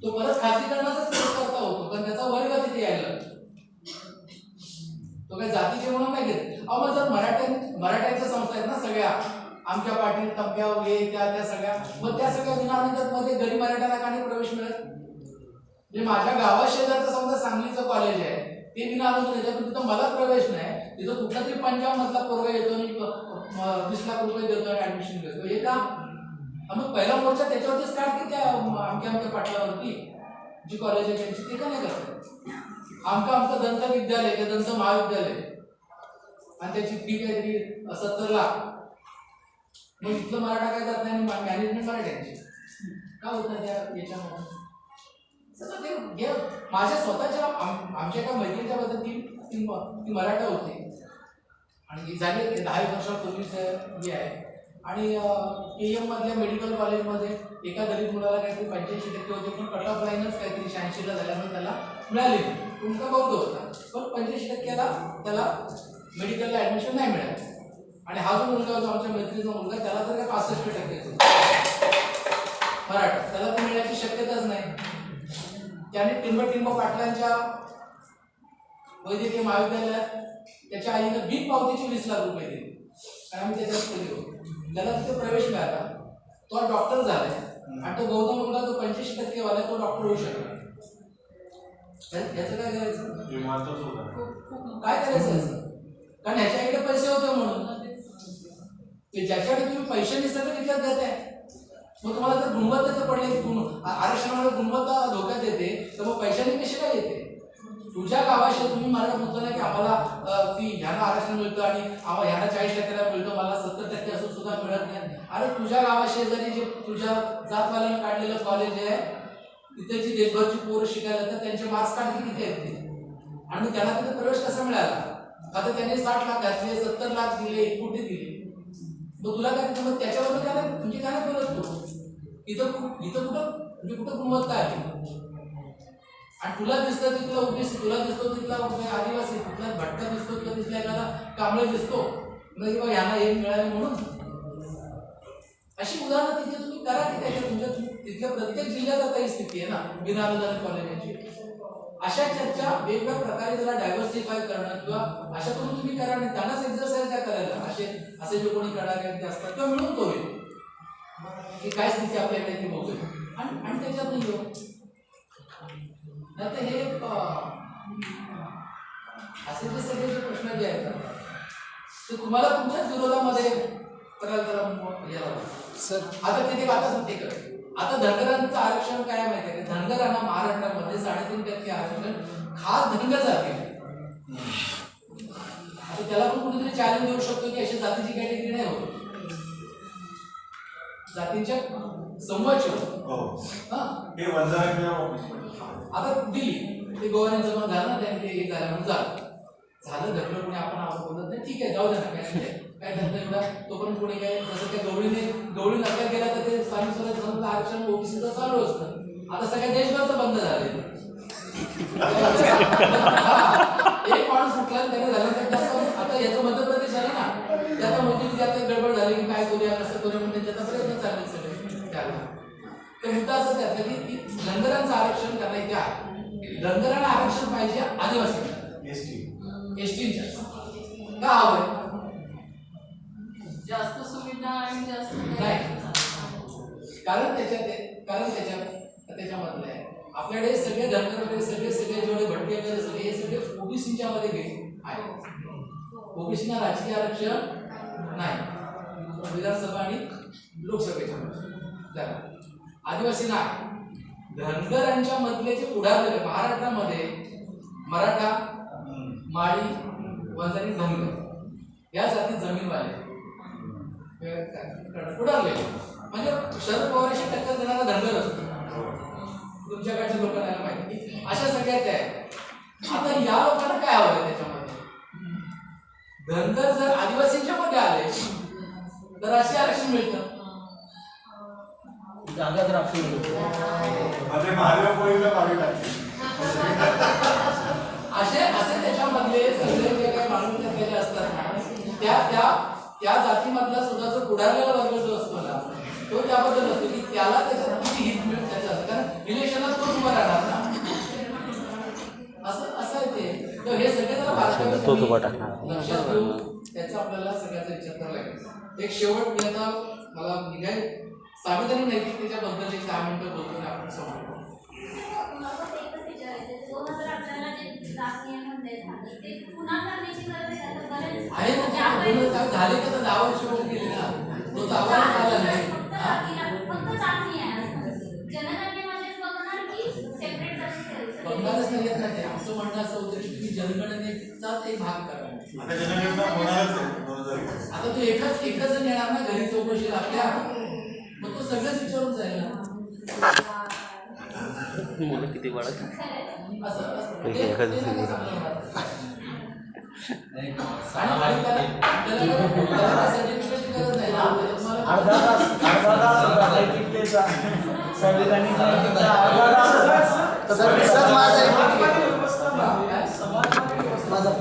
तो परत खाजगीकरणाचाच करता होतो, कारण त्याचा वर्ग तिथे यायला, तो काय जातीचे म्हणून काय घेत. मग जर मराठ्यांच्या संस्था आहेत ना सगळ्या, आमच्या पाटील तंप्या वगैरे त्या सगळ्या, मग त्या सगळ्या विनानंतर मध्ये गरीब मराठ्याला का नाही प्रवेश मिळत? म्हणजे माझ्या गावात शेजारचं समजा सांगलीचं कॉलेज आहे, ते विनानंतर त्याच्यातून तिथं मला प्रवेश नाही, तिथं कुठला तरी 50 मधला पोरगा येतो आणि 20 लाख रुपये देतो आणि ऍडमिशन घेतो. हे का? मग पहिला मोर्चा त्याच्यावरतीच काढते त्या आमच्या पाटलावरती जी कॉलेज आहे त्यांची, ते का नाही करतात? आमचं दंत विद्यालय किंवा दंत महाविद्यालय आणि त्याची फी काहीतरी 70 लाख, मग इथलं मराठा काय जात नाही, मॅनेजमेंट मराठ्यांची का होत नाही त्या याच्यामध्ये? ते माझ्या स्वतःच्या आमच्या एका मैत्रिणीच्या बद्दल ती मराठा होती आणि झाली 10 वर्षापूर्वीच हे आहे. आणि KM मधल्या मेडिकल कॉलेजमध्ये एका दलित मुलाला काहीतरी 85% होते, पण कट ऑफ लाईनच काहीतरी 86ला झाल्यामुळे त्याला मिळाली. तुमचा बौद्ध होता, पण 85% त्याला मेडिकलला ऍडमिशन नाही मिळालं. आणि हा जो मुलगा होता आमच्या मैत्रीचा मुलगा, त्याला तर काय 65% मराठा, त्याला तर मिळण्याची शक्यताच नाही. त्याने टिंब पाटलांच्या वैद्यकीय महाविद्यालयात त्याच्या आईनं बिन पावतीची 20 लाख रुपये दिले, आणि आम्ही त्याच्यात केले होते. त्याला तिथे प्रवेश मिळाला, तो डॉक्टर झालाय, आणि तो गौतम मुलगा जो 85% वाला तो डॉक्टर होऊ शकला. याचं काय करायचं? काय करायचं? कारण ह्याच्याकडे पैसे होते म्हणून, ज्याच्याकडे तुम्ही पैशाने सगळं विकत देताय, मग तुम्हाला जर गुणवत्तेचं पडले की आरक्षणामुळे गुणवत्ता धोक्यात येते, तर मग पैशाने कशी काय येते? तुझ्या गावाशी तुम्ही मला म्हणतो ना की आम्हाला ती ह्यांना आरक्षण मिळतं आणि ह्यांना 40% मिळतं, मला 70% असं सुद्धा मिळत नाही. अरे तुझ्या गावाशेजारी जे तुझ्या जातवाल्यानं काढलेलं कॉलेज आहे, तिथे जी देशभरची पोरं शिकायला तर त्यांचे मार्क्स काढले किती आहेत ते, आणि त्यांना तिथे प्रवेश कसा मिळाला? आता त्यांनी 60 लाख घातले, 70 लाख दिले, 1 कोटी दिले, मग तुला काय? मग त्याच्याबरोबर काय म्हणजे काय बोलत तू? इथं कुठं गुणवत्ता आहे? आणि तुला दिसतं तिथला ओबीसी, तुला दिसतो तिथला आदिवासी, तिथला भटका दिसतो किंवा तिथल्या एखादा कांबळे दिसतो, म्हणजे बघ ह्यांना हे मिळाले म्हणून. अशी उदाहरणं तिथे तुम्ही करा की त्याच्या तुमच्या तिथल्या प्रत्येक जिल्ह्यात आता ही स्थिती आहे ना विनाअनुदानित कॉलेजांची. अशा चर्चा वेगवेगळ्या प्रकारे जरा डायव्हर्सिफाय करणं किंवा अशा करून तुम्ही करा आणि त्यांनाच एक्झरसाइज द्या करायला. असे जे कोणी करणारे ते असतात किंवा मिळून करूया की काय स्थिती आपल्याकडे ती बघूया आणि त्याच्यात नाही हो नाही तर हे असे जे सगळे जे प्रश्न जे आहेत ते तुम्हाला तुमच्याच विरोधामध्ये करायला जरा सर आता तिथे आता सांगते का आता धनगरांचं आरक्षण काय माहिती आहे धनगरांना महाराष्ट्रामध्ये 3.5% आरक्षण खास धनगर जाती आता त्याला पण कुठेतरी चॅलेंज देऊ शकतो की अशी जातीची कॅटेगरी नाही होत जातींच्या समूहाची आता दिली ते गोवाऱ्यांचं पण झालं ना त्यांनी ते एक झालं म्हणून झालं धरलं कोणी आपण बोलत नाही ठीक आहे जाऊ दे ना काय धरलं एवढा तो पण कोणी काय जसं त्या गवळी नसल्या गेला तर ते स्थानिक स्वराज्य आरक्षण ओबीसीचं चालू असतं आता सगळ्या देशभरचं बंद झालेलं एक माणूस उठला त्याने झालं आता याचं मध्य प्रदेश आहे ना त्याचा मोदीची आता गडबड झाली की काय करूया कसं करूया म्हणजे त्याचा प्रयत्न चालले सगळे त्याला तर मुद्दा असं त्यातला की धनगरांचं आरक्षण करणं इथे आहे धनगरांना आरक्षण पाहिजे आदिवासी एसटीच्या का हवंय जास्त सुविधा आणि जास्त नाही कारण त्याच्यामधलं आहे आपल्याकडे सगळे धनगर वगैरे सगळे जेवढे भटके वगैरे सगळे हे सगळे ओबीसीच्या मध्ये गेले आहे ओबीसीना राजकीय आरक्षण नाही विधानसभा आणि लोकसभेच्या आदिवासी नाही धनगरांच्या मधले जे पुढारलेले महाराष्ट्रामध्ये मराठा माळी वंजारी धनगर या जाती जमीनवाले पुढारले म्हणजे शरद पवारांशी टक्कर देणारा धनगर असतो तुमच्याकडच्या लोकांना माहिती अशा सगळ्या त्या आहेत आता या लोकांना काय हवंय त्याच्यामध्ये धनगर जर आदिवासींच्या मध्ये आले तर असे आरक्षण मिळतं जागा तर असे त्याच्यामधले सगळे जे काही माणूस टाकलेले असतात ना त्या जातीमधला सुद्धा जो पुढारलेला वर्ग जो असतो ना तो त्याबद्दल असतो की त्याला त्याच्यात किती हित मिळत त्याचं असतं कारण इलेक्शनात तोच उभा राहणार ना असं आहे ते तर हे सगळे जरा लक्षात घेऊन त्याचा आपल्याला सगळ्याचा विचार करावा लागेल. एक शेवट मी आता मला निघाय सार्वजनिक नैतिकतेच्याबद्दल एक 10 मिनिटं बोलतो आणि आपण समजतो. झाले का तर 10 वर्ष होऊन गेले ना तो दावा आला नाही बंगालच नाही येत नाही आमचं म्हणणं असं होतं की तुम्ही जनगणनेचाच एक भाग करा आता तो एकच जण येणार ना घरी चौकशी आपल्या मग तो सगळंच विचारून जाईल ना मुलं किती वाढत माझा